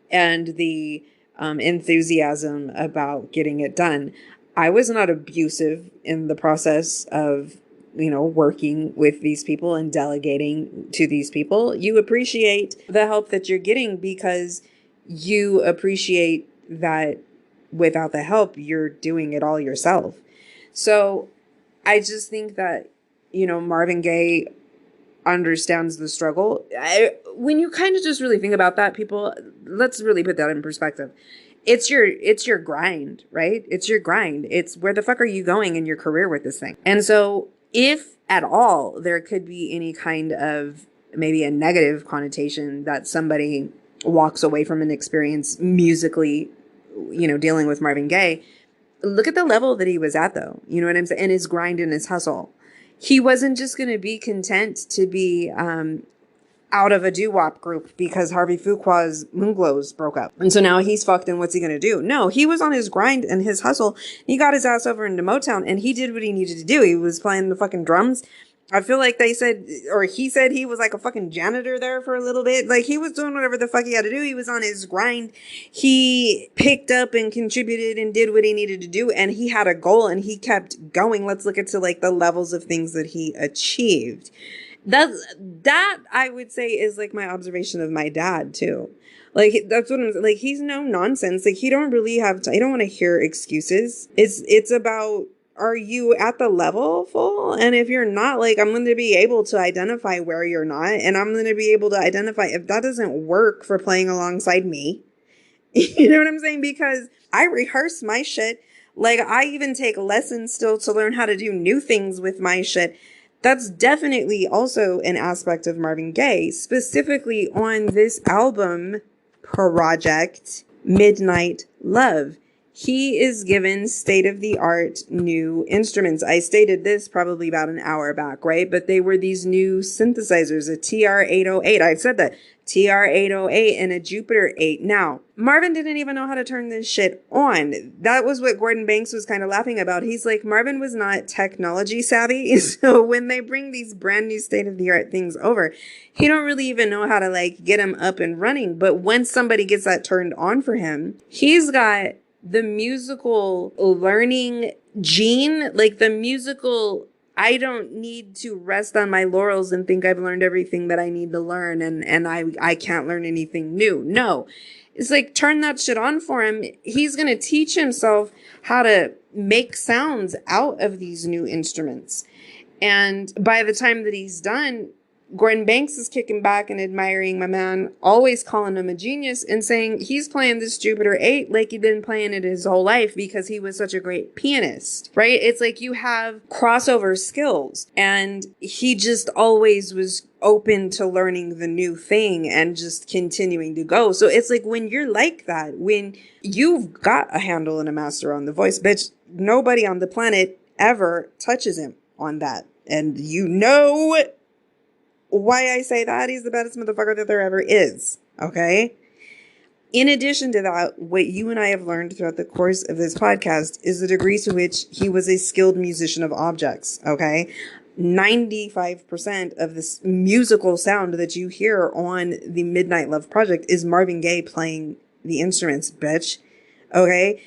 and the enthusiasm about getting it done. I was not abusive in the process of, working with these people and delegating to these people. You appreciate the help that you're getting because you appreciate that without the help, you're doing it all yourself. So I just think that, Marvin Gaye understands the struggle. When you kind of just really think about that, people, let's really put that in perspective. It's your grind, right? It's your grind. It's where the fuck are you going in your career with this thing? And so if at all there could be any kind of maybe a negative connotation that somebody walks away from an experience musically, dealing with Marvin Gaye, look at the level that he was at though. You know what I'm saying? And his grind and his hustle. He wasn't just going to be content to be out of a doo-wop group because Harvey Fuqua's Moonglows broke up. And so now he's fucked and what's he going to do? No, he was on his grind and his hustle. He got his ass over into Motown and he did what he needed to do. He was playing the fucking drums. I feel like he said he was like a fucking janitor there for a little bit. Like he was doing whatever the fuck he had to do. He was on his grind. He picked up and contributed and did what he needed to do. And he had a goal and he kept going. Let's look into like the levels of things that he achieved. That I would say is like my observation of my dad too. Like that's what I'm like. He's no nonsense. Like he don't really have. I don't want to hear excuses. It's about, are you at the level full? And if you're not, like, I'm going to be able to identify where you're not. And I'm going to be able to identify if that doesn't work for playing alongside me. You know what I'm saying? Because I rehearse my shit. Like I even take lessons still to learn how to do new things with my shit. That's definitely also an aspect of Marvin Gaye, specifically on this album project, Midnight Love. He is given state-of-the-art new instruments. I stated this probably about an hour back, right? But they were these new synthesizers, a TR-808. I said that. TR-808 and a Jupiter 8. Now, Marvin didn't even know how to turn this shit on. That was what Gordon Banks was kind of laughing about. He's like, Marvin was not technology savvy. So when they bring these brand new state-of-the-art things over, he don't really even know how to like get them up and running. But once somebody gets that turned on for him, he's got the musical learning gene, like the musical, I don't need to rest on my laurels and think I've learned everything that I need to learn and I can't learn anything new. No, it's like turn that shit on for him. He's going to teach himself how to make sounds out of these new instruments. And by the time that he's done, Gordon Banks is kicking back and admiring my man, always calling him a genius and saying he's playing this Jupiter 8 like he'd been playing it his whole life because he was such a great pianist, right? It's like you have crossover skills and he just always was open to learning the new thing and just continuing to go. So it's like when you're like that, when you've got a handle and a master on the voice, bitch, nobody on the planet ever touches him on that. And you know why I say that? He's the baddest motherfucker that there ever is. Okay? In addition to that, what you and I have learned throughout the course of this podcast is the degree to which he was a skilled musician of objects. Okay? 95% of this musical sound that you hear on the Midnight Love project is Marvin Gaye playing the instruments, bitch. Okay?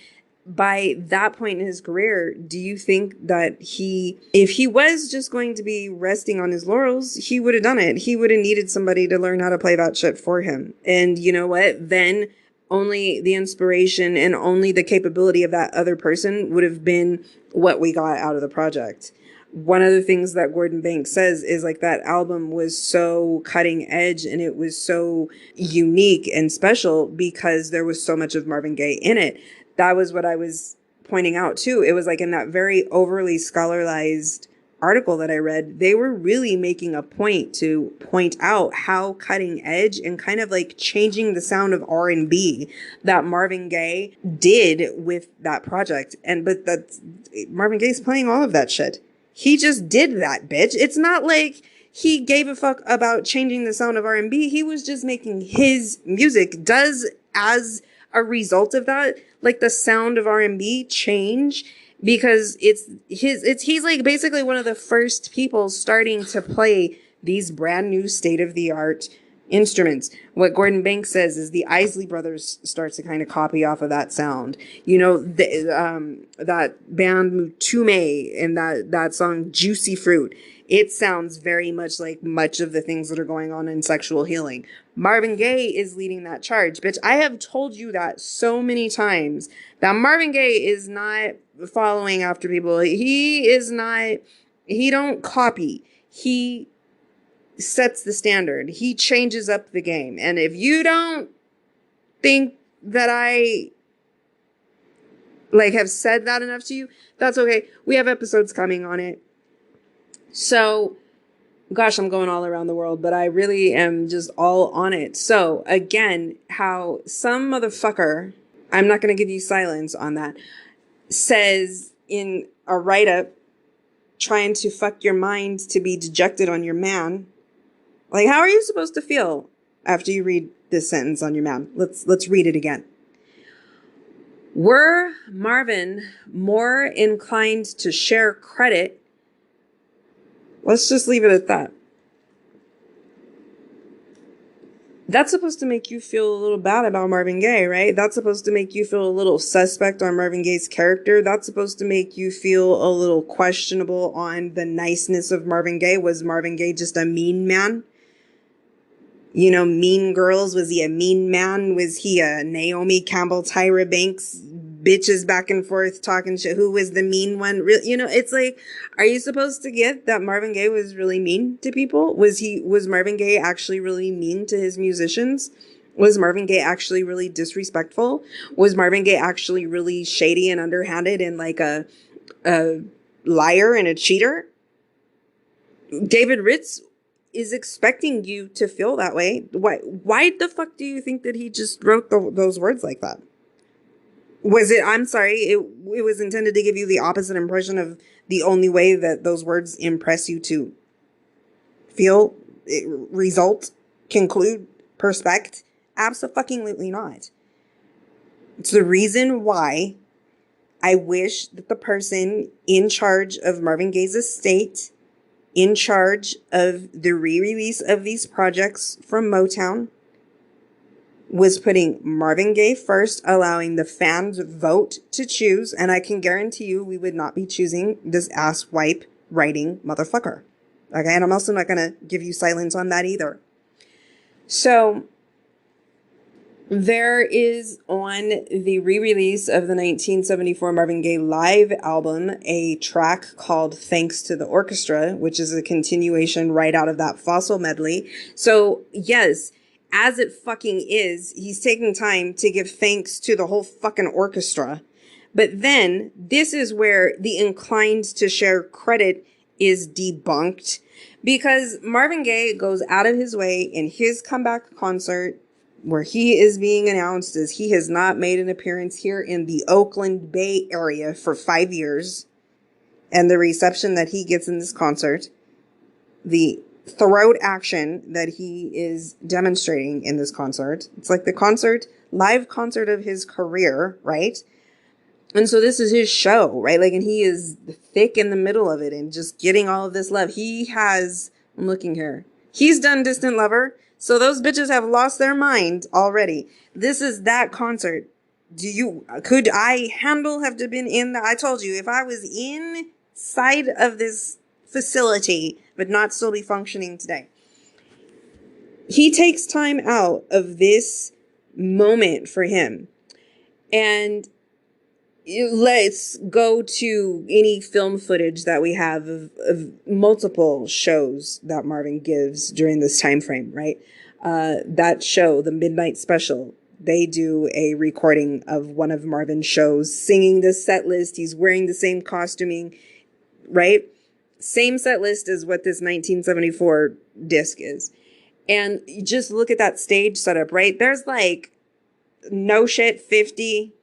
By that point in his career, do you think that if he was just going to be resting on his laurels, he would have done it? He would have needed somebody to learn how to play that shit for him. And you know what? Then only the inspiration and only the capability of that other person would have been what we got out of the project. One of the things that Gordon Banks says is like that album was so cutting edge and it was so unique and special because there was so much of Marvin Gaye in it. That was what I was pointing out too. It was like in that very overly scholarized article that I read, they were really making a point to point out how cutting edge and kind of like changing the sound of R&B that Marvin Gaye did with that project. But that's Marvin Gaye's playing all of that shit. He just did that, bitch. It's not like he gave a fuck about changing the sound of R&B. He was just making his music. Does as a result of that, like the sound of R&B change because he's like basically one of the first people starting to play these brand new state of the art instruments. What Gordon Banks says is the Isley Brothers starts to kind of copy off of that sound. You know, that band Mutume and that song Juicy Fruit. It sounds very much like much of the things that are going on in sexual healing. Marvin Gaye is leading that charge. Bitch, I have told you that so many times that Marvin Gaye is not following after people. He don't copy. He sets the standard. He changes up the game. And if you don't think that I have said that enough to you, that's okay. We have episodes coming on it. So, gosh, I'm going all around the world, but I really am just all on it. So, again, how some motherfucker, I'm not going to give you silence on that, says in a write-up, trying to fuck your mind to be dejected on your man. Like, how are you supposed to feel after you read this sentence on your man? Let's read it again. Were Marvin more inclined to share credit? Let's just leave it at that. That's supposed to make you feel a little bad about Marvin Gaye, right? That's supposed to make you feel a little suspect on Marvin Gaye's character. That's supposed to make you feel a little questionable on the niceness of Marvin Gaye. Was Marvin Gaye just a mean man? You know, Mean Girls, was he a mean man? Was he a Naomi Campbell, Tyra Banks, bitches back and forth talking shit? Who was the mean one? You know, it's like, are you supposed to get that Marvin Gaye was really mean to people? Was Marvin Gaye actually really mean to his musicians? Was Marvin Gaye actually really disrespectful? Was Marvin Gaye actually really shady and underhanded and like a liar and a cheater? David Ritz is expecting you to feel that way. Why the fuck do you think that he just wrote those words like that? Was it, I'm sorry, it was intended to give you the opposite impression of the only way that those words impress you to feel, result, conclude, perspect? Absolutely not. It's the reason why I wish that the person in charge of Marvin Gaye's estate, in charge of the re-release of these projects from Motown, was putting Marvin Gaye first, allowing the fans vote to choose, and I can guarantee you we would not be choosing this asswipe writing motherfucker. Okay, and I'm also not going to give you silence on that either. So, there is on the re-release of the 1974 Marvin Gaye live album a track called Thanks to the Orchestra, which is a continuation right out of that Fossil medley. So, yes, as it fucking is, he's taking time to give thanks to the whole fucking orchestra. But then, this is where the inclined to share credit is debunked, because Marvin Gaye goes out of his way in his comeback concert, where he is being announced as he has not made an appearance here in the Oakland Bay area for 5 years. And the reception that he gets in this concert, the throat action that he is demonstrating in this concert, it's like the live concert of his career, right? And so this is his show, right? Like, and he is thick in the middle of it and just getting all of this love. I'm looking here. He's done Distant Lover. So those bitches have lost their mind already. This is that concert. Could I have to been in I told you, if I was inside of this facility, but not solely functioning today. He takes time out of this moment for him. And let's go to any film footage that we have of multiple shows that Marvin gives during this time frame, right? That show, the Midnight Special, they do a recording of one of Marvin's shows, singing the set list. He's wearing the same costuming, right? Same set list as what this 1974 disc is. And you just look at that stage setup, right? There's like, no shit, 50,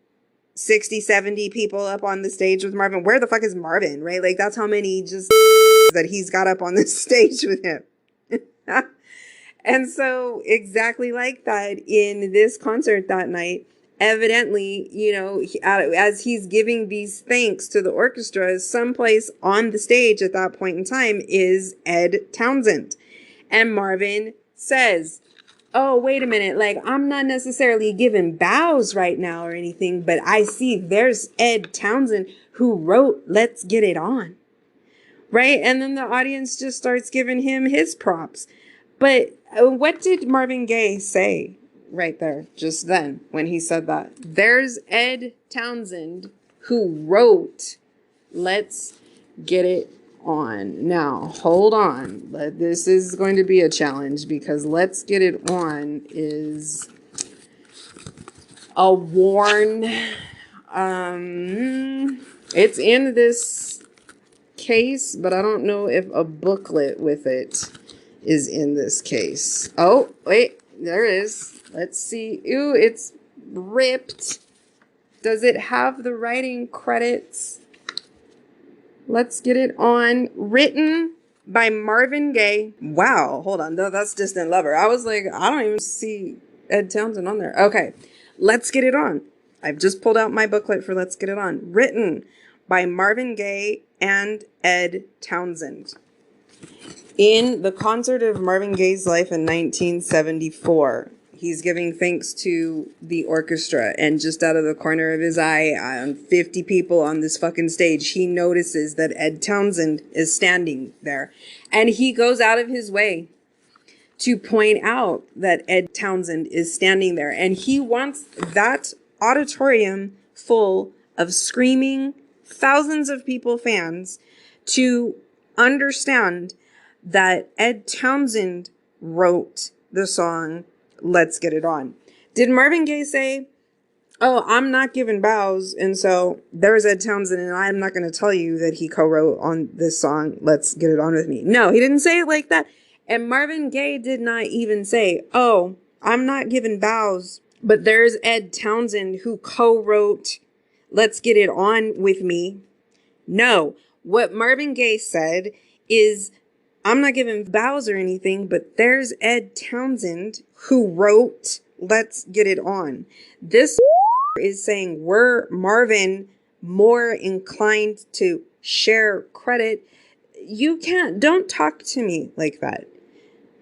60, 70 people up on the stage with Marvin. Where the fuck is Marvin, right? Like, that's how many just that he's got up on this stage with him. And so, exactly like that, in this concert that night, evidently, you know, as he's giving these thanks to the orchestra, someplace on the stage at that point in time is Ed Townsend. And Marvin says, oh, wait a minute, like, I'm not necessarily giving bows right now or anything, but I see there's Ed Townsend who wrote Let's Get It On. Right? And then the audience just starts giving him his props. But what did Marvin Gaye say right there, just then, when he said that? There's Ed Townsend who wrote Let's Get It On. Now, hold on. This is going to be a challenge because Let's Get It On is a worn, it's in this case, but I don't know if a booklet with it is in this case. Oh, wait, there it is. Let's see. Ooh, it's ripped. Does it have the writing credits? Let's Get It On. Written by Marvin Gaye. Wow, hold on. No, that's Distant Lover. I was like, I don't even see Ed Townsend on there. Okay, Let's Get It On. I've just pulled out my booklet for Let's Get It On. Written by Marvin Gaye and Ed Townsend. In the concert of Marvin Gaye's life in 1974, he's giving thanks to the orchestra, and just out of the corner of his eye, 50 people on this fucking stage, he notices that Ed Townsend is standing there. And he goes out of his way to point out that Ed Townsend is standing there. And he wants that auditorium full of screaming, thousands of people, fans, to understand that Ed Townsend wrote the song Let's Get It On. Did Marvin Gaye say, oh, I'm not giving bows, and so there's Ed Townsend, and I'm not going to tell you that he co-wrote on this song, Let's Get It On with me? No, he didn't say it like that. And Marvin Gaye did not even say, oh, I'm not giving bows, but there's Ed Townsend who co-wrote Let's Get It On with me. No, what Marvin Gaye said is, I'm not giving bows or anything, but there's Ed Townsend who wrote Let's Get It On. This is saying we're Marvin more inclined to share credit. Don't talk to me like that.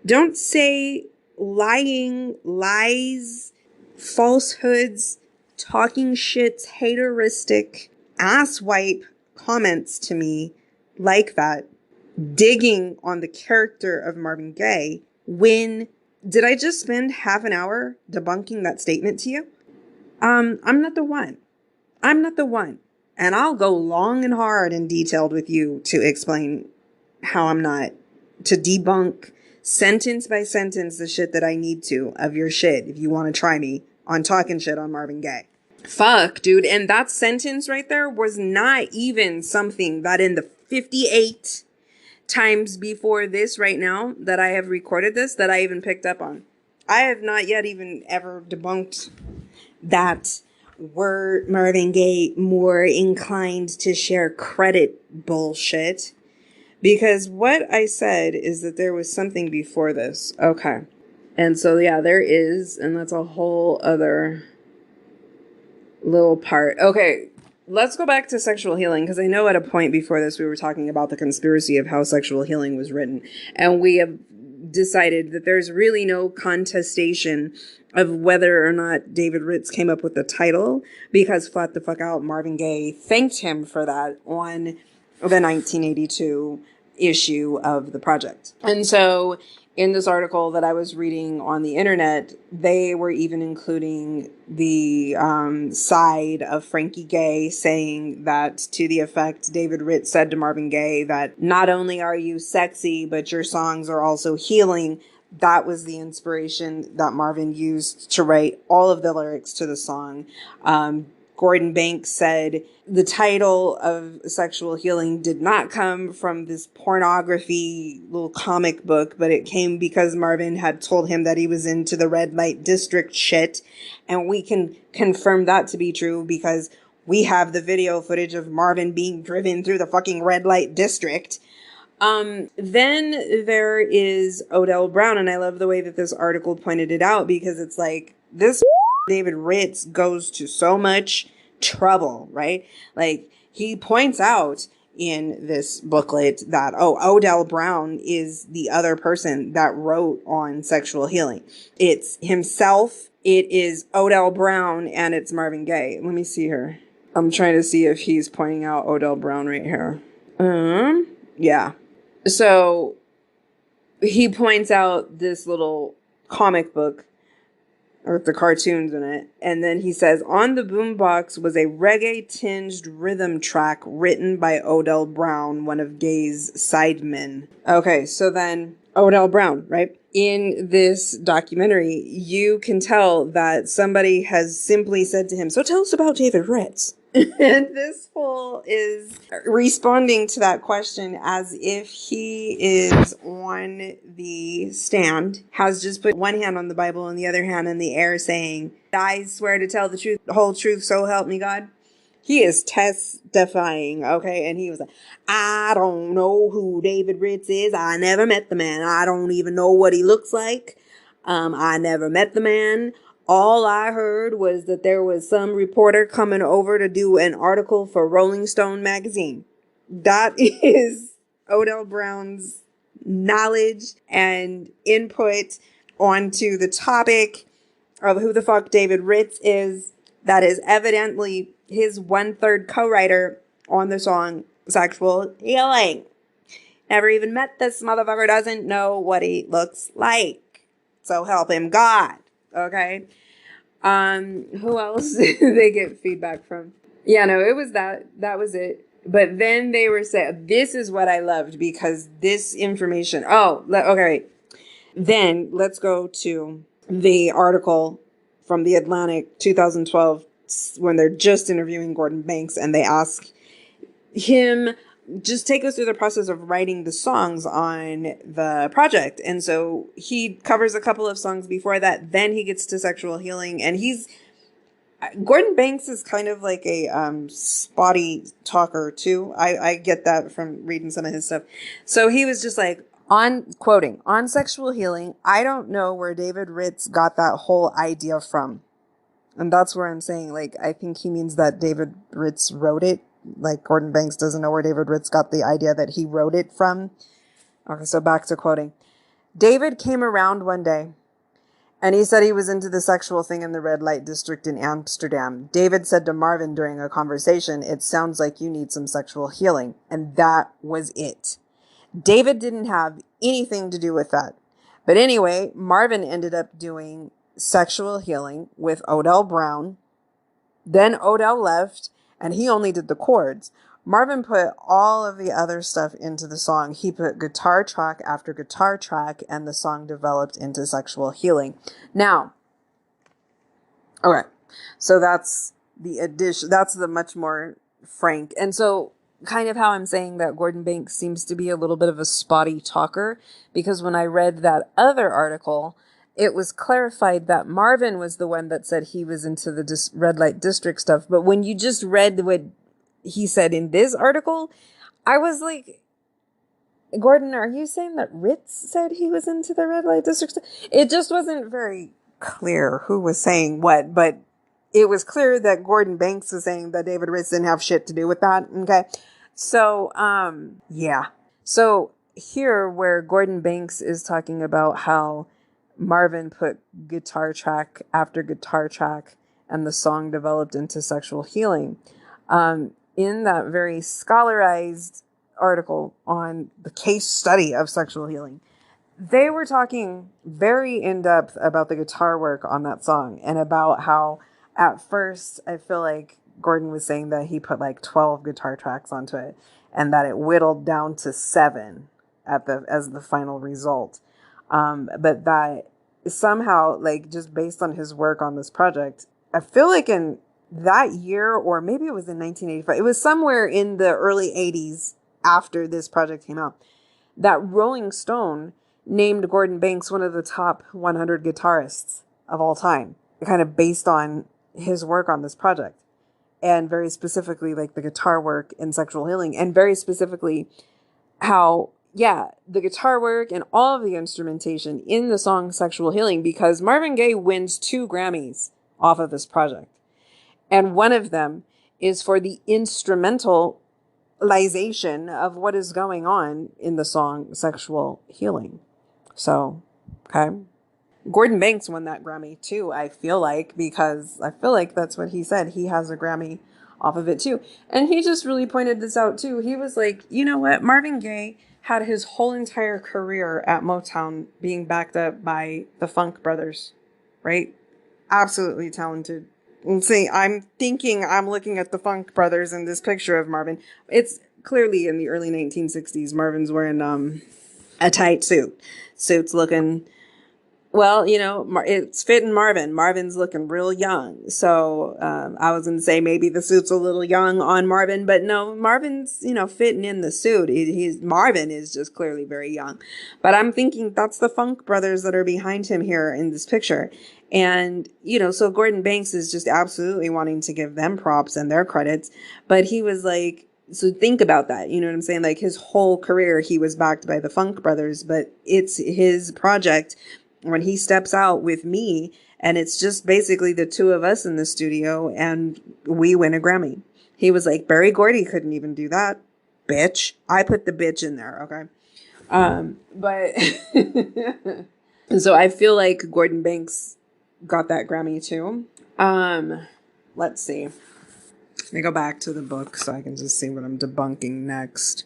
Don't say lying, lies, falsehoods, talking shits, hater-istic, asswipe comments to me like that. Digging on the character of Marvin Gaye when did I just spend half an hour debunking that statement to you? I'm not the one. I'm not the one. And I'll go long and hard and detailed with you to explain how I'm not, to debunk sentence by sentence the shit that I need to of your shit if you want to try me on talking shit on Marvin Gaye. Fuck, dude. And that sentence right there was not even something that in the 58 times before this right now that I have recorded this that I even picked up on. I have not yet even ever debunked that were Marvin Gaye more inclined to share credit bullshit, because what I said is that there was something before this. Okay. And so, yeah, there is, and that's a whole other little part. Okay. Let's go back to sexual healing, because I know at a point before this we were talking about the conspiracy of how sexual healing was written. And we have decided that there's really no contestation of whether or not David Ritz came up with the title, because flat the fuck out, Marvin Gaye thanked him for that on the 1982 issue of the project. And so in this article that I was reading on the internet, they were even including the side of Frankie Gaye saying that, to the effect, David Ritz said to Marvin Gaye that not only are you sexy, but your songs are also healing. That was the inspiration that Marvin used to write all of the lyrics to the song. Gordon Banks said the title of Sexual Healing did not come from this pornography little comic book, but it came because Marvin had told him that he was into the red light district shit. And we can confirm that to be true because we have the video footage of Marvin being driven through the fucking red light district. Then there is Odell Brown, and I love the way that this article pointed it out, because it's like, this David Ritz goes to so much trouble, right? Like, he points out in this booklet that, Odell Brown is the other person that wrote on sexual healing. It's himself, it is Odell Brown, and it's Marvin Gaye. Let me see here. I'm trying to see if he's pointing out Odell Brown right here. Yeah. So he points out this little comic book with the cartoons in it. And then he says, on the boombox was a reggae-tinged rhythm track written by Odell Brown, one of Gaye's sidemen. Okay, so then Odell Brown, right? In this documentary, you can tell that somebody has simply said to him, so tell us about David Ritz. And this fool is responding to that question as if he is on the stand, has just put one hand on the Bible and the other hand in the air saying, I swear to tell the truth, the whole truth, so help me God. He is testifying, okay? And he was like, I don't know who David Ritz is. I never met the man. I don't even know what he looks like. I never met the man. All I heard was that there was some reporter coming over to do an article for Rolling Stone magazine. That is Odell Brown's knowledge and input onto the topic of who the fuck David Ritz is. That is evidently his 1/3 co-writer on the song Sexual Healing. Never even met this motherfucker, doesn't know what he looks like. So help him God. Okay. Who else did they get feedback from? Yeah, no, it was that was it. But then they were saying, this is what I loved because this information. Okay. Then let's go to the article from the Atlantic 2012 when they're just interviewing Gordon Banks and they ask him, just take us through the process of writing the songs on the project. And so he covers a couple of songs before that. Then he gets to Sexual Healing. And Gordon Banks is kind of like a spotty talker too. I get that from reading some of his stuff. So he was just like, on Sexual Healing, I don't know where David Ritz got that whole idea from. And that's where I'm saying, like, I think he means that David Ritz wrote it. Like, Gordon Banks doesn't know where David Ritz got the idea that he wrote it from. Okay, so back to quoting. David came around one day, and he said he was into the sexual thing in the red light district in Amsterdam. David said to Marvin during a conversation, it sounds like you need some sexual healing. And that was it. David didn't have anything to do with that. But anyway, Marvin ended up doing Sexual Healing with Odell Brown. Then Odell left, and he only did the chords. Marvin put all of the other stuff into the song. He put guitar track after guitar track, and the song developed into Sexual Healing. Now, okay, so that's the addition. That's the much more frank. And so kind of how I'm saying that Gordon Banks seems to be a little bit of a spotty talker, because when I read that other article, it was clarified that Marvin was the one that said he was into the red light district stuff. But when you just read what he said in this article, I was like, Gordon, are you saying that Ritz said he was into the red light district stuff? It just wasn't very clear who was saying what, but it was clear that Gordon Banks was saying that David Ritz didn't have shit to do with that. Okay. So, yeah. So here where Gordon Banks is talking about how Marvin put guitar track after guitar track and the song developed into Sexual Healing. In that very scholarized article on the case study of Sexual Healing, they were talking very in depth about the guitar work on that song and about how at first I feel like Gordon was saying that he put like 12 guitar tracks onto it and that it whittled down to 7 as the final result. But that somehow, like, just based on his work on this project, I feel like in that year, or maybe it was in 1985, it was somewhere in the early 80s after this project came out, that Rolling Stone named Gordon Banks one of the top 100 guitarists of all time, kind of based on his work on this project. And very specifically, like, the guitar work in Sexual Healing, and very specifically how, yeah, the guitar work and all of the instrumentation in the song Sexual Healing, because Marvin Gaye wins 2 Grammys off of this project. And one of them is for the instrumental visualization of what is going on in the song Sexual Healing. So, okay. Gordon Banks won that Grammy too, I feel like, because I feel like that's what he said. He has a Grammy off of it too. And he just really pointed this out too. He was like, you know what? Marvin Gaye had his whole entire career at Motown being backed up by the Funk Brothers, right? Absolutely talented. And see, I'm thinking I'm looking at the Funk Brothers in this picture of Marvin. It's clearly in the early 1960s. Marvin's wearing a tight suit. Suit's looking... Well, you know, it's fitting Marvin. Marvin's looking real young. So I was going to say maybe the suit's a little young on Marvin, but no, Marvin's, you know, fitting in the suit. Marvin is just clearly very young. But I'm thinking that's the Funk Brothers that are behind him here in this picture. And, you know, so Gordon Banks is just absolutely wanting to give them props and their credits. But he was like, so think about that. You know what I'm saying? Like his whole career, he was backed by the Funk Brothers, but it's his project when he steps out with me, and it's just basically the two of us in the studio, and we win a Grammy. He was like, Berry Gordy couldn't even do that, bitch. I put the bitch in there, okay? But so I feel like Gordon Banks got that Grammy too. Let's see. Let me go back to the book so I can just see what I'm debunking next.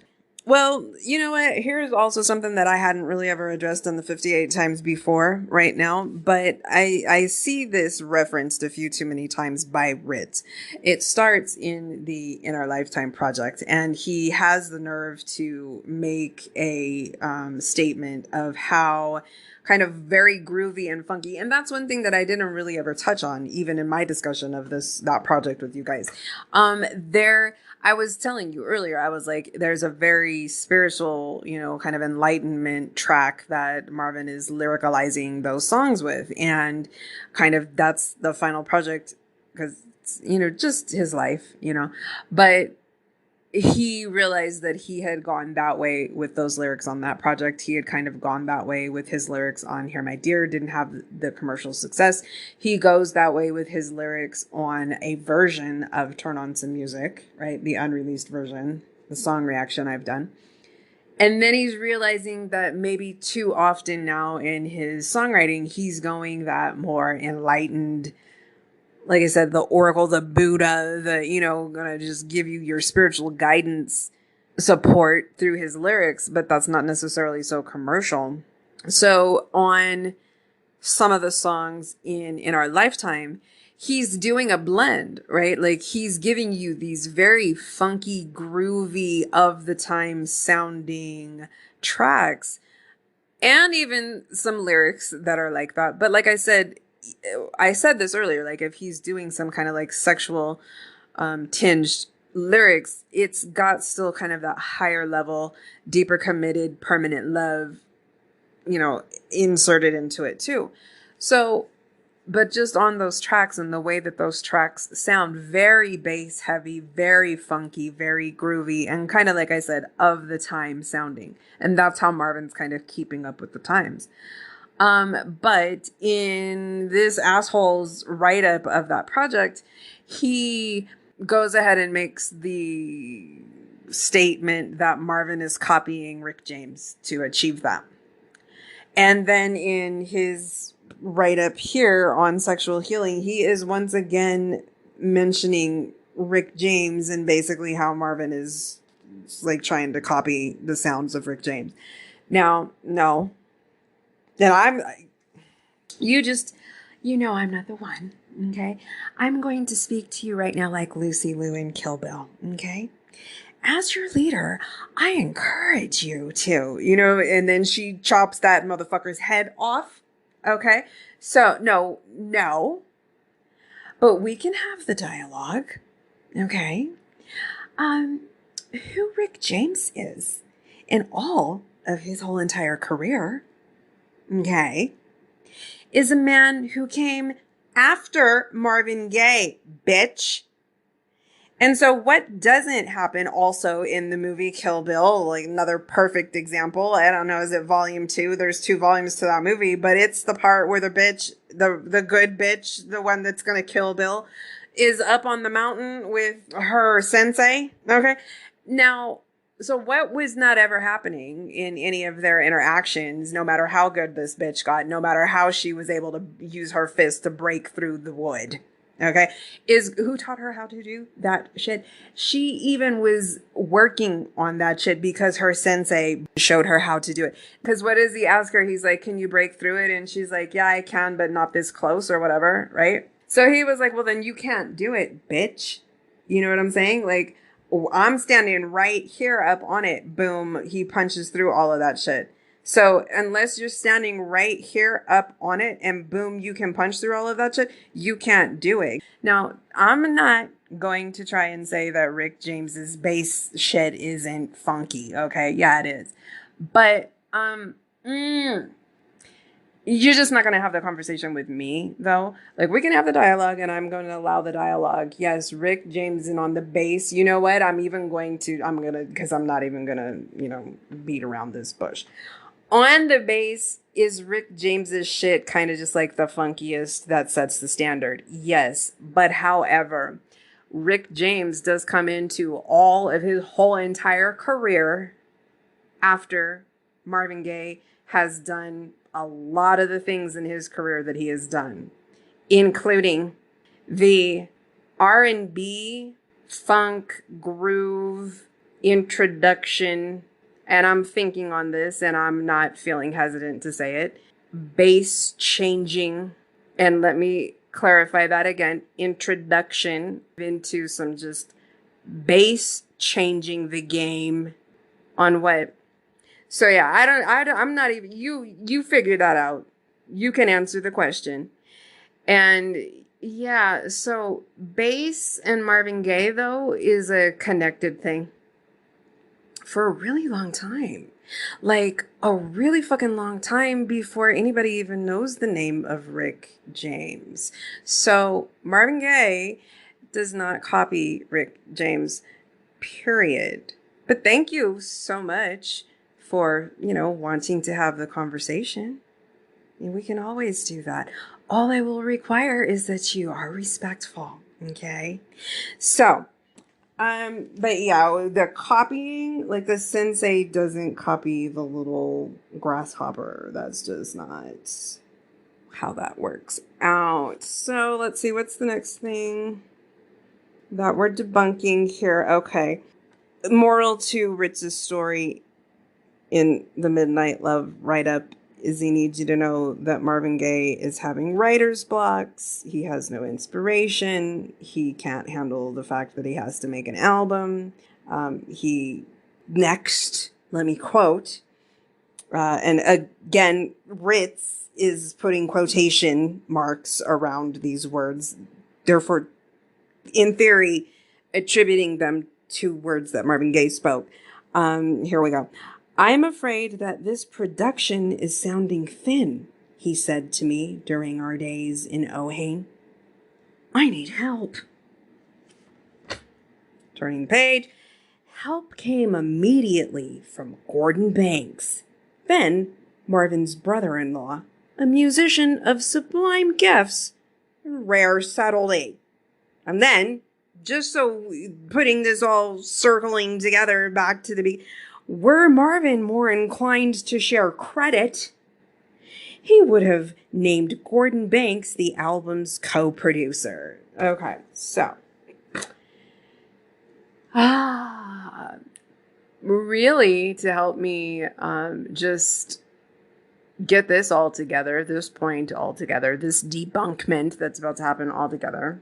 Well, you know what? Here's also something that I hadn't really ever addressed on the 58 times before right now, but I see this referenced a few too many times by Ritz. It starts in the In Our Lifetime project, and he has the nerve to make a statement of how kind of very groovy and funky. And that's one thing that I didn't really ever touch on, even in my discussion of that project with you guys. I was telling you earlier, I was like, there's a very spiritual, you know, kind of enlightenment track that Marvin is lyricalizing those songs with. And kind of that's the final project because, you know, just his life, you know. But he realized that he had gone that way with those lyrics on that project. He had kind of gone that way with his lyrics on Here My Dear, didn't have the commercial success. He goes that way with his lyrics on a version of Turn On Some Music, right? The unreleased version, the song reaction I've done. And then he's realizing that maybe too often now in his songwriting, he's going that more enlightened, like I said, the Oracle, the Buddha, you know, gonna just give you your spiritual guidance support through his lyrics, but that's not necessarily so commercial. So on some of the songs in Our Lifetime, he's doing a blend, right? Like he's giving you these very funky, groovy, of the time sounding tracks, and even some lyrics that are like that. But like I said this earlier, like if he's doing some kind of like sexual tinged lyrics, it's got still kind of that higher level, deeper committed, permanent love, you know, inserted into it too. So, but just on those tracks and the way that those tracks sound, very bass heavy, very funky, very groovy, and kind of like I said, of the time sounding. And that's how Marvin's kind of keeping up with the times. But in this asshole's write-up of that project, he goes ahead and makes the statement that Marvin is copying Rick James to achieve that. And then in his write-up here on Sexual Healing, he is once again mentioning Rick James and basically how Marvin is like trying to copy the sounds of Rick James. Now, no. And you know, I'm not the one, okay? I'm going to speak to you right now like Lucy Liu in Kill Bill, okay? As your leader, I encourage you to, you know, and then she chops that motherfucker's head off, okay? So, no, but we can have the dialogue, okay? Who Rick James is in all of his whole entire career, okay, is a man who came after Marvin Gaye, bitch. And so what doesn't happen also in the movie Kill Bill, like another perfect example, I don't know, is it volume 2? There's 2 volumes to that movie, but it's the part where the bitch, the good bitch, the one that's going to kill Bill, is up on the mountain with her sensei, okay? Now, so what was not ever happening in any of their interactions, no matter how good this bitch got, no matter how she was able to use her fist to break through the wood, okay, is who taught her how to do that shit? She even was working on that shit because her sensei showed her how to do it. Because what does he ask her? He's like, can you break through it? And she's like, yeah, I can, but not this close or whatever, right? So he was like, well, then you can't do it, bitch. You know what I'm saying? Like, I'm standing right here up on it. Boom. He punches through all of that shit. So unless you're standing right here up on it and boom, you can punch through all of that shit, you can't do it. Now, I'm not going to try and say that Rick James's bass shit isn't funky. Okay. Yeah, it is. But, you're just not going to have the conversation with me, though. Like, we can have the dialogue, and I'm going to allow the dialogue. Yes, Rick James and on the bass. You know what? Because I'm not even going to, beat around this bush. On the bass, is Rick James's shit kind of just like the funkiest that sets the standard? Yes. But however, Rick James does come into all of his whole entire career after Marvin Gaye has done a lot of the things in his career that he has done, including the R&B, funk, groove, introduction, and I'm thinking on this and I'm not feeling hesitant to say it, bass changing, and let me clarify that again, introduction into some just bass changing the game on what. So yeah, I'm not even, you figure that out. You can answer the question. And yeah, so bass and Marvin Gaye though is a connected thing for a really long time. Like a really fucking long time before anybody even knows the name of Rick James. So Marvin Gaye does not copy Rick James, period. But thank you so much for, wanting to have the conversation. And we can always do that. All I will require is that you are respectful. Okay. So, but yeah, the copying, like the sensei doesn't copy the little grasshopper. That's just not how that works out. So let's see, what's the next thing that we're debunking here? Okay. Moral to Ritz's story in the Midnight Love write-up is he needs you to know that Marvin Gaye is having writer's blocks. He has no inspiration. He can't handle the fact that he has to make an album. Let me quote, and again, Ritz is putting quotation marks around these words, therefore, in theory, attributing them to words that Marvin Gaye spoke. Here we go. I'm afraid that this production is sounding thin, he said to me during our days in Ohain. I need help. Turning the page. Help came immediately from Gordon Banks, then Marvin's brother-in-law, a musician of sublime gifts, rare subtlety. And then, just so putting this all circling together back to the beginning, were Marvin more inclined to share credit, he would have named Gordon Banks the album's co-producer. Okay, so. Really, to help me just get this all together, this point all together, this debunkment that's about to happen all together,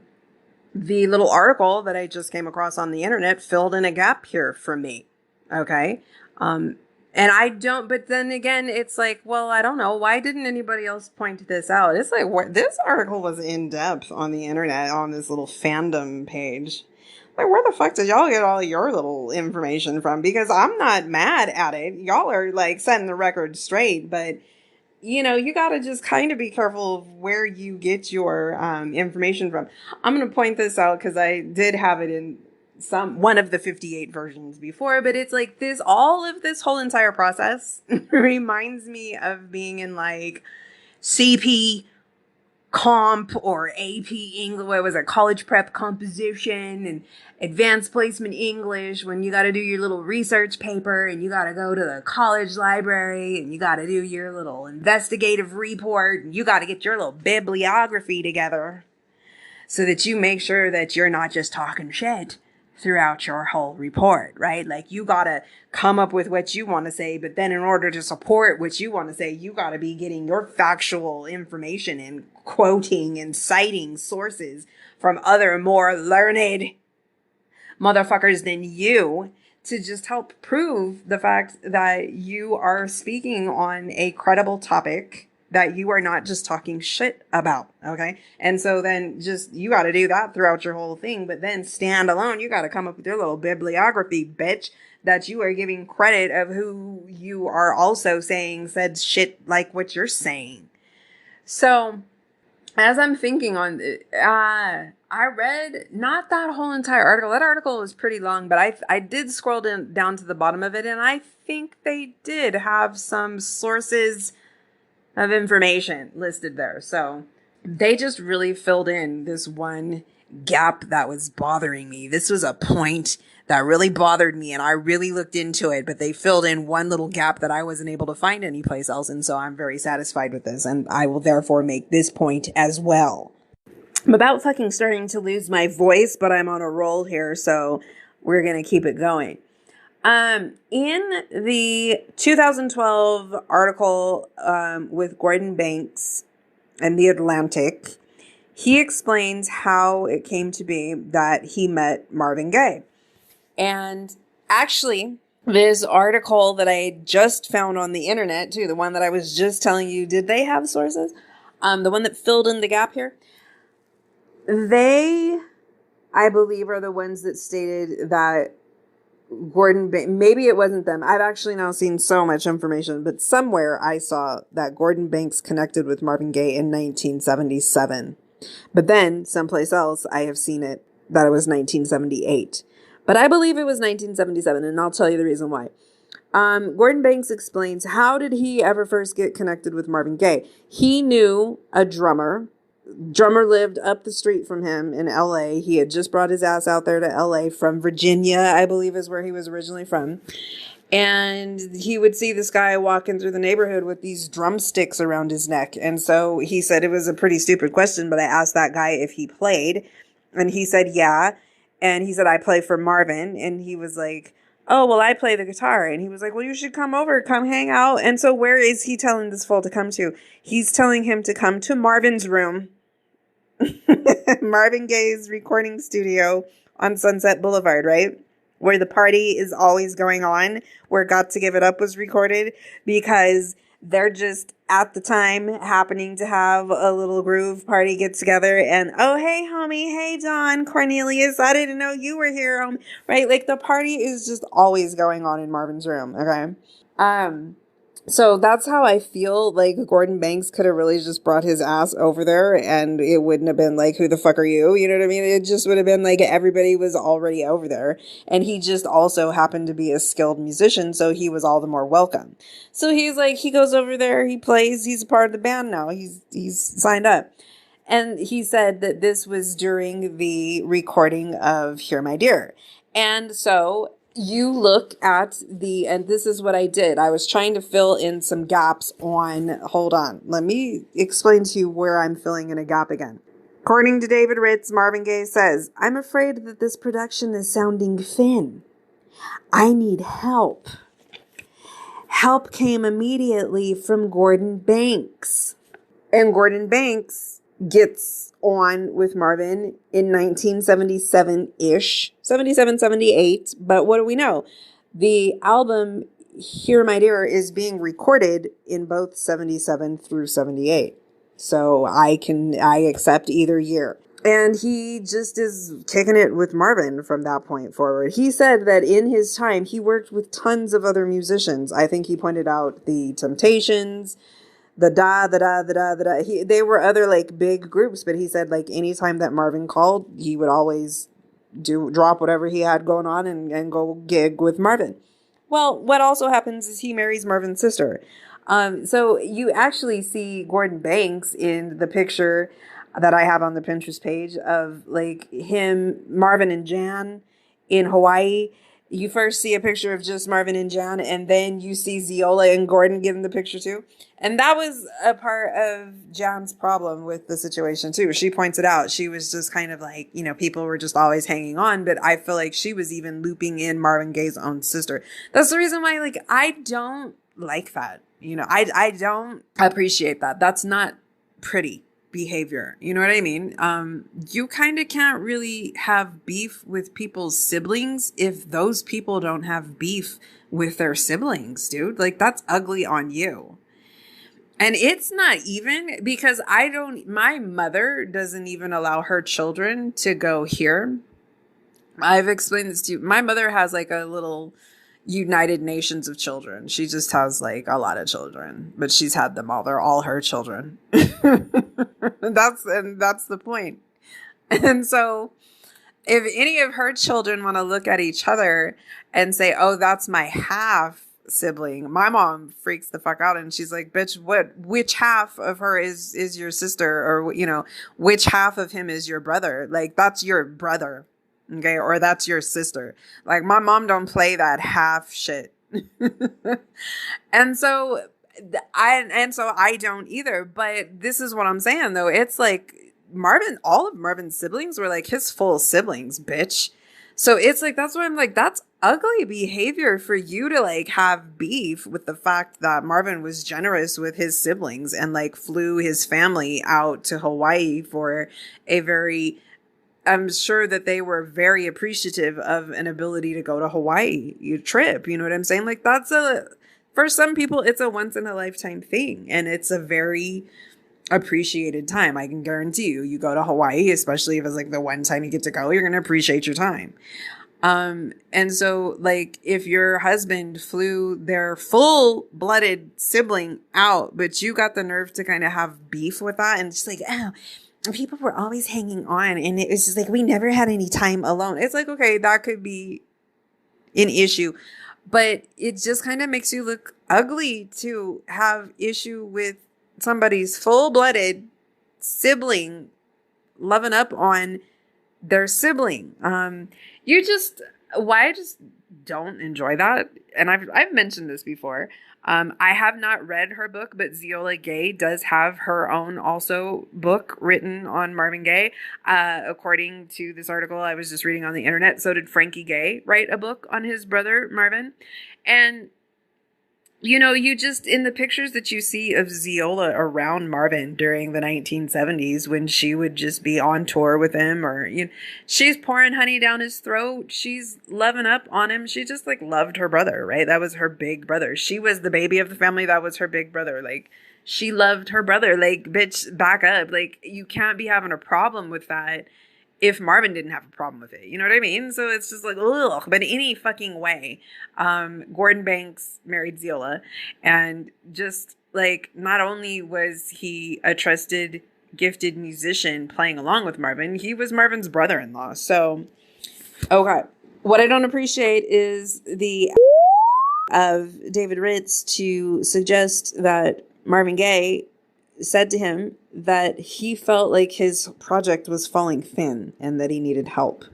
the little article that I just came across on the internet filled in a gap here for me. Okay. And but then again, it's like, well, I don't know. Why didn't anybody else point this out? It's like, this article was in depth on the internet on this little fandom page. Like, where the fuck did y'all get all your little information from? Because I'm not mad at it. Y'all are like setting the record straight, but you got to just kind of be careful of where you get your information from. I'm going to point this out because I did have it in one of the 58 versions before, but it's like all of this whole entire process reminds me of being in like CP comp or AP English, what was it, college prep composition and advanced placement English, when you got to do your little research paper and you got to go to the college library and you got to do your little investigative report and you got to get your little bibliography together so that you make sure that you're not just talking shit throughout your whole report, right? Like, you gotta come up with what you want to say, but then in order to support what you want to say, you gotta be getting your factual information and quoting and citing sources from other more learned motherfuckers than you to just help prove the fact that you are speaking on a credible topic that you are not just talking shit about, okay? And so then just, you got to do that throughout your whole thing, but then stand alone, you got to come up with your little bibliography, bitch, that you are giving credit of who you are also saying said shit like what you're saying. So as I'm thinking on, I read not that whole entire article. That article was pretty long, but I did scroll down to the bottom of it, and I think they did have some sources of information listed there. So they just really filled in this one gap that was bothering me. This was a point that really bothered me, and I really looked into it, but they filled in one little gap that I wasn't able to find anyplace else. And so I'm very satisfied with this, and I will therefore make this point as well. I'm about fucking starting to lose my voice, but I'm on a roll here, so we're going to keep it going. In the 2012 article with Gordon Banks and The Atlantic, he explains how it came to be that he met Marvin Gaye. And actually, this article that I just found on the internet, too, the one that I was just telling you, did they have sources? The one that filled in the gap here, they, I believe, are the ones that stated that Gordon Banks, maybe it wasn't them. I've actually now seen so much information, but somewhere I saw that Gordon Banks connected with Marvin Gaye in 1977. But then someplace else I have seen it that it was 1978. But I believe it was 1977, and I'll tell you the reason why. Gordon Banks explains, how did he ever first get connected with Marvin Gaye? He knew a drummer. Drummer lived up the street from him in LA. He had just brought his ass out there to LA from Virginia, I believe is where he was originally from. And he would see this guy walking through the neighborhood with these drumsticks around his neck. And so he said, it was a pretty stupid question, but I asked that guy if he played. And he said, yeah. And he said, I play for Marvin. And he was like, oh, well, I play the guitar. And he was like, well, you should come over, come hang out. And so where is he telling this fool to come to? He's telling him to come to Marvin's room. Marvin Gaye's recording studio on Sunset Boulevard, right? Where the party is always going on, where Got to Give It Up was recorded, because they're just at the time happening to have a little groove party get together. And, oh, hey, homie. Hey, Don, Cornelius. I didn't know you were here, homie. Right? Like, the party is just always going on in Marvin's room. Okay. So that's how I feel like Gordon Banks could have really just brought his ass over there, and it wouldn't have been like, who the fuck are you? You know what I mean? It just would have been like everybody was already over there. And he just also happened to be a skilled musician, so he was all the more welcome. So he's like, he goes over there, he plays, he's a part of the band now. He's signed up. And he said that this was during the recording of Hear My Dear. And so you look at and this is what I did. I was trying to fill in some gaps hold on. Let me explain to you where I'm filling in a gap again. According to David Ritz, Marvin Gaye says, I'm afraid that this production is sounding thin. I need help. Help came immediately from Gordon Banks. And Gordon Banks gets on with Marvin in 1977-ish, 77, 78. But what do we know? The album Hear My Dear is being recorded in both 77 through 78. So I accept either year. And he just is kicking it with Marvin from that point forward. He said that in his time, he worked with tons of other musicians. I think he pointed out the Temptations, they were other like big groups, but he said like anytime that Marvin called, he would always drop whatever he had going on and go gig with Marvin. Well, what also happens is he marries Marvin's sister. So you actually see Gordon Banks in the picture that I have on the Pinterest page of like him, Marvin and Jan in Hawaii. You first see a picture of just Marvin and Jan, and then you see Ziola and Gordon getting the picture too. And that was a part of Jan's problem with the situation too. She points it out. She was just kind of like, you know, people were just always hanging on, but I feel like she was even looping in Marvin Gaye's own sister. That's the reason why, like, I don't like that. You know, I don't appreciate that. That's not pretty behavior. You know what I mean? You kind of can't really have beef with people's siblings if those people don't have beef with their siblings, dude. Like, that's ugly on you. And it's not even because my mother doesn't even allow her children to go here. I've explained this to you. My mother has like a little United Nations of children. She just has like a lot of children, but she's had them all. They're all her children. That's the point. And so if any of her children want to look at each other and say, oh, that's my half sibling, my mom freaks the fuck out and she's like, bitch, which half of her is your sister? Or, you know, which half of him is your brother? Like, that's your brother. Okay. Or that's your sister. Like, my mom don't play that half shit. And so I don't either. But this is what I'm saying though. It's like all of Marvin's siblings were like his full siblings, bitch. So it's like, that's why I'm like, that's ugly behavior for you to like have beef with the fact that Marvin was generous with his siblings and like flew his family out to Hawaii for I'm sure that they were very appreciative of an ability to go to Hawaii trip. You know what I'm saying? Like, for some people, it's a once in a lifetime thing. And it's a very appreciated time. I can guarantee you go to Hawaii, especially if it's like the one time you get to go, you're going to appreciate your time. And so like if your husband flew their full blooded sibling out, but you got the nerve to kind of have beef with that and just like, oh, people were always hanging on and it was just like, we never had any time alone. It's like, okay, that could be an issue, but it just kind of makes you look ugly to have issue with somebody's full-blooded sibling loving up on their sibling. I just don't enjoy that. And I've mentioned this before. I have not read her book, but Ziola Gay does have her own also book written on Marvin Gaye. According to this article I was just reading on the internet, so did Frankie Gaye write a book on his brother Marvin. And you know, you just, in the pictures that you see of Ziola around Marvin during the 1970s, when she would just be on tour with him, or, you know, she's pouring honey down his throat. She's loving up on him. She just like loved her brother, right? That was her big brother. She was the baby of the family. That was her big brother. Like, she loved her brother. Like, bitch, back up. Like, you can't be having a problem with that if Marvin didn't have a problem with it. You know what I mean? So it's just like, ugh. But any fucking way, Gordon Banks married Ziola. And just like, not only was he a trusted, gifted musician playing along with Marvin, he was Marvin's brother-in-law. So, okay. What I don't appreciate is the of David Ritz to suggest that Marvin Gaye said to him that he felt like his project was falling thin and that he needed help.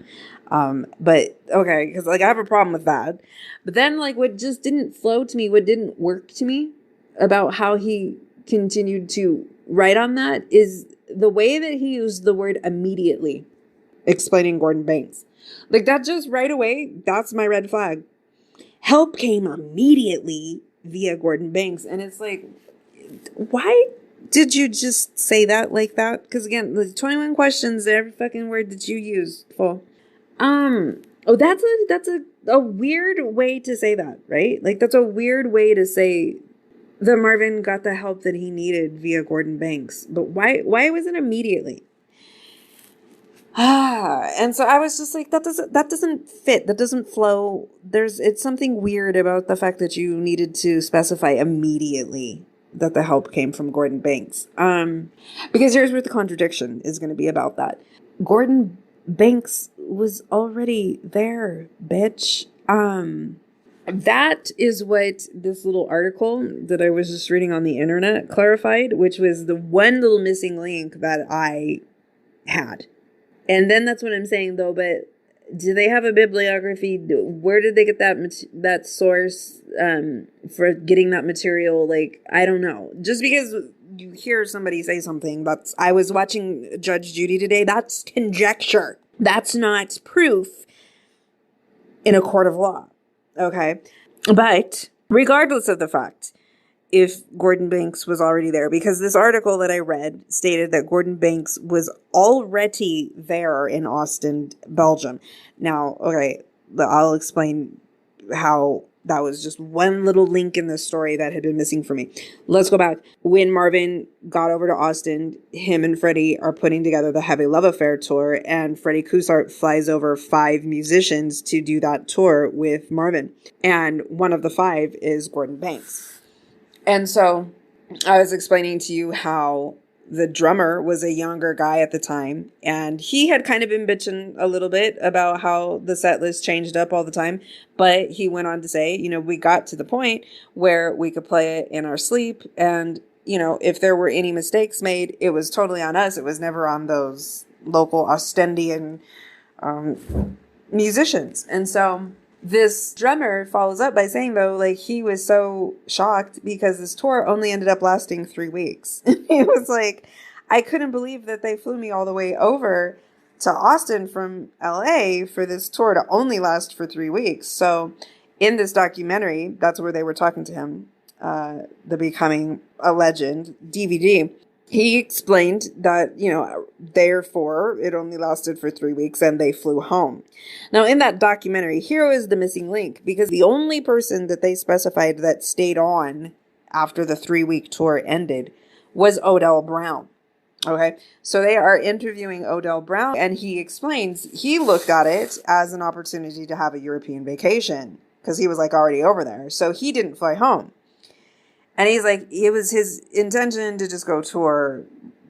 But okay, because like I have a problem with that. But then like what just didn't flow to me, what didn't work to me about how he continued to write on that is the way that he used the word immediately, explaining Gordon Banks. Like that just right away, that's my red flag. Help came immediately via Gordon Banks. And it's like, why did you just say that like that? Because again, the 21 questions, every fucking word that you used for. Oh, that's a weird way to say that, right? Like that's a weird way to say that Marvin got the help that he needed via Gordon Banks. But why was it immediately? And so I was just like, that doesn't fit. That doesn't flow. It's something weird about the fact that you needed to specify immediately that the help came from Gordon Banks. Because here's where the contradiction is going to be about that. Gordon Banks was already there, bitch. That is what this little article that I was just reading on the internet clarified, which was the one little missing link that I had. And then that's what I'm saying, though, but do they have a bibliography? Where did they get that source for getting that material? Like, I don't know. Just because you hear somebody say something, I was watching Judge Judy today, that's conjecture. That's not proof in a court of law. Okay. But regardless of the fact, if Gordon Banks was already there, because this article that I read stated that Gordon Banks was already there in Ostend, Belgium. Now, okay, I'll explain how that was just one little link in the story that had been missing for me. Let's go back. When Marvin got over to Ostend, him and Freddie are putting together the Heavy Love Affair tour, and Freddie Coussart flies over 5 musicians to do that tour with Marvin. And one of the 5 is Gordon Banks. And so I was explaining to you how the drummer was a younger guy at the time, and he had kind of been bitching a little bit about how the set list changed up all the time. But he went on to say, we got to the point where we could play it in our sleep. And, if there were any mistakes made, it was totally on us. It was never on those local Ostendian musicians. And so this drummer follows up by saying, though, like, he was so shocked because this tour only ended up lasting 3 weeks. He was like, I couldn't believe that they flew me all the way over to Austin from LA for this tour to only last for 3 weeks. So in this documentary, that's where they were talking to him, the Becoming a Legend DVD. He explained that, therefore it only lasted for 3 weeks and they flew home. Now, in that documentary, here is the missing link, because the only person that they specified that stayed on after the 3-week tour ended was Odell Brown. Okay, so they are interviewing Odell Brown, and he explains he looked at it as an opportunity to have a European vacation because he was like already over there. So he didn't fly home. And he's like, it was his intention to just go tour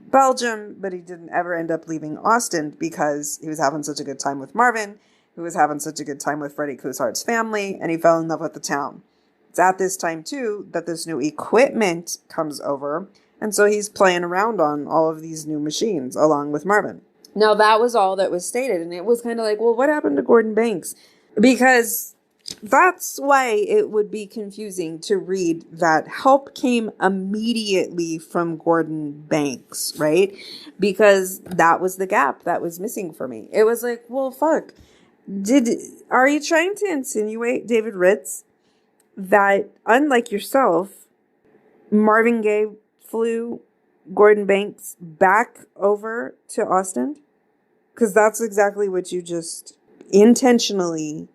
Belgium, but he didn't ever end up leaving Ostend because he was having such a good time with Marvin, who was having such a good time with Freddie Coussart's family, and he fell in love with the town. It's at this time, too, that this new equipment comes over, and so he's playing around on all of these new machines along with Marvin. Now, that was all that was stated, and it was kind of like, well, what happened to Gordon Banks? Because that's why it would be confusing to read that help came immediately from Gordon Banks, right? Because that was the gap that was missing for me. It was like, well, fuck. Are you trying to insinuate, David Ritz, that unlike yourself, Marvin Gaye flew Gordon Banks back over to Ostend? Because that's exactly what you just intentionally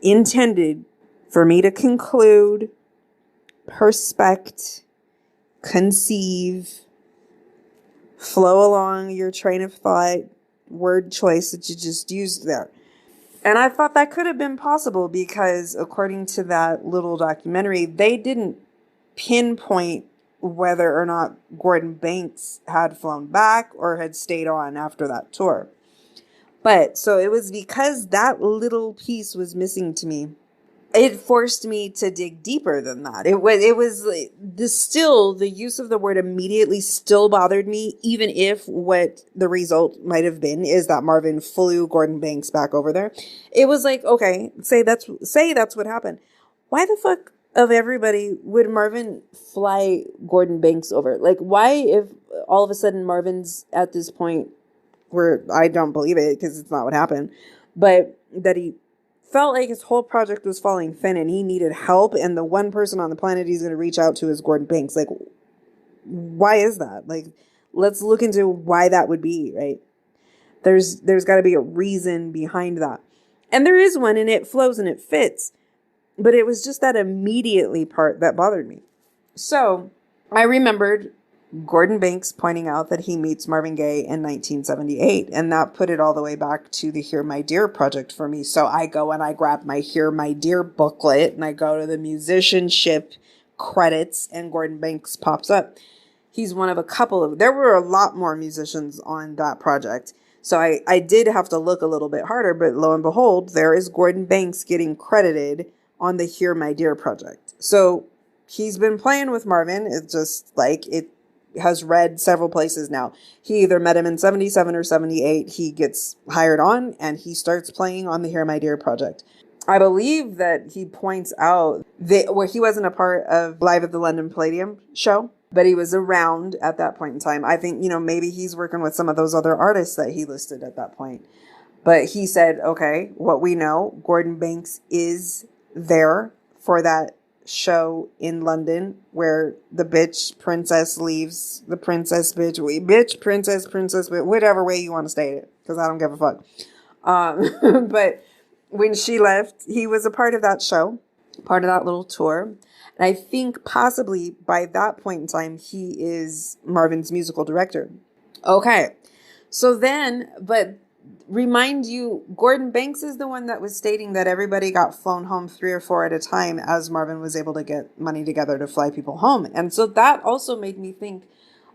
intended for me to conclude, perspect, conceive, flow along your train of thought, word choice that you just used there. And I thought that could have been possible because according to that little documentary, they didn't pinpoint whether or not Gordon Banks had flown back or had stayed on after that tour. But so it was because that little piece was missing to me. It forced me to dig deeper than that. It was the use of the word immediately still bothered me, even if what the result might have been is that Marvin flew Gordon Banks back over there. It was like, okay, say that's what happened. Why the fuck of everybody would Marvin fly Gordon Banks over? Like, why, if all of a sudden Marvin's at this point where I don't believe it because it's not what happened, but that he felt like his whole project was falling thin and he needed help, and the one person on the planet he's going to reach out to is Gordon Banks. Like, why is that? Like, let's look into why that would be, right? There's got to be a reason behind that. And there is one, and it flows and it fits. But it was just that immediately part that bothered me. So I remembered Gordon Banks pointing out that he meets Marvin Gaye in 1978, and that put it all the way back to the Hear My Dear project for me. So I go and I grab my Hear My Dear booklet, and I go to the musicianship credits, and Gordon Banks pops up. He's one of a couple of, there were a lot more musicians on that project. So I did have to look a little bit harder, but lo and behold, there is Gordon Banks getting credited on the Hear My Dear project. So he's been playing with Marvin. It's just like it has read several places now. He either met him in 77 or 78. He gets hired on and he starts playing on the Hear My Dear project. I believe that he points out that where he wasn't a part of Live at the London Palladium show, but he was around at that point in time. I think, maybe he's working with some of those other artists that he listed at that point. But he said, okay, what we know, Gordon Banks is there for that show in London where the bitch princess leaves the princess bitch, princess, but whatever way you want to state it, because I don't give a fuck. But when she left, he was a part of that show, part of that little tour. And I think possibly by that point in time, he is Marvin's musical director. Okay. So then, but remind you, Gordon Banks is the one that was stating that everybody got flown home 3 or 4 at a time as Marvin was able to get money together to fly people home. And so that also made me think,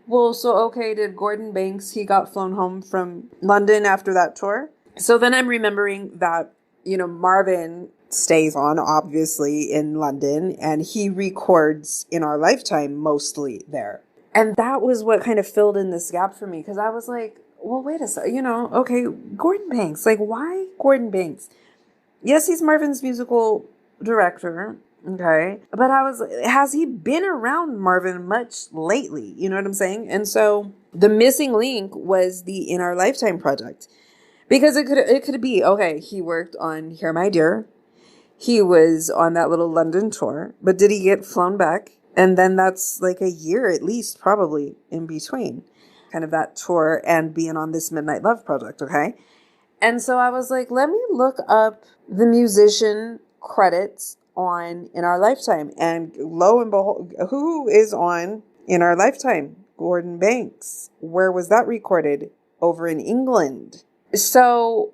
well, so okay, did Gordon Banks, he got flown home from London after that tour? So then I'm remembering that, Marvin stays on, obviously, in London, and he records In Our Lifetime mostly there. And that was what kind of filled in this gap for me, because I was like, well, wait a second, okay, Gordon Banks, like, why Gordon Banks? Yes, he's Marvin's musical director, okay, but has he been around Marvin much lately? You know what I'm saying? And so the missing link was the In Our Lifetime project, because it could be, okay, he worked on Hear My Dear, he was on that little London tour, but did he get flown back? And then that's like a year at least, probably, in between kind of that tour and being on this Midnight Love project, okay? And so I was like, let me look up the musician credits on In Our Lifetime. And lo and behold, who is on In Our Lifetime? Gordon Banks. Where was that recorded? Over in England. So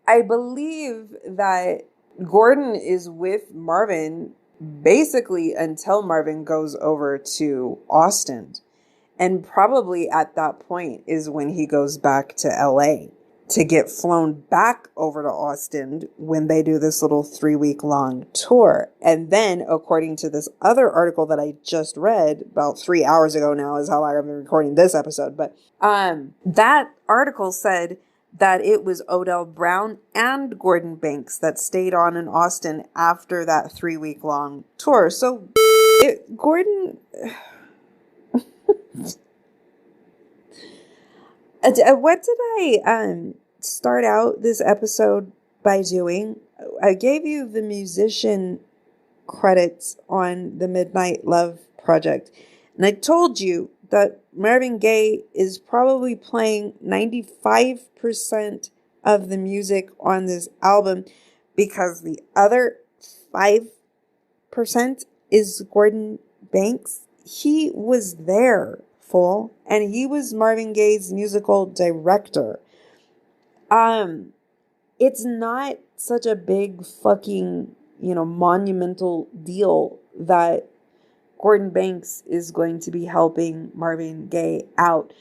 I believe that Gordon is with Marvin basically until Marvin goes over to Austin. And probably at that point is when he goes back to LA to get flown back over to Austin when they do this little 3-week-long tour. And then, according to this other article that I just read about 3 hours ago now is how long I've been recording this episode. But that article said that it was Odell Brown and Gordon Banks that stayed on in Austin after that 3-week-long tour. So Gordon... What did I start out this episode by doing? I gave you the musician credits on the Midnight Love project. And I told you that Marvin Gaye is probably playing 95% of the music on this album because the other 5% is Gordon Banks. He was there, fool, and he was Marvin Gaye's musical director. It's not such a big fucking, monumental deal that Gordon Banks is going to be helping Marvin Gaye out.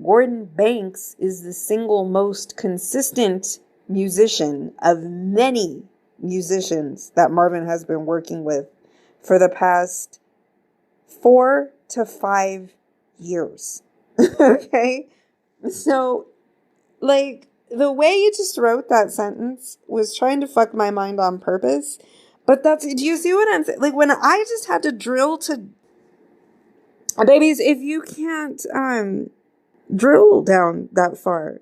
Gordon Banks is the single most consistent musician of many musicians that Marvin has been working with for the past 4 to 5 years. Okay? So, like, the way you just wrote that sentence was trying to fuck my mind on purpose. But do you see what I'm saying? Like, when I just had to drill to... Babies, if you can't drill down that far,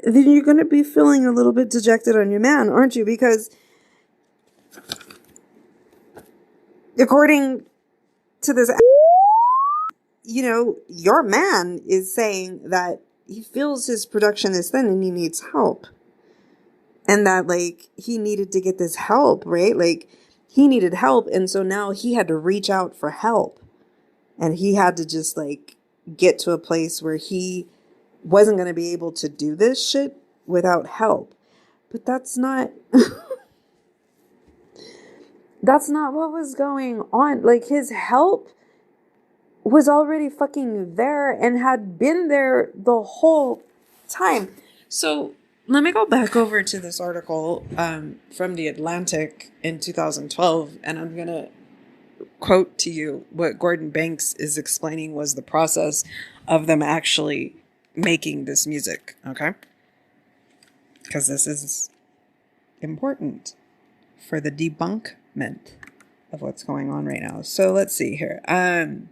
then you're going to be feeling a little bit dejected on your man, aren't you? Because according to this, your man is saying that he feels his production is thin and he needs help. And that, like, he needed to get this help, right? Like, he needed help. And so now he had to reach out for help. And he had to just, like, get to a place where he wasn't going to be able to do this shit without help. But that's not... that's not what was going on. Like, his help was already fucking there and had been there the whole time. So let me go back over to this article from The Atlantic in 2012, and I'm going to quote to you what Gordon Banks is explaining was the process of them actually making this music, okay? Because this is important for the debunkment of what's going on right now. So let's see here. I'm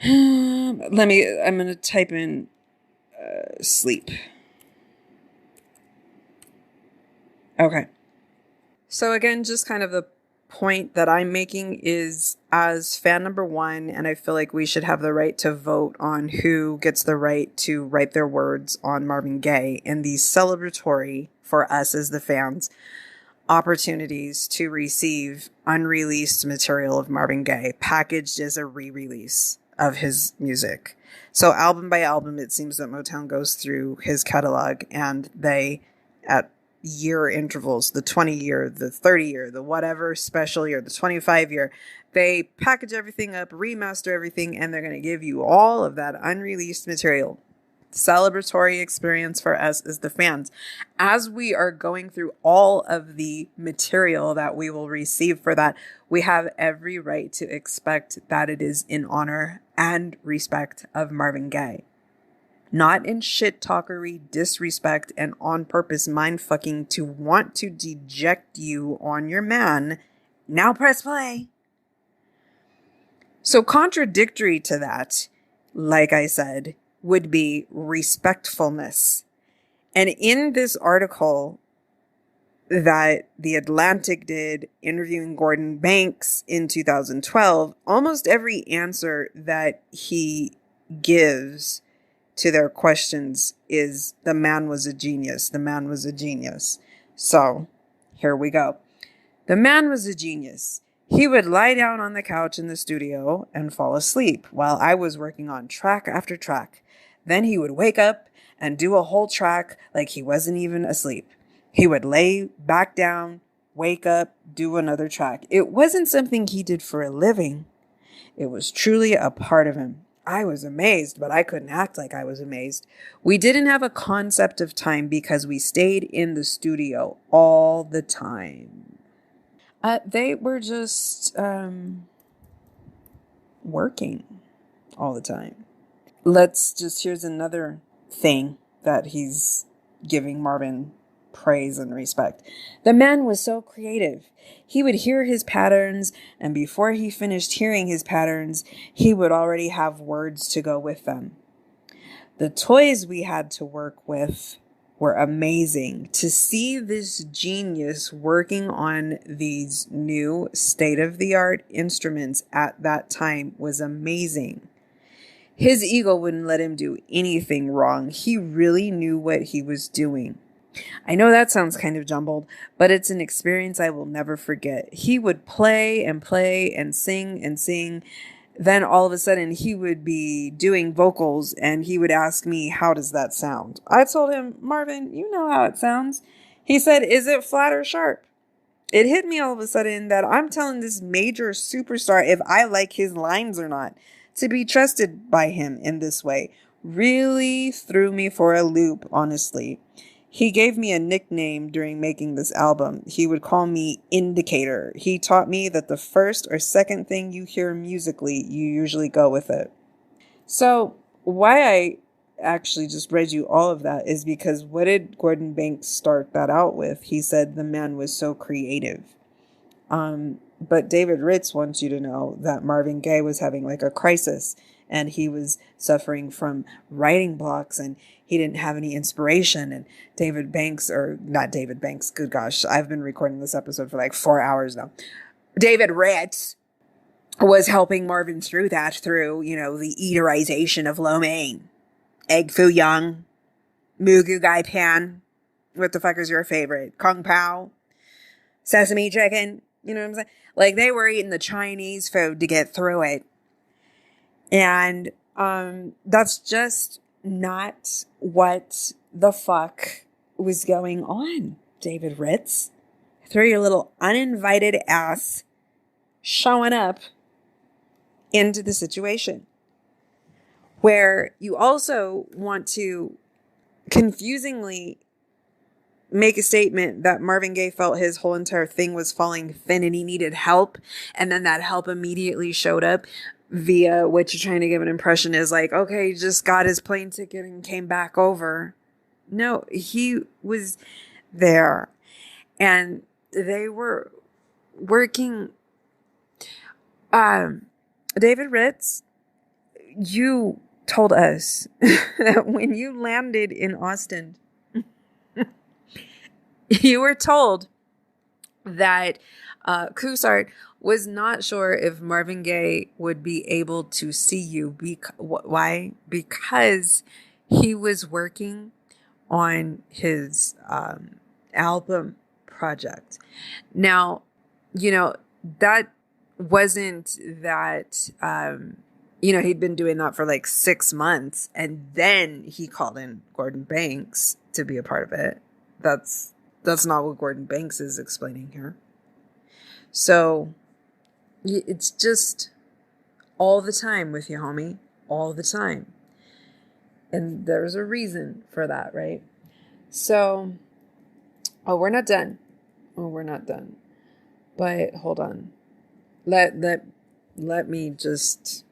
going to type in sleep. Okay. So again, just kind of the point that I'm making is, as fan number one, and I feel like we should have the right to vote on who gets the right to write their words on Marvin Gaye, and these celebratory, for us as the fans, opportunities to receive unreleased material of Marvin Gaye packaged as a re-release of his music. So album by album, it seems that Motown goes through his catalog, and they, at year intervals, the 20 year, the 30 year, the whatever special year, the 25 year, they package everything up, remaster everything, and they're going to give you all of that unreleased material. Celebratory experience for us as the fans. As we are going through all of the material that we will receive for that, we have every right to expect that it is in honor and respect of Marvin Gaye. Not in shit talkery, disrespect, and on purpose mind fucking to want to deject you on your man. Now press play. So contradictory to that, like I said, would be respectfulness. And in this article that The Atlantic did interviewing Gordon Banks in 2012, almost every answer that he gives to their questions is the man was a genius. The man was a genius. So here we go. The man was a genius. He would lie down on the couch in the studio and fall asleep while I was working on track after track. Then he would wake up and do a whole track like he wasn't even asleep. He would lay back down, wake up, do another track. It wasn't something he did for a living. It was truly a part of him. I was amazed, but I couldn't act like I was amazed. We didn't have a concept of time because we stayed in the studio all the time. They were just working all the time. Here's another thing that he's giving Marvin praise and respect. The man was so creative. He would hear his patterns, and before he finished hearing his patterns, he would already have words to go with them. The toys we had to work with were amazing. To see this genius working on these new state-of-the-art instruments at that time was amazing. His ego wouldn't let him do anything wrong. He really knew what he was doing. I know that sounds kind of jumbled, but it's an experience I will never forget. He would play and sing and sing. Then all of a sudden he would be doing vocals and he would ask me, how does that sound? I told him, Marvin, you know how it sounds. He said, is it flat or sharp? It hit me all of a sudden that I'm telling this major superstar if I like his lines or not. To be trusted by him in this way really threw me for a loop, honestly. He gave me a nickname during making this album. He would call me Indicator. He taught me that the first or second thing you hear musically, you usually go with it. So why I actually just read you all of that is because what did Gordon Banks start that out with? He said the man was so creative. But David Ritz wants you to know that Marvin Gaye was having like a crisis and he was suffering from writing blocks and he didn't have any inspiration. And good gosh, I've been recording this episode for like 4 hours now. David Ritz was helping Marvin through that the eaterization of lo mein, egg foo young, mugu gai pan. What the fuck is your favorite? Kung Pao, sesame chicken. You know what I'm saying? Like they were eating the Chinese food to get through it. And that's just not what the fuck was going on, David Ritz. Throw your little uninvited ass showing up into the situation where you also want to confusingly make a statement that Marvin Gaye felt his whole entire thing was falling thin and he needed help. And then that help immediately showed up via what you're trying to give an impression is like, okay, he just got his plane ticket and came back over. No, he was there and they were working. David Ritz, you told us that when you landed in Austin, you were told that Coussart was not sure if Marvin Gaye would be able to see you. Why? Because he was working on his album project. Now, that wasn't that, he'd been doing that for like 6 months and then he called in Gordon Banks to be a part of it. That's not what Gordon Banks is explaining here. So it's just all the time with you, homie. All the time. And there's a reason for that, right? So, we're not done. We're not done. But hold on. Let me just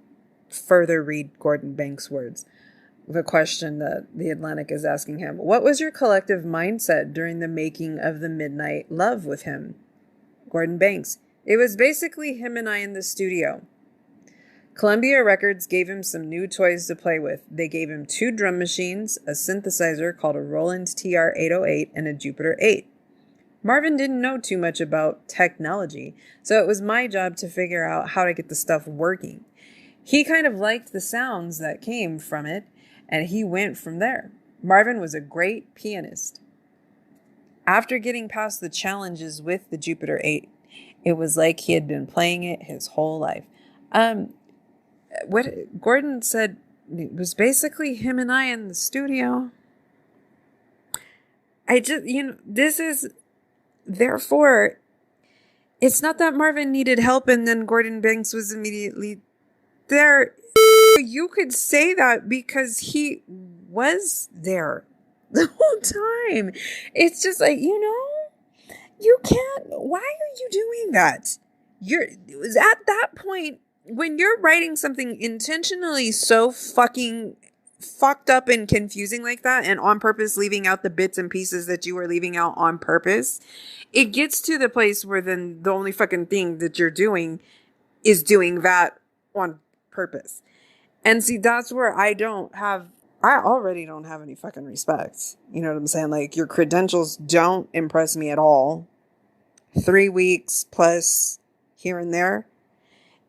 further read Gordon Banks' words. The question that The Atlantic is asking him. What was your collective mindset during the making of The Midnight Love with him? Gordon Banks. It was basically him and I in the studio. Columbia Records gave him some new toys to play with. They gave him 2 drum machines, a synthesizer called a Roland TR-808, and a Jupiter 8. Marvin didn't know too much about technology, so it was my job to figure out how to get the stuff working. He kind of liked the sounds that came from it, and he went from there. Marvin was a great pianist. After getting past the challenges with the Jupiter 8, it was like he had been playing it his whole life. What Gordon said, it was basically him and I in the studio. This is, therefore, it's not that Marvin needed help and then Gordon Banks was immediately there. You could say that because he was there the whole time. It's just like, you can't, why are you doing that? It was at that point when you're writing something intentionally so fucking fucked up and confusing like that and on purpose leaving out the bits and pieces that you were leaving out on purpose, it gets to the place where then the only fucking thing that you're doing is doing that on purpose. And see, that's where I already don't have any fucking respect. You know what I'm saying? Like, your credentials don't impress me at all. 3 weeks plus here and there.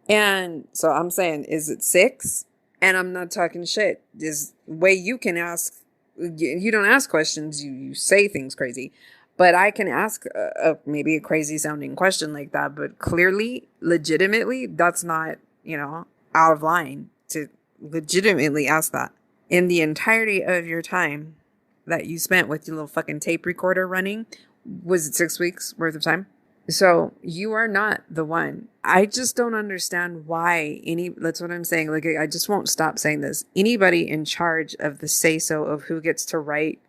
And so I'm saying, is it 6? And I'm not talking shit. There's a way you can ask. You don't ask questions. You say things crazy. But I can ask maybe a crazy sounding question like that. But clearly, legitimately, that's not, out of line to legitimately ask that. In the entirety of your time that you spent with your little fucking tape recorder running, was it 6 weeks worth of time? So you are not the one. I just don't understand why that's what I'm saying. Like, I just won't stop saying this. Anybody in charge of the say-so of who gets to write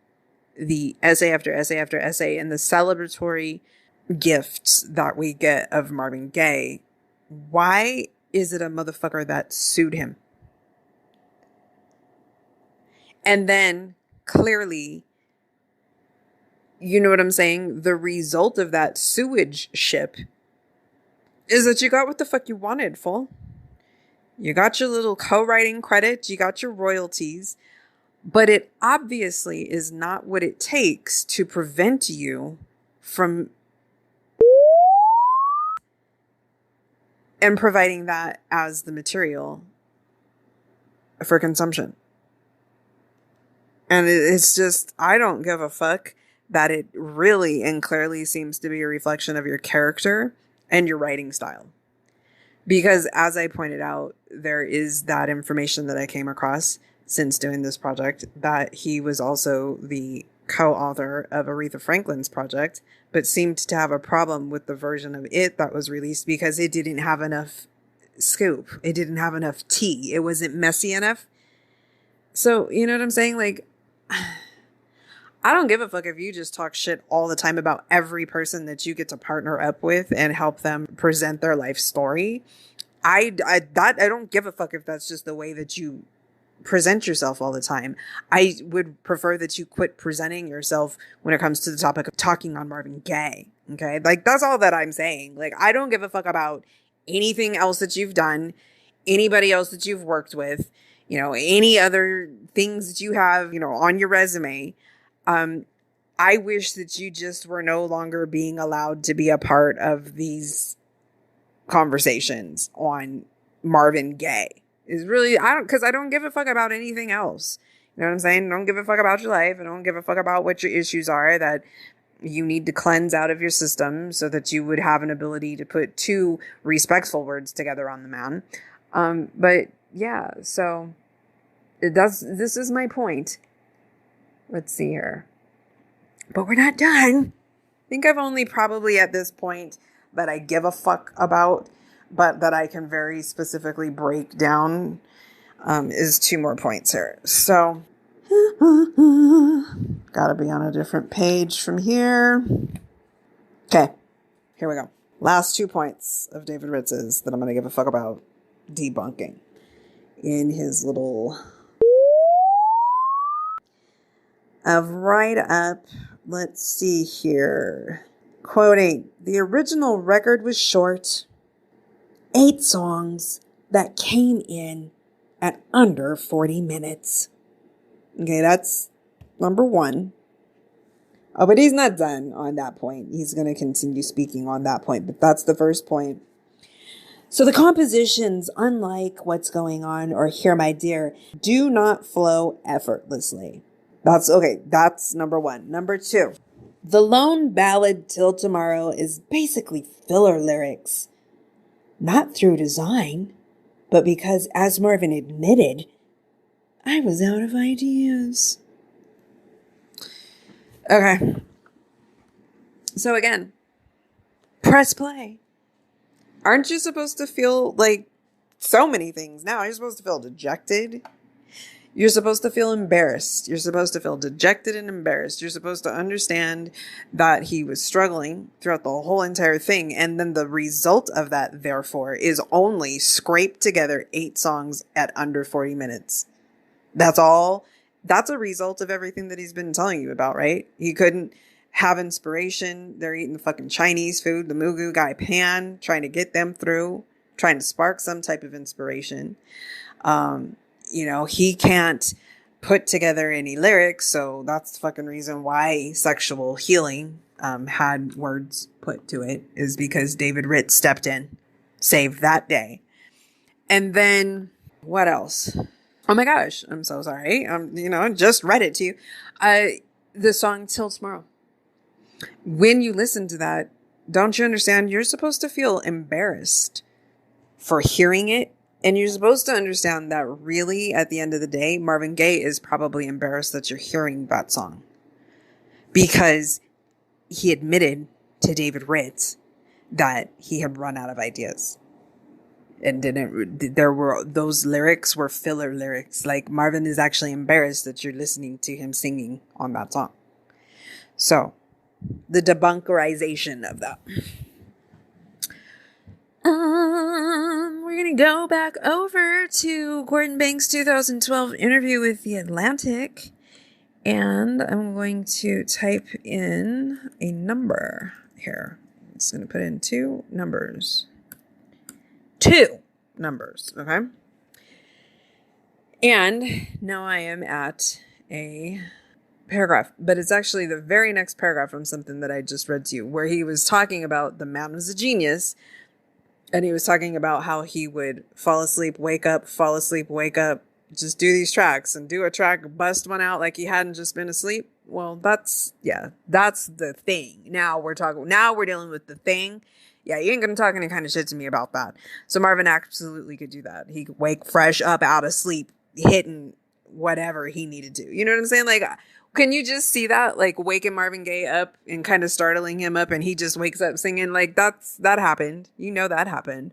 the essay after essay after essay and the celebratory gifts that we get of Marvin Gaye, why is it a motherfucker that sued him? And then clearly, you know what I'm saying? The result of that sewage ship is that you got what the fuck you wanted, fool. You got your little co-writing credit. You got your royalties. But it obviously is not what it takes to prevent you from and providing that as the material for consumption. And it's just, I don't give a fuck that it really and clearly seems to be a reflection of your character and your writing style. Because as I pointed out, there is that information that I came across since doing this project, that he was also the co-author of Aretha Franklin's project, but seemed to have a problem with the version of it that was released because it didn't have enough scoop. It didn't have enough tea. It wasn't messy enough. So, you know what I'm saying? Like, I don't give a fuck if you just talk shit all the time about every person that you get to partner up with and help them present their life story. I don't give a fuck if that's just the way that you present yourself all the time. I would prefer that you quit presenting yourself when it comes to the topic of talking on Marvin Gaye. Okay. Like, that's all that I'm saying. Like, I don't give a fuck about anything else that you've done, anybody else that you've worked with, any other things that you have, on your resume. I wish that you just were no longer being allowed to be a part of these conversations on Marvin Gaye. Is really, because I don't give a fuck about anything else. You know what I'm saying? I don't give a fuck about your life. I don't give a fuck about what your issues are that you need to cleanse out of your system so that you would have an ability to put two respectful words together on the man. But yeah, so this is my point. Let's see here. But we're not done. I think I've only probably at this point that I give a fuck about, but that I can very specifically break down, is 2 more points here. So, gotta be on a different page from here. Okay, here we go. Last 2 points of David Ritz's that I'm gonna give a fuck about debunking in his little of write-up. Let's see here. Quoting, the original record was short. 8 songs that came in at under 40 minutes. Okay, that's number 1. Oh, but he's not done on that point. He's going to continue speaking on that point, but that's the first point. So the compositions, unlike What's Going On or Here My Dear, do not flow effortlessly. That's number 1. Number 2, the lone ballad Till Tomorrow is basically filler lyrics. Not through design, but because, as Marvin admitted, I was out of ideas. Okay. So again, press play. Aren't you supposed to feel like so many things now? You're supposed to feel dejected. You're supposed to feel embarrassed. You're supposed to feel dejected and embarrassed. You're supposed to understand that he was struggling throughout the whole entire thing. And then the result of that, therefore, is only scraped together 8 songs at under 40 minutes. That's all. That's a result of everything that he's been telling you about, right? He couldn't have inspiration. They're eating the fucking Chinese food, the Mugu Guy Pan, trying to get them through, trying to spark some type of inspiration. He can't put together any lyrics, so that's the fucking reason why Sexual Healing had words put to it, is because David Ritz stepped in, saved that day. And then, what else? Oh my gosh, I'm so sorry. I just read it to you. The song Till Tomorrow. When you listen to that, don't you understand? You're supposed to feel embarrassed for hearing it. And you're supposed to understand that really, at the end of the day, Marvin Gaye is probably embarrassed that you're hearing that song. Because he admitted to David Ritz that he had run out of ideas. And those lyrics were filler lyrics. Like, Marvin is actually embarrassed that you're listening to him singing on that song. So, the debunkerization of that. We're going to go back over to Gordon Banks' 2012 interview with The Atlantic. And I'm going to type in a number here. I'm just going to put in 2 numbers. 2 numbers, okay? And now I am at a paragraph, but it's actually the very next paragraph from something that I just read to you, where he was talking about the man was a genius. And he was talking about how he would fall asleep, wake up, just do these tracks and do a track, bust one out like he hadn't just been asleep. Well, that's the thing. Now we're dealing with the thing. Yeah, you ain't going to talk any kind of shit to me about that. So Marvin absolutely could do that. He could wake fresh up out of sleep, hitting whatever he needed to. You know what I'm saying? Like, can you just see that? Like, waking Marvin Gaye up and kind of startling him up, and he just wakes up singing. Like, that happened. You know that happened.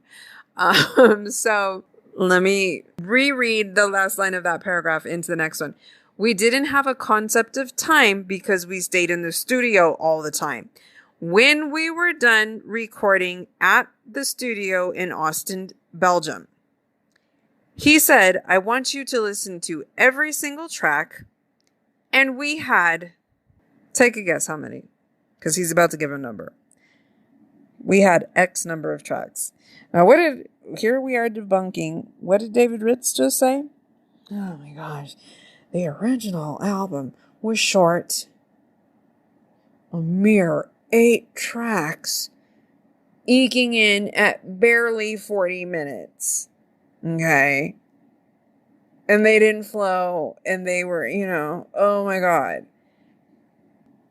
So let me reread the last line of that paragraph into the next one. We didn't have a concept of time because we stayed in the studio all the time. When we were done recording at the studio in Austin, Belgium, he said, I want you to listen to every single track. And we had, take a guess how many, because he's about to give a number. We had X number of tracks. Now, here we are debunking. What did David Ritz just say? Oh my gosh. The original album was short. A mere 8 tracks. Eking in at barely 40 minutes. Okay. And they didn't flow. And they were, oh my God.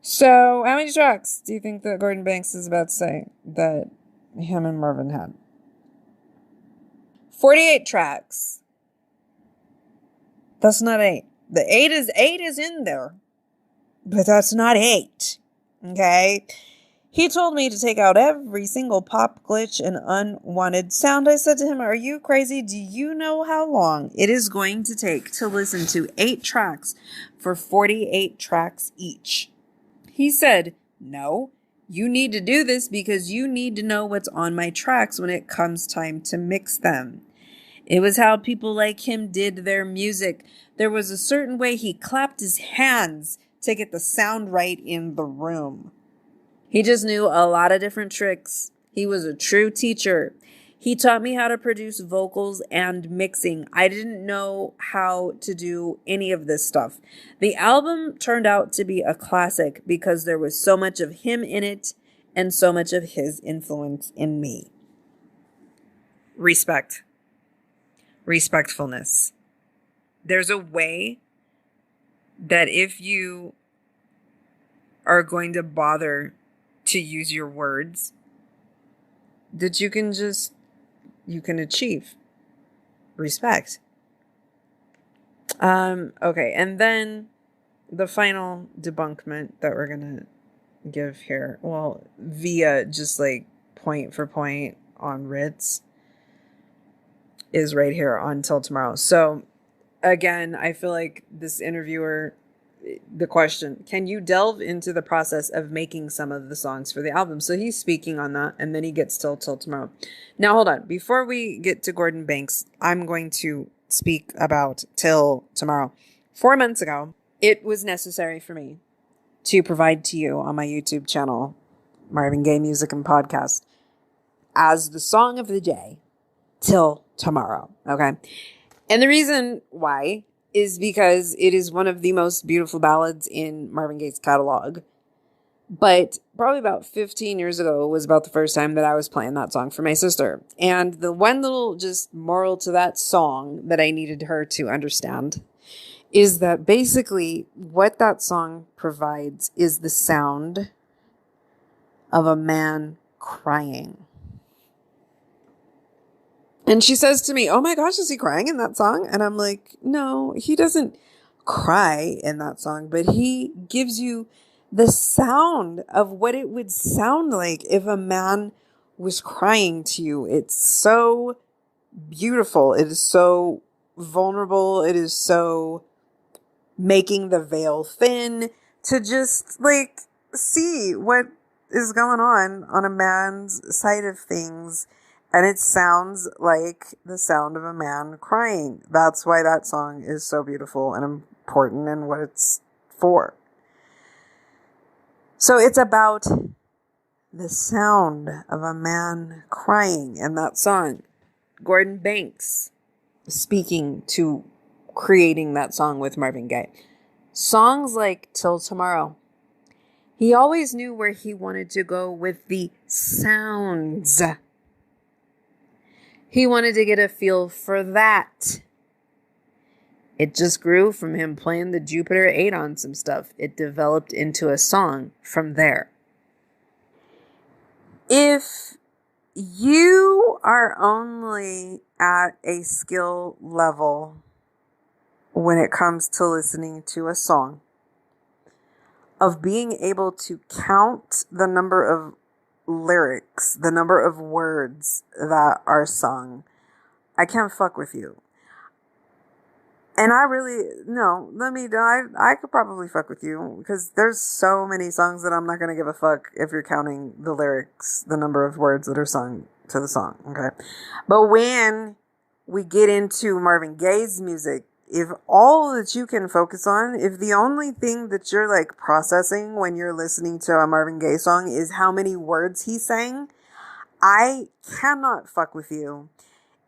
So, how many tracks do you think that Gordon Banks is about to say that him and Marvin had? 48 tracks. That's not 8. The 8 is in there. But that's not 8. Okay? He told me to take out every single pop glitch and unwanted sound. I said to him, are you crazy? Do you know how long it is going to take to listen to 8 tracks for 48 tracks each? He said, no, you need to do this because you need to know what's on my tracks when it comes time to mix them. It was how people like him did their music. There was a certain way he clapped his hands to get the sound right in the room. He just knew a lot of different tricks. He was a true teacher. He taught me how to produce vocals and mixing. I didn't know how to do any of this stuff. The album turned out to be a classic because there was so much of him in it and so much of his influence in me. Respect. Respectfulness. There's a way that if you are going to bother to use your words, that you can achieve respect. Okay. And then the final debunkment that we're going to give here, well, via just like point for point on Ritz, is right here on Till Tomorrow. So again, I feel like this interviewer, the question, can you delve into the process of making some of the songs for the album? So he's speaking on that, and then he gets Till Tomorrow. Now, hold on. Before we get to Gordon Banks, I'm going to speak about Till Tomorrow. 4 months ago, it was necessary for me to provide to you on my YouTube channel, Marvin Gaye Music and Podcast, as the song of the day, Till Tomorrow. Okay. And the reason why is because it is one of the most beautiful ballads in Marvin Gaye's catalog. But probably about 15 years ago was about the first time that I was playing that song for my sister. And the one little just moral to that song that I needed her to understand is that basically what that song provides is the sound of a man crying. And she says to me, oh my gosh, is he crying in that song? And I'm like, no, he doesn't cry in that song, but he gives you the sound of what it would sound like if a man was crying to you. It's so beautiful. It is so vulnerable. It is so making the veil thin to just like see what is going on a man's side of things. And it sounds like the sound of a man crying. That's why that song is so beautiful and important and what it's for. So it's about the sound of a man crying in that song. Gordon Banks speaking to creating that song with Marvin Gaye. Songs like Till Tomorrow. He always knew where he wanted to go with the sounds. He wanted to get a feel for that. It just grew from him playing the Jupiter 8 on some stuff. It developed into a song from there. If you are only at a skill level when it comes to listening to a song, of being able to count the number of lyrics, the number of words that are sung, I can't fuck with you. And I really, no, I could probably fuck with you because there's so many songs that I'm not going to give a fuck if you're counting the lyrics, the number of words that are sung to the song. Okay. But when we get into Marvin Gaye's music, if all that you can focus on, if the only thing that you're like processing when you're listening to a Marvin Gaye song is how many words he sang, I cannot fuck with you.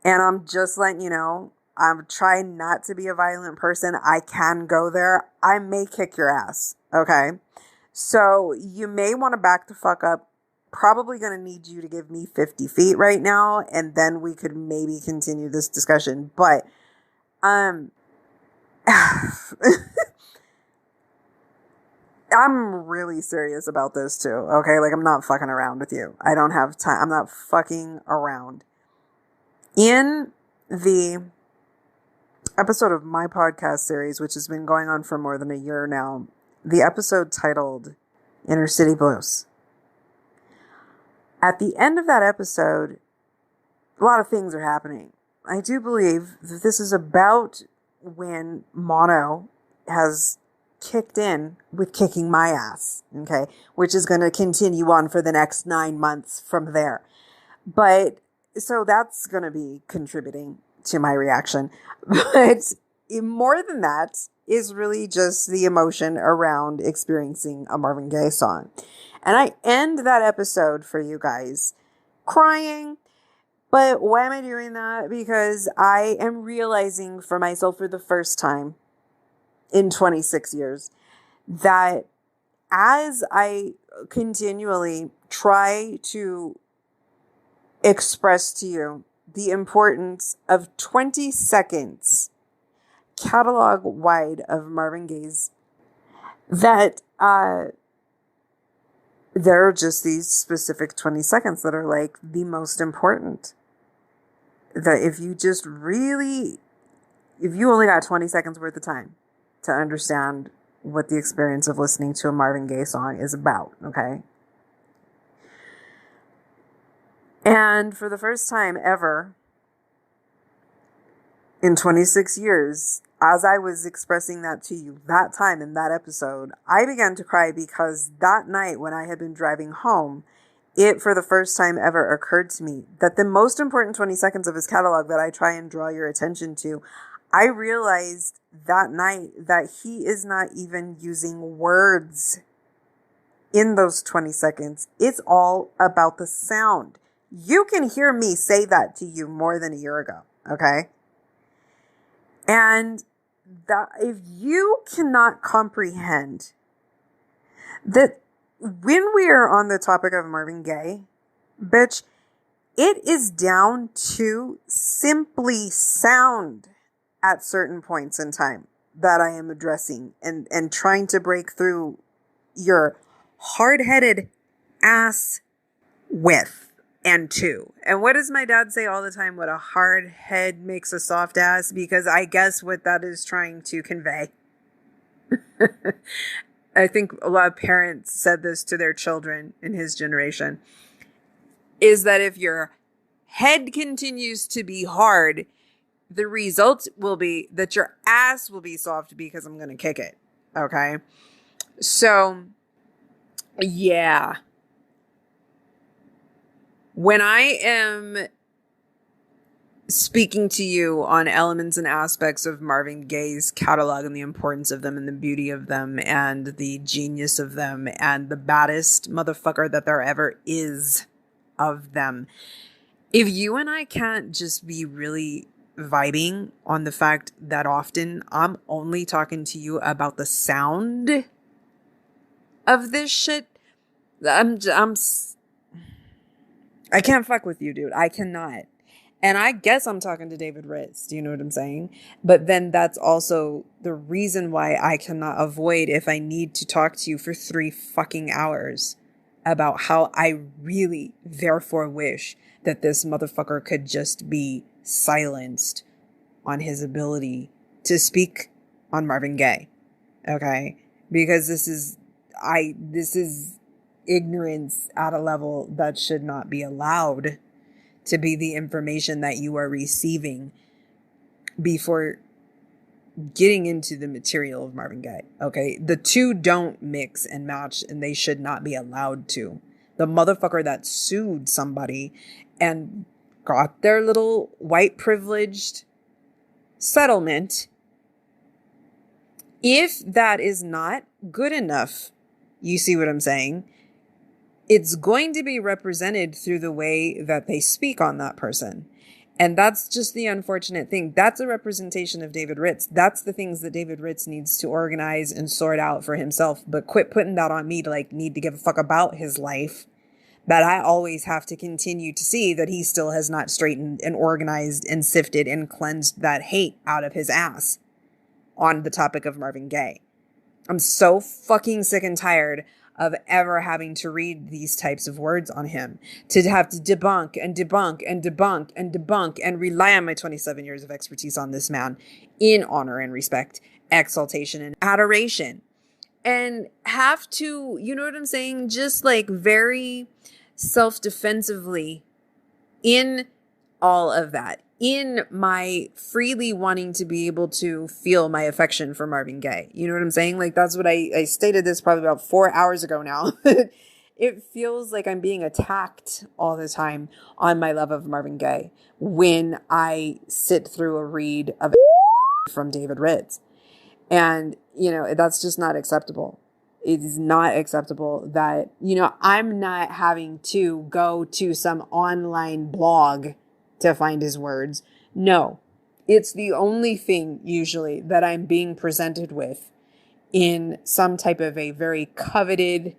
And I'm just letting you know, I'm trying not to be a violent person. I can go there. I may kick your ass. Okay. So you may want to back the fuck up. Probably going to need you to give me 50 feet right now. And then we could maybe continue this discussion. But, I'm really serious about this too. Okay. Like I'm not fucking around with you. I don't have time. I'm not fucking around. In the episode of my podcast series, which has been going on for more than a year now, the episode titled Inner City Blues. At the end of that episode, a lot of things are happening. I do believe that this is about when mono has kicked in with kicking my ass, okay, which is going to continue on for the next 9 months from there. But so that's going to be contributing to my reaction. But more than that is really just the emotion around experiencing a Marvin Gaye song. And I end that episode for you guys crying. But why am I doing that? Because I am realizing for myself for the first time in 26 years that as I continually try to express to you the importance of 20 seconds catalog wide of Marvin Gaye's, that there are just these specific 20 seconds that are like the most important. That if you only got 20 seconds worth of time to understand what the experience of listening to a Marvin Gaye song is about, okay? And for the first time ever in 26 years, as I was expressing that to you that time in that episode, I began to cry because that night when I had been driving home, it for the first time ever occurred to me that the most important 20 seconds of his catalog that I try and draw your attention to, I realized that night that he is not even using words in those 20 seconds. It's all about the sound. You can hear me say that to you more than a year ago, okay? And that if you cannot comprehend that when we are on the topic of Marvin Gaye, bitch, it is down to simply sound at certain points in time that I am addressing and trying to break through your hard-headed ass with. And two. And what does my dad say all the time? What a hard head makes a soft ass, because I guess what that is trying to convey. I think a lot of parents said this to their children in his generation, is that if your head continues to be hard, the result will be that your ass will be soft because I'm going to kick it. Okay. So yeah. When I am speaking to you on elements and aspects of Marvin Gaye's catalog and the importance of them and the beauty of them and the genius of them and the baddest motherfucker that there ever is of them, if you and I can't just be really vibing on the fact that often I'm only talking to you about the sound of this shit, I can't fuck with you, dude. I cannot. And I guess I'm talking to David Ritz. Do you know what I'm saying? But then that's also the reason why I cannot avoid if I need to talk to you for 3 fucking hours about how I really therefore wish that this motherfucker could just be silenced on his ability to speak on Marvin Gaye. Okay? Because this is ignorance at a level that should not be allowed to be the information that you are receiving before getting into the material of Marvin Gaye. Okay. The two don't mix and match, and they should not be allowed to. The motherfucker that sued somebody and got their little white privileged settlement, if that is not good enough, you see what I'm saying? It's going to be represented through the way that they speak on that person. And that's just the unfortunate thing. That's a representation of David Ritz. That's the things that David Ritz needs to organize and sort out for himself. But quit putting that on me to like need to give a fuck about his life. That I always have to continue to see that he still has not straightened and organized and sifted and cleansed that hate out of his ass on the topic of Marvin Gaye. I'm so fucking sick and tired of ever having to read these types of words on him, to have to debunk and debunk and debunk and debunk and rely on my 27 years of expertise on this man in honor and respect, exaltation and adoration, and have to, you know what I'm saying? Just like very self-defensively in all of that, in my freely wanting to be able to feel my affection for Marvin Gaye. You know what I'm saying? Like, that's what I stated this probably about 4 hours ago now. It feels like I'm being attacked all the time on my love of Marvin Gaye when I sit through a read of from David Ritz. And, you know, that's just not acceptable. It is not acceptable that, you know, I'm not having to go to some online blog to find his words. No, it's the only thing usually that I'm being presented with in some type of a very coveted,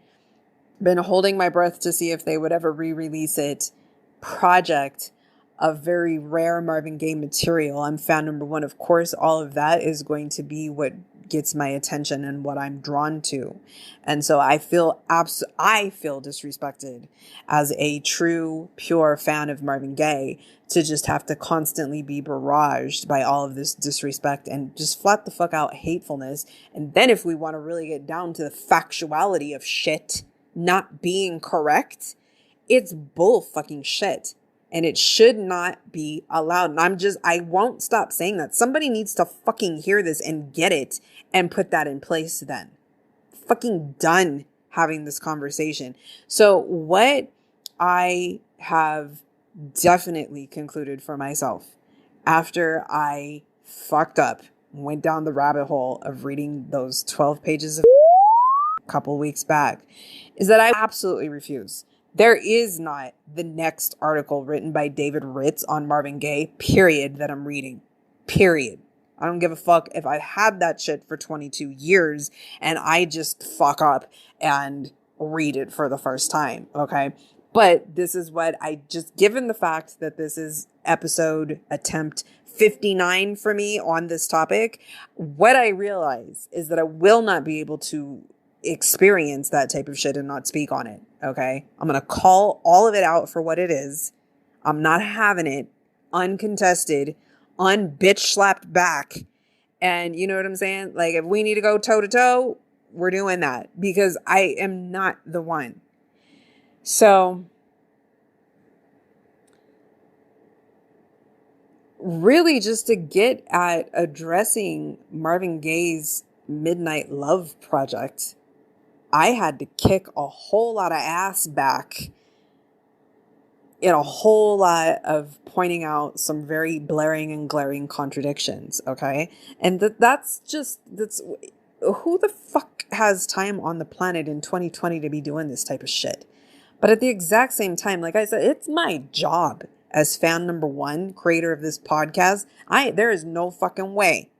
been holding my breath to see if they would ever re-release it, project of very rare Marvin Gaye material. I'm fan number one. Of course, all of that is going to be what gets my attention and what I'm drawn to. And so I feel disrespected as a true, pure fan of Marvin Gaye to just have to constantly be barraged by all of this disrespect and just flat the fuck out hatefulness. And then if we want to really get down to the factuality of shit not being correct, it's bull fucking shit. And it should not be allowed. And I won't stop saying that. Somebody needs to fucking hear this and get it and put that in place then. Fucking done having this conversation. So what I have definitely concluded for myself after I fucked up, went down the rabbit hole of reading those 12 pages of a couple weeks back, is that I absolutely refuse. There is not the next article written by David Ritz on Marvin Gaye, period, that I'm reading. Period. I don't give a fuck if I've had that shit for 22 years and I just fuck up and read it for the first time. Okay. But this is what I just, given the fact that this is episode attempt 59 for me on this topic, what I realize is that I will not be able to experience that type of shit and not speak on it. Okay. I'm going to call all of it out for what it is. I'm not having it uncontested, bitch slapped back. And you know what I'm saying? Like, if we need to go toe to toe, we're doing that because I am not the one. So really just to get at addressing Marvin Gaye's Midnight Love project, I had to kick a whole lot of ass back in a whole lot of pointing out some very blaring and glaring contradictions. Okay. And that's who the fuck has time on the planet in 2020 to be doing this type of shit? But at the exact same time, like I said, it's my job as fan number one, creator of this podcast. There is no fucking way.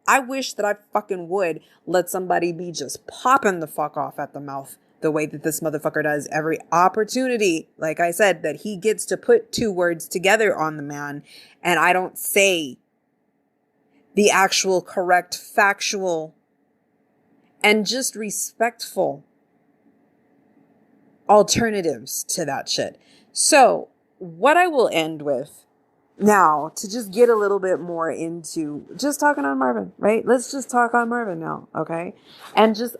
I wish that I fucking would let somebody be just popping the fuck off at the mouth the way that this motherfucker does every opportunity. Like I said, that he gets to put two words together on the man and I don't say the actual correct, factual, and just respectful alternatives to that shit. So what I will end with now, to just get a little bit more into just talking on Marvin, right? Let's just talk on Marvin now, okay? And just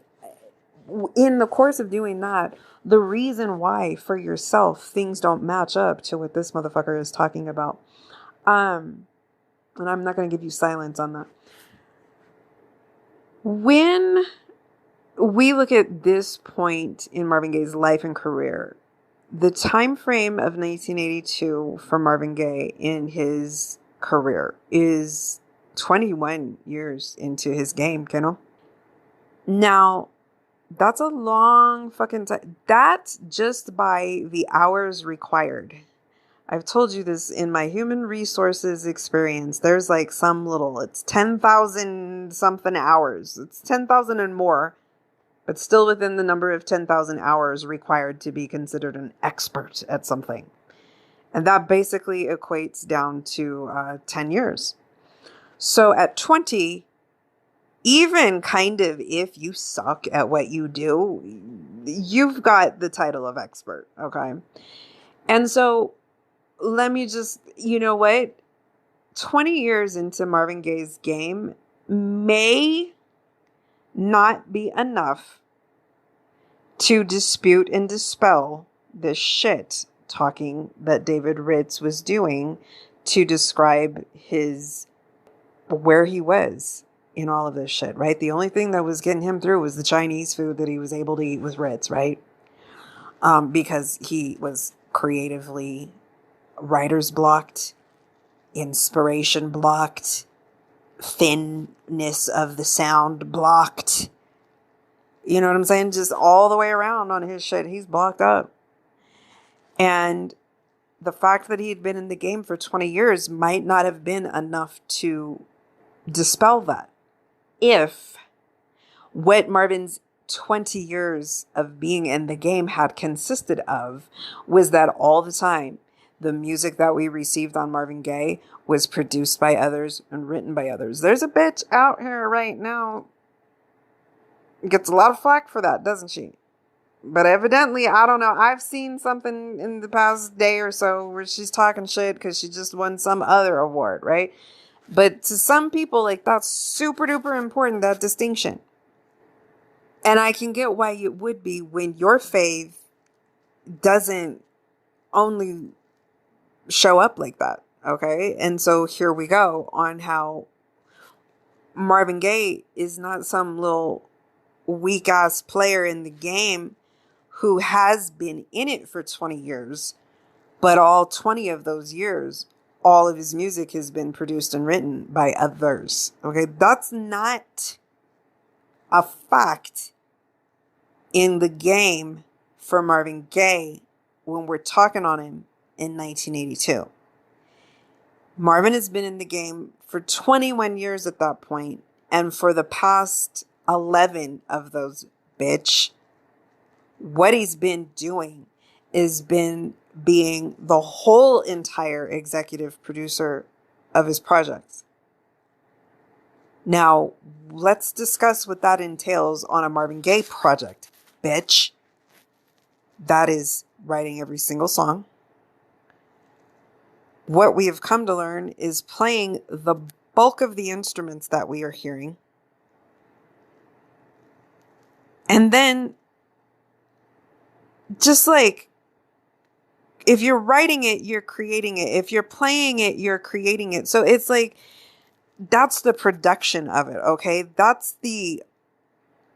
in the course of doing that, the reason why for yourself things don't match up to what this motherfucker is talking about. And I'm not going to give you silence on that. When we look at this point in Marvin Gaye's life and career, the time frame of 1982 for Marvin Gaye in his career is 21 years into his game, you know? Now, that's a long fucking time. That's just by the hours required. I've told you this in my human resources experience. There's like it's 10,000 something hours. It's 10,000 and more, but still within the number of 10,000 hours required to be considered an expert at something. And that basically equates down to 10 years. So at 20, even kind of if you suck at what you do, you've got the title of expert, okay? And so let me just, you know what? 20 years into Marvin Gaye's game may not be enough to dispute and dispel the shit talking that David Ritz was doing to describe where he was in all of this shit, right? The only thing that was getting him through was the Chinese food that he was able to eat with Ritz, right? Because he was creatively writer's blocked, inspiration blocked, thinness of the sound blocked. You know what I'm saying? Just all the way around on his shit, he's blocked up. And the fact that he had been in the game for 20 years might not have been enough to dispel that. If what Marvin's 20 years of being in the game had consisted of was that all the time the music that we received on Marvin Gaye was produced by others and written by others. There's a bitch out here right now gets a lot of flack for that, doesn't she? But evidently, I don't know. I've seen something in the past day or so where she's talking shit because she just won some other award, right? But to some people, like, that's super duper important, that distinction. And I can get why it would be when your faith doesn't only show up like that, okay? And so here we go on how Marvin Gaye is not some little weak ass player in the game who has been in it for 20 years, but all 20 of those years, all of his music has been produced and written by others. Okay, that's not a fact in the game for Marvin Gaye when we're talking on him in 1982. Marvin has been in the game for 21 years at that point, and for the past 11 of those, bitch, what he's been doing is been being the whole entire executive producer of his projects. Now, let's discuss what that entails on a Marvin Gaye project, bitch. That is writing every single song. What we have come to learn is playing the bulk of the instruments that we are hearing. And then, just like, if you're writing it, you're creating it. If you're playing it, you're creating it. So it's like, that's the production of it, okay? That's the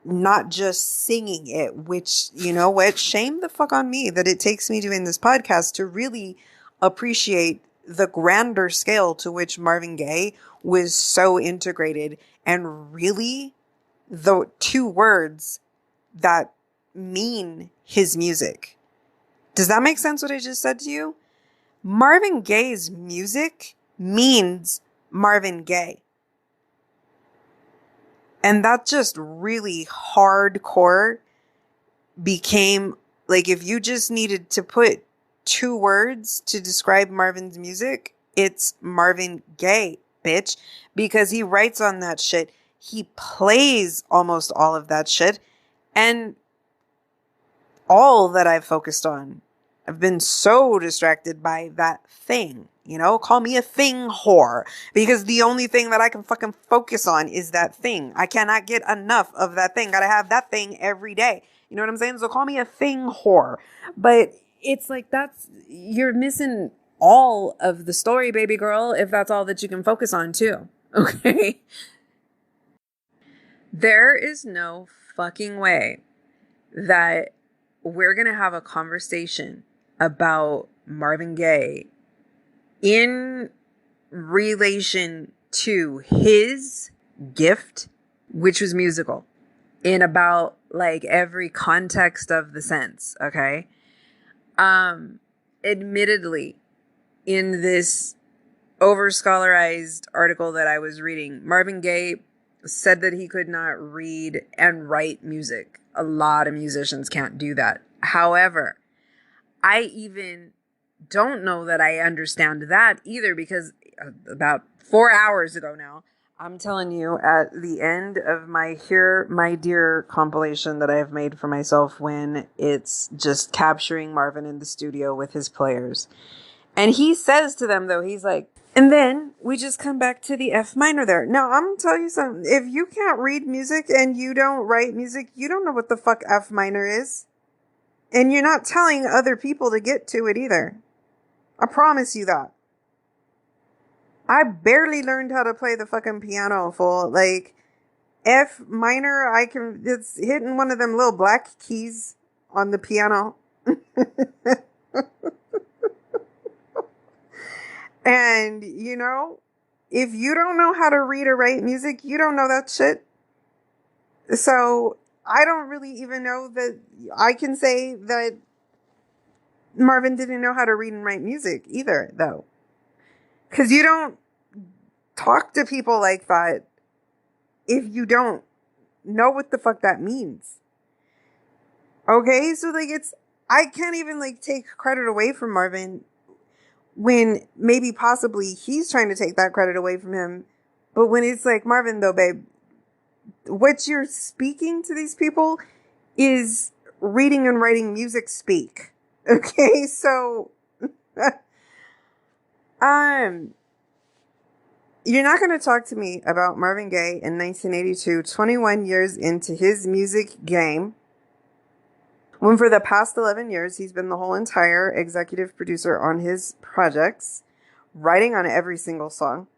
not just singing it, which, you know what? Shame the fuck on me that it takes me doing this podcast to really appreciate the grander scale to which Marvin Gaye was so integrated, and really the two words that mean his music. Does that make sense what I just said to you? Marvin Gaye's music means Marvin Gaye. And that just really hardcore became, like, if you just needed to put two words to describe Marvin's music, it's Marvin Gaye, bitch. Because he writes on that shit. He plays almost all of that shit. And all that I've focused on, I've been so distracted by that thing. You know, call me a thing whore, because the only thing that I can fucking focus on is that thing. I cannot get enough of that thing. Gotta have that thing every day. You know what I'm saying? So call me a thing whore. But it's like, you're missing all of the story, baby girl, if that's all that you can focus on too. Okay. There is no fucking way that we're going to have a conversation about Marvin Gaye in relation to his gift, which was musical, in about like every context of the sense. Okay. Admittedly, in this over scholarized article that I was reading, Marvin Gaye said that he could not read and write music. A lot of musicians can't do that. However, I even don't know that I understand that either, because about 4 hours ago now, I'm telling you, at the end of my Hear My Dear compilation that I have made for myself, when it's just capturing Marvin in the studio with his players. And he says to them, though, he's like, and then we just come back to the F minor there. Now, I'm going to tell you something. If you can't read music and you don't write music, you don't know what the fuck F minor is. And you're not telling other people to get to it either. I promise you that. I barely learned how to play the fucking piano full. Like, F minor, it's hitting one of them little black keys on the piano. And, you know, if you don't know how to read or write music, you don't know that shit. So I don't really even know that I can say that Marvin didn't know how to read and write music either, though. Because you don't talk to people like that if you don't know what the fuck that means. Okay? So, like, I can't even, like, take credit away from Marvin when maybe possibly he's trying to take that credit away from him. But when it's like, Marvin, though, babe, what you're speaking to these people is reading and writing music speak. Okay, so you're not going to talk to me about Marvin Gaye in 1982, 21 years into his music game, when for the past 11 years, he's been the whole entire executive producer on his projects, writing on every single song.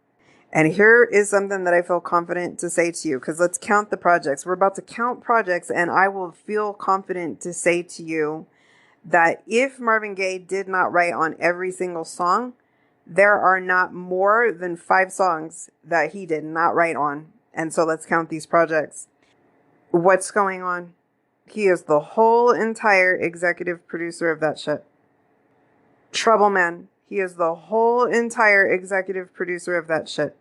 And here is something that I feel confident to say to you, because let's count the projects. We're about to count projects, and I will feel confident to say to you that if Marvin Gaye did not write on every single song, there are not more than 5 songs that he did not write on. And so let's count these projects. What's going on? He is the whole entire executive producer of that shit. Trouble Man. He is the whole entire executive producer of that shit.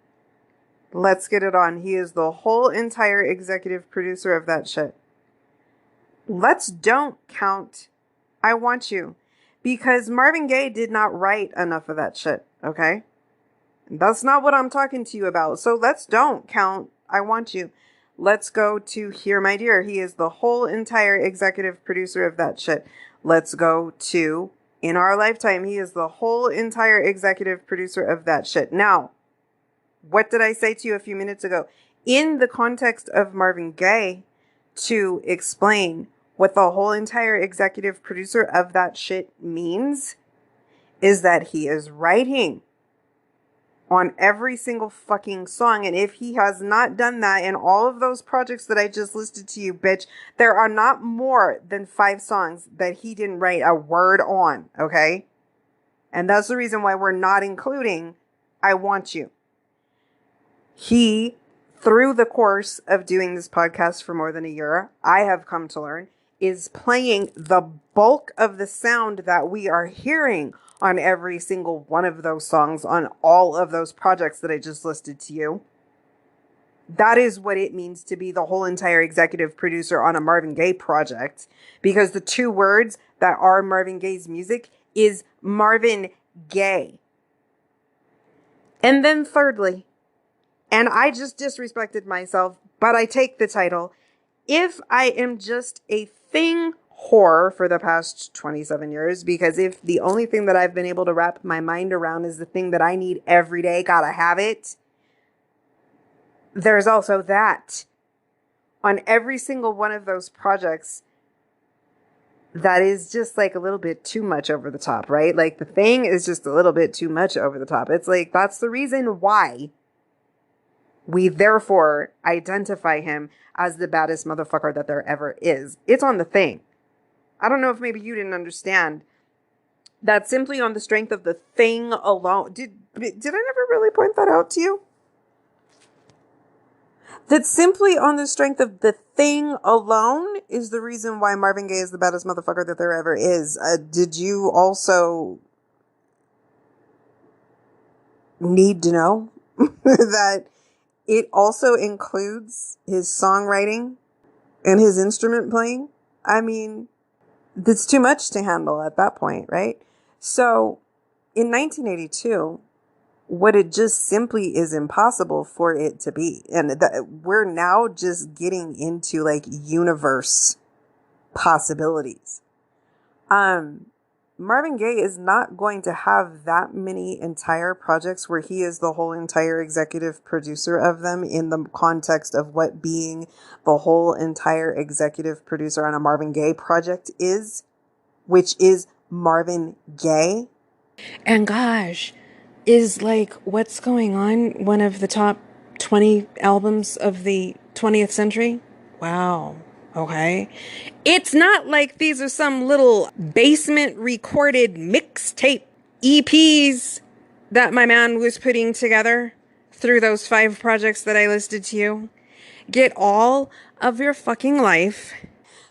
Let's Get It On. He is the whole entire executive producer of that shit. Let's don't count I Want You, because Marvin Gaye did not write enough of that shit, okay? That's not what I'm talking to you about. So let's don't count I Want You. Let's go to Hear My Dear. He is the whole entire executive producer of that shit. Let's go to In Our Lifetime. He is the whole entire executive producer of that shit. Now, what did I say to you a few minutes ago? In the context of Marvin Gaye, to explain what the whole entire executive producer of that shit means, is that he is writing on every single fucking song. And if he has not done that in all of those projects that I just listed to you, bitch, there are not more than 5 songs that he didn't write a word on, okay? And that's the reason why we're not including I Want You. He, through the course of doing this podcast for more than a year, I have come to learn, is playing the bulk of the sound that we are hearing on every single one of those songs, on all of those projects that I just listed to you. That is what it means to be the whole entire executive producer on a Marvin Gaye project, because the 2 words that are Marvin Gaye's music is Marvin Gaye. And then thirdly, and I just disrespected myself, but I take the title, if I am just a thing whore for the past 27 years, because if the only thing that I've been able to wrap my mind around is the thing that I need every day, gotta have it, there's also that. On every single one of those projects, that is just like a little bit too much over the top, right? Like the thing is just a little bit too much over the top. It's like, that's the reason why We therefore identify him as the baddest motherfucker that there ever is. It's on the thing. I don't know if maybe you didn't understand that simply on the strength of the thing alone. Did I never really point that out to you? That simply on the strength of the thing alone is the reason why Marvin Gaye is the baddest motherfucker that there ever is. Did you also need to know that it also includes his songwriting and his instrument playing? I mean, that's too much to handle at that point, right? So in 1982, what it just simply is impossible for it to be. And we're now just getting into like universe possibilities. Marvin Gaye is not going to have that many entire projects where he is the whole entire executive producer of them in the context of what being the whole entire executive producer on a Marvin Gaye project is, which is Marvin Gaye. And gosh, is like What's Going On one of the top 20 albums of the 20th century? Wow. Okay. It's not like these are some little basement recorded mixtape EPs that my man was putting together through those 5 projects that I listed to you. Get all of your fucking life.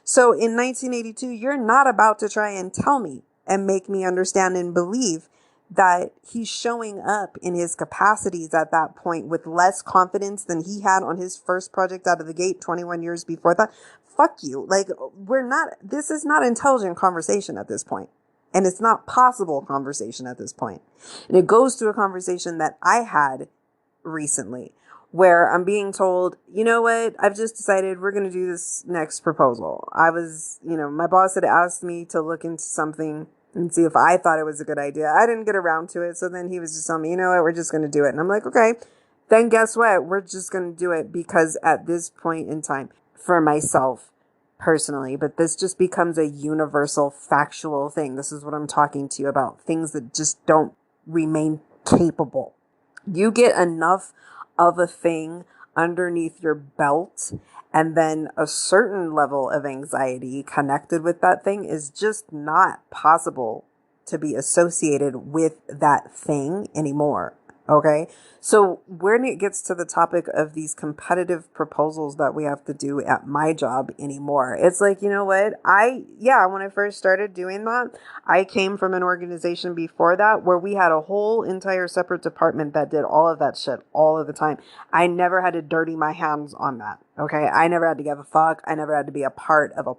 So in 1982, you're not about to try and tell me and make me understand and believe that he's showing up in his capacities at that point with less confidence than he had on his first project out of the gate 21 years before that. Fuck you. Like, this is not intelligent conversation at this point. And it's not possible conversation at this point. And it goes to a conversation that I had recently where I'm being told, you know what, I've just decided we're going to do this next proposal. My boss had asked me to look into something and see if I thought it was a good idea. I didn't get around to it. So then he was just telling me, you know what, we're just going to do it. And I'm like, okay, then guess what? We're just going to do it because at this point in time, for myself personally, but this just becomes a universal factual thing. This is what I'm talking to you about. Things that just don't remain capable. You get enough of a thing underneath your belt, and then a certain level of anxiety connected with that thing is just not possible to be associated with that thing anymore. Okay. So when it gets to the topic of these competitive proposals that we have to do at my job anymore, it's like, you know what? When I first started doing that, I came from an organization before that where we had a whole entire separate department that did all of that shit all of the time. I never had to dirty my hands on that. Okay. I never had to give a fuck. I never had to be a part of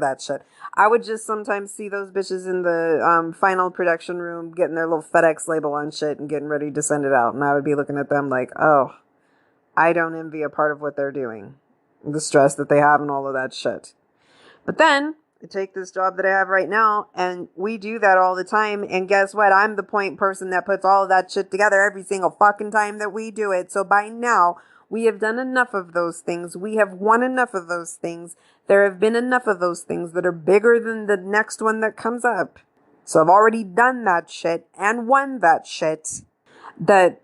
that shit. I would just sometimes see those bitches in the final production room getting their little FedEx label on shit and getting ready to send it out. And I would be looking at them like, oh, I don't envy a part of what they're doing. The stress that they have and all of that shit. But then I take this job that I have right now and we do that all the time. And guess what? I'm the point person that puts all of that shit together every single fucking time that we do it. So by now, we have done enough of those things. We have won enough of those things. There have been enough of those things that are bigger than the next one that comes up. So I've already done that shit and won that shit. That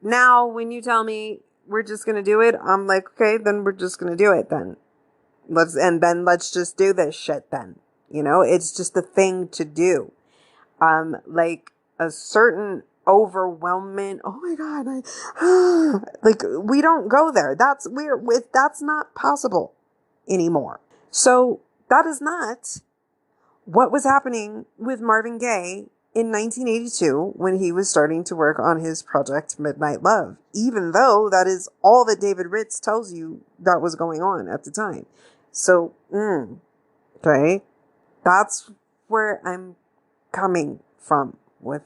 now when you tell me we're just going to do it, I'm like, okay, then we're just going to do it then. Let's just do this shit then. It's just a thing to do. Like a certain overwhelming, oh my God, like we don't go there. That's not possible anymore. So that is not what was happening with Marvin Gaye in 1982 when he was starting to work on his project Midnight Love, even though that is all that David Ritz tells you that was going on at the time. So, okay, that's where I'm coming from with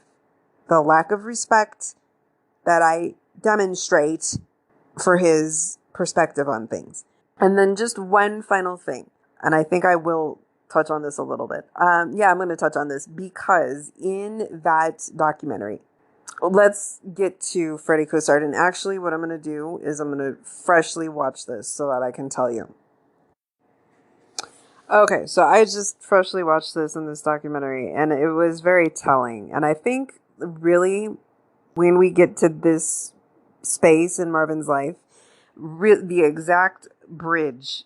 the lack of respect that I demonstrate for his perspective on things. And then just one final thing, and I think I will touch on this a little bit. I'm going to touch on this because in that documentary, let's get to Freddie Cosard. And actually what I'm going to do is I'm going to freshly watch this so that I can tell you. Okay, so I just freshly watched this in this documentary and it was very telling. And I think really when we get to this space in Marvin's life, the exact bridge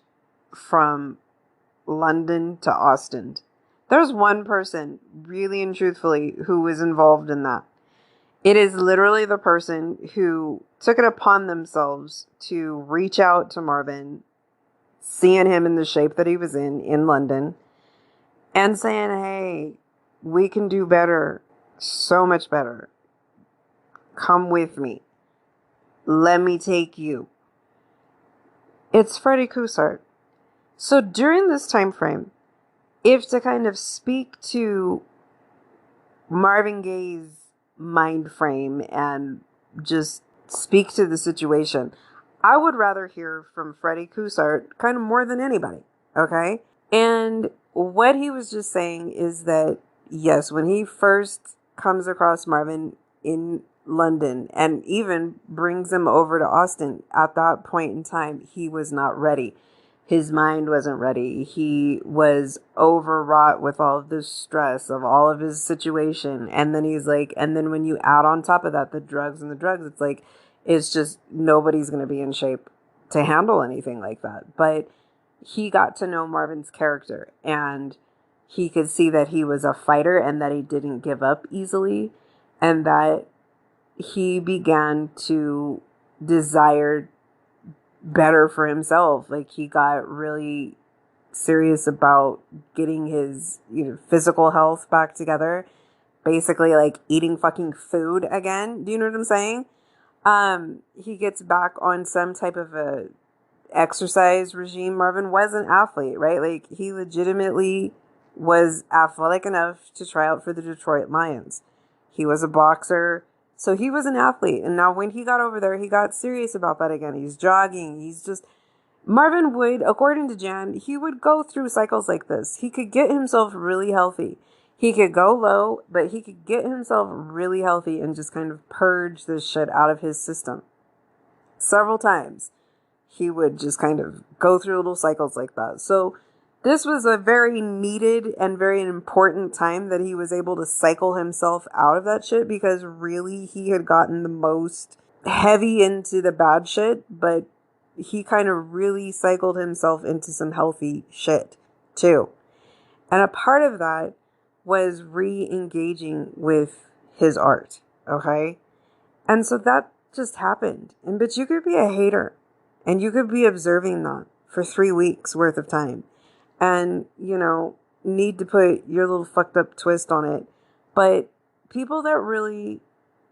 from London to Austin. There's one person, really and truthfully, who was involved in that. It is literally the person who took it upon themselves to reach out to Marvin, seeing him in the shape that he was in London, and saying, hey, we can do better, so much better. Come with me. Let me take you. It's Freddie Coussart. So during this time frame, if to kind of speak to Marvin Gaye's mind frame and just speak to the situation, I would rather hear from Freddie Coussart kind of more than anybody, okay? And what he was just saying is that, yes, when he first comes across Marvin in London and even brings him over to Austin, at that point in time, he was not ready. His mind wasn't ready. He was overwrought with all of the stress of all of his situation. And then he's like, and then when you add on top of that, the drugs, it's like, it's just, nobody's going to be in shape to handle anything like that. But he got to know Marvin's character, and he could see that he was a fighter and that he didn't give up easily, and that he began to desire better for himself. Like, he got really serious about getting his physical health back together, basically like eating fucking food again. Do you know what I'm saying? He gets back on some type of a exercise regime. Marvin was an athlete, right? Like, he legitimately was athletic enough to try out for the Detroit Lions. He was a boxer. So he was an athlete. And now when he got over there, he got serious about that again. He's jogging. Marvin would, according to Jan, he would go through cycles like this. He could get himself really healthy. He could go low, but he could get himself really healthy and just kind of purge this shit out of his system. Several times, he would just kind of go through little cycles like that. So this was a very needed and very important time that he was able to cycle himself out of that shit, because really he had gotten the most heavy into the bad shit, but he kind of really cycled himself into some healthy shit too. And a part of that was re-engaging with his art, okay? And so that just happened. But you could be a hater, and you could be observing that for 3 weeks worth of time, and, need to put your little fucked up twist on it. But people that really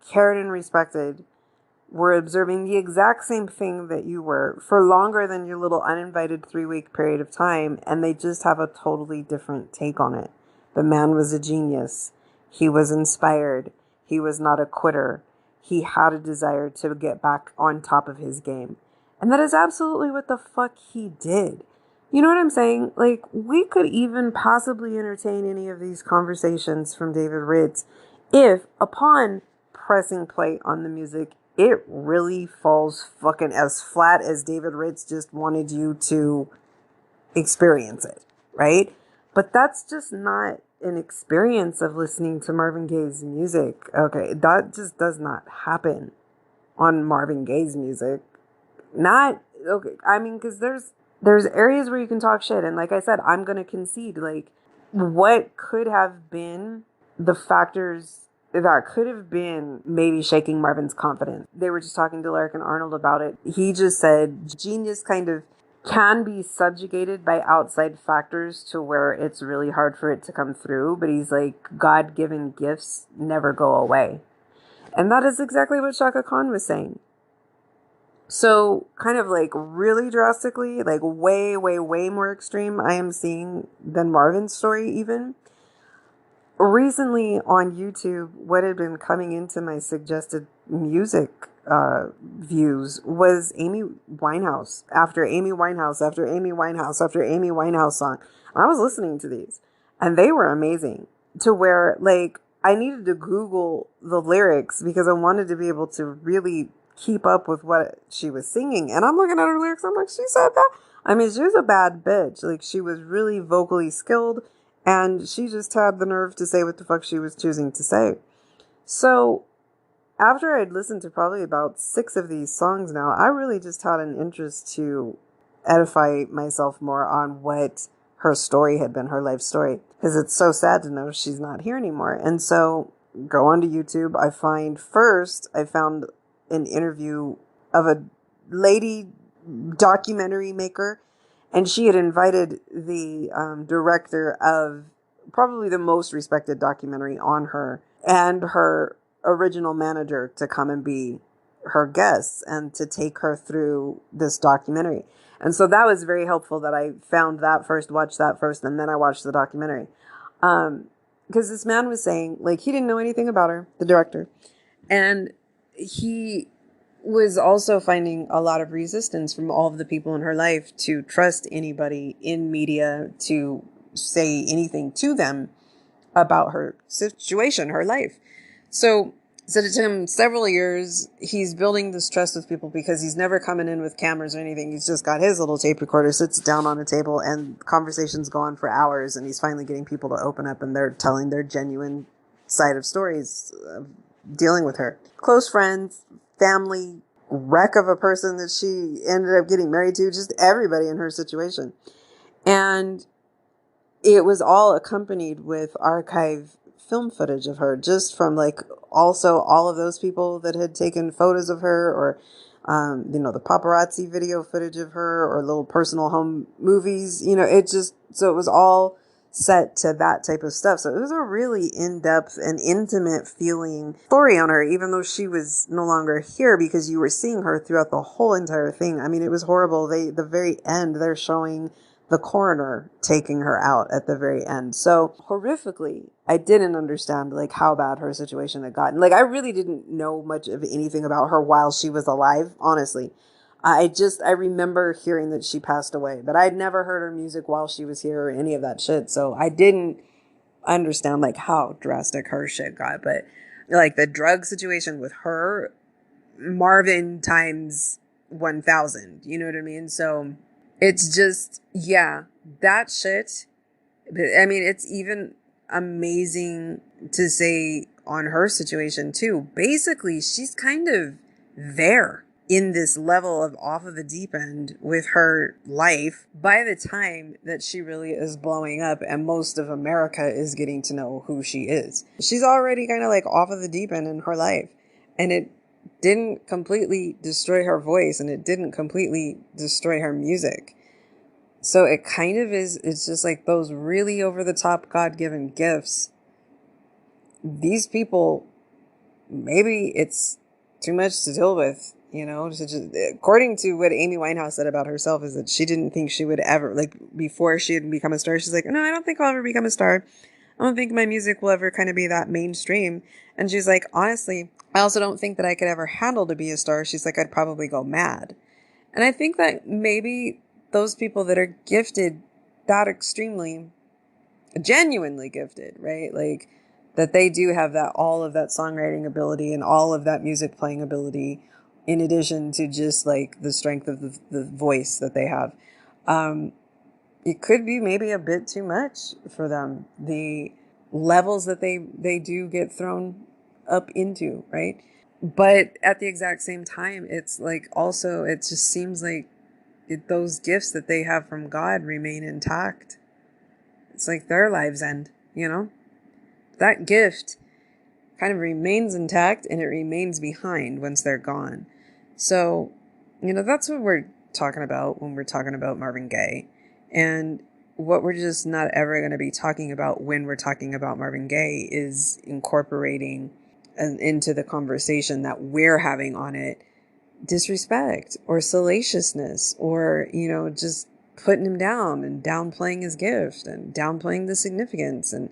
cared and respected were observing the exact same thing that you were for longer than your little uninvited 3-week period of time, and they just have a totally different take on it. The man was a genius. He was inspired. He was not a quitter. He had a desire to get back on top of his game. And that is absolutely what the fuck he did. You know what I'm saying? Like, we could even possibly entertain any of these conversations from David Ritz if, upon pressing play on the music, it really falls fucking as flat as David Ritz just wanted you to experience it, right? But that's just not an experience of listening to Marvin Gaye's music. Okay, that just does not happen on Marvin Gaye's music. Not, okay, I mean, because there's areas where you can talk shit, and like I said, I'm going to concede, like, what could have been the factors that could have been maybe shaking Marvin's confidence. They were just talking to Larkin Arnold about it. He just said genius kind of can be subjugated by outside factors to where it's really hard for it to come through, but he's like, God-given gifts never go away. And that is exactly what Chaka Khan was saying. So kind of like really drastically, like way, way, way more extreme I am seeing than Marvin's story even. Recently on YouTube, what had been coming into my suggested music views was Amy Winehouse after Amy Winehouse after Amy Winehouse after Amy Winehouse song. And I was listening to these and they were amazing, to where like I needed to Google the lyrics because I wanted to be able to really keep up with what she was singing. And I'm looking at her lyrics, I'm like, she said that? I mean, she was a bad bitch. Like, she was really vocally skilled, and she just had the nerve to say what the fuck she was choosing to say. So after I'd listened to probably about 6 of these songs now, I really just had an interest to edify myself more on what her story had been, her life story. Because it's so sad to know she's not here anymore. And so go onto YouTube. I found an interview of a lady documentary maker. And she had invited the director of probably the most respected documentary on her and her original manager to come and be her guests and to take her through this documentary. And so that was very helpful that I found that first, watched that first, and then I watched the documentary. Because this man was saying, like, he didn't know anything about her, the director. And he was also finding a lot of resistance from all of the people in her life to trust anybody in media to say anything to them about her situation, her life. So it took him several years. He's building this trust with people because he's never coming in with cameras or anything. He's just got his little tape recorder, sits down on a table, and conversations go on for hours. And he's finally getting people to open up, and they're telling their genuine side of stories of dealing with her. Close friends, family, wreck of a person that she ended up getting married to, just everybody in her situation. And it was all accompanied with archive film footage of her, just from like also all of those people that had taken photos of her, or the paparazzi video footage of her, or little personal home movies. So it was all set to that type of stuff. So it was a really in-depth and intimate feeling story on her, even though she was no longer here, because you were seeing her throughout the whole entire thing. I mean, it was horrible. The very end, they're showing the coroner taking her out at the very end. So horrifically, I didn't understand like how bad her situation had gotten. Like, I really didn't know much of anything about her while she was alive, honestly. I remember hearing that she passed away, but I'd never heard her music while she was here or any of that shit. So I didn't understand like how drastic her shit got. But like the drug situation with her, Marvin times 1,000, you know what I mean? So it's just, yeah, that shit. I mean, it's even amazing to say on her situation too. Basically, she's kind of there in this level of off of the deep end with her life by the time that she really is blowing up and most of America is getting to know who she is. She's already kind of like off of the deep end in her life, and it didn't completely destroy her voice, and it didn't completely destroy her music. So it kind of it's just like those really over the top God-given gifts. These people, maybe it's too much to deal with, according to what Amy Winehouse said about herself, is that she didn't think she would ever, like before she had become a star, she's like, no, I don't think I'll ever become a star. I don't think my music will ever kind of be that mainstream. And she's like, honestly, I also don't think that I could ever handle to be a star. She's like, I'd probably go mad. And I think that maybe those people that are gifted that extremely, genuinely gifted, right? Like that they do have that, all of that songwriting ability and all of that music playing ability, in addition to just like the strength of the voice that they have. It could be maybe a bit too much for them. The levels that they do get thrown up into, right? But at the exact same time, it's like also, it just seems like those gifts that they have from God remain intact. It's like their lives end, that gift kind of remains intact and it remains behind once they're gone. So, that's what we're talking about when we're talking about Marvin Gaye, and what we're just not ever going to be talking about when we're talking about Marvin Gaye is incorporating into the conversation that we're having on it disrespect or salaciousness, or just putting him down and downplaying his gift and downplaying the significance, and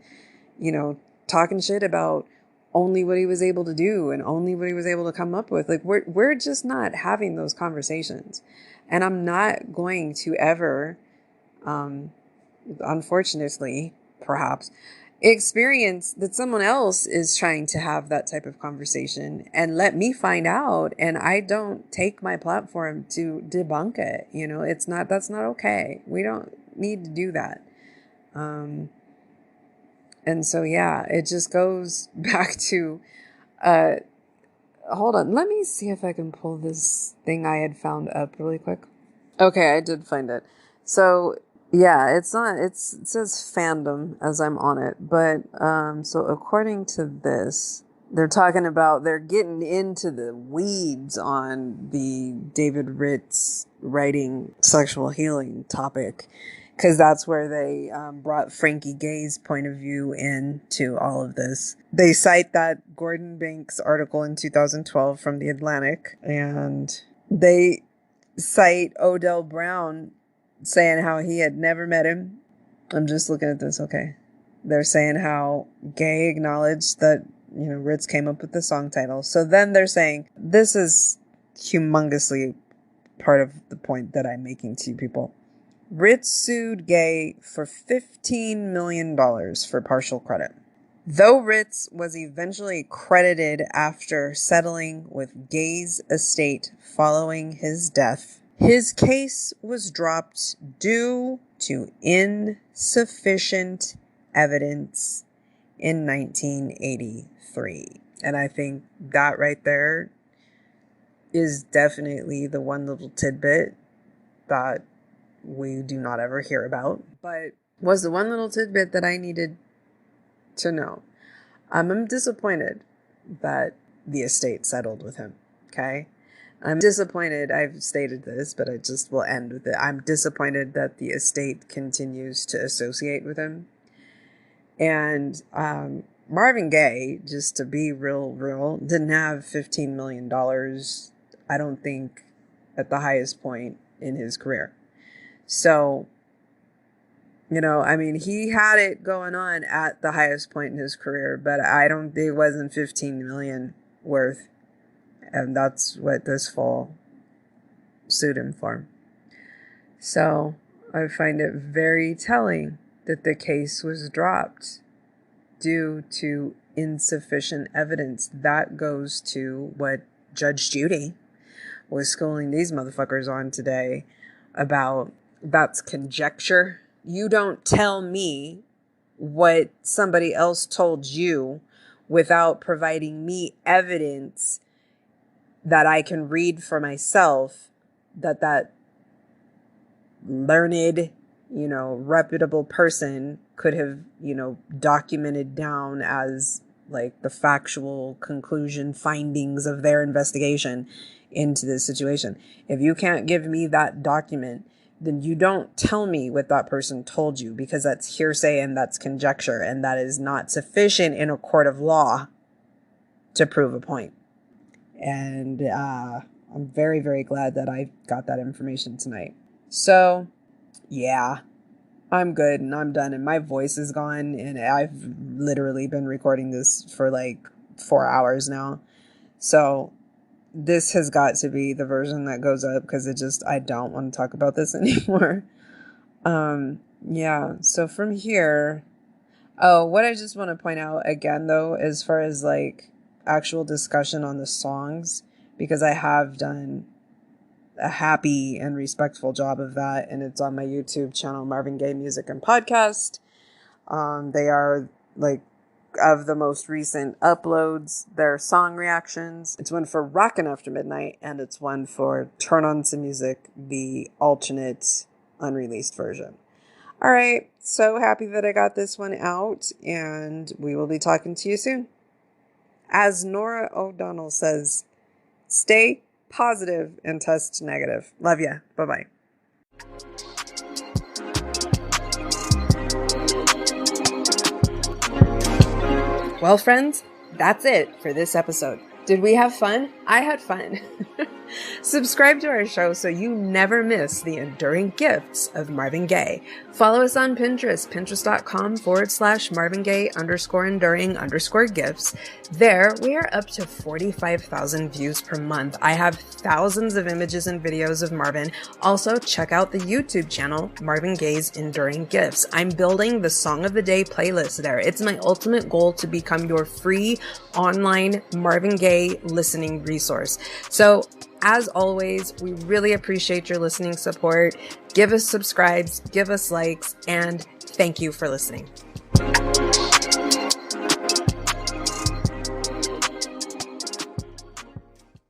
talking shit about only what he was able to do and only what he was able to come up with. Like we're just not having those conversations, and I'm not going to ever unfortunately perhaps experience that someone else is trying to have that type of conversation and let me find out, and I don't take my platform to debunk it. That's not okay. We don't need to do that. And so, yeah, it just goes back to a hold on. Let me see if I can pull this thing I had found up really quick. Okay, I did find it. So, yeah, it says fandom as I'm on it. But, so according to this, they're getting into the weeds on the David Ritz writing sexual healing topic. Because that's where they brought Frankie Gaye's point of view into all of this. They cite that Gordon Banks article in 2012 from The Atlantic. And they cite Odell Brown saying how he had never met him. I'm just looking at this, okay. They're saying how Gaye acknowledged that, Ritz came up with the song title. So then they're saying, this is humongously part of the point that I'm making to you people. Ritz sued Gaye for $15 million for partial credit. Though Ritz was eventually credited after settling with Gaye's estate following his death, his case was dropped due to insufficient evidence in 1983. And I think that right there is definitely the one little tidbit that we do not ever hear about, but was the one little tidbit that I needed to know. I'm disappointed that the estate settled with him, okay? I'm disappointed, I've stated this, but I just will end with it. I'm disappointed that the estate continues to associate with him. And Marvin Gaye, just to be real, didn't have $15 million, I don't think, at the highest point in his career. So, he had it going on at the highest point in his career, but it wasn't 15 million worth. And that's what this fool sued him for. So I find it very telling that the case was dropped due to insufficient evidence. That goes to what Judge Judy was schooling these motherfuckers on today about. That's conjecture. You don't tell me what somebody else told you without providing me evidence that I can read for myself, that learned, reputable person could have, documented down as like the factual conclusion findings of their investigation into this situation. If you can't give me that document, then you don't tell me what that person told you, because that's hearsay and that's conjecture, and that is not sufficient in a court of law to prove a point. And I'm very, very glad that I got that information tonight. So, yeah, I'm good and I'm done, and my voice is gone, and I've literally been recording this for like 4 hours now. So this has got to be the version that goes up, because I don't want to talk about this anymore. Yeah, so from here, what I just want to point out again, though, as far as like actual discussion on the songs, because I have done a happy and respectful job of that, and it's on my YouTube channel, Marvin Gaye Music and Podcast. They are like, of the most recent uploads, their song reactions. It's one for Rockin' After Midnight, and it's one for Turn On Some Music, the alternate unreleased version. All right, so happy that I got this one out, and we will be talking to you soon. As Nora O'Donnell says, stay positive and test negative. Love ya. Bye-bye. Well, friends, that's it for this episode. Did we have fun? I had fun. Subscribe to our show so you never miss the enduring gifts of Marvin Gaye. Follow us on Pinterest, pinterest.com/Marvin Gaye _enduring_gifts. There, we are up to 45,000 views per month. I have thousands of images and videos of Marvin. Also, check out the YouTube channel, Marvin Gaye's Enduring Gifts. I'm building the Song of the Day playlist there. It's my ultimate goal to become your free online Marvin Gaye listening resource. So, as always, we really appreciate your listening support. Give us subscribes, give us likes, and thank you for listening.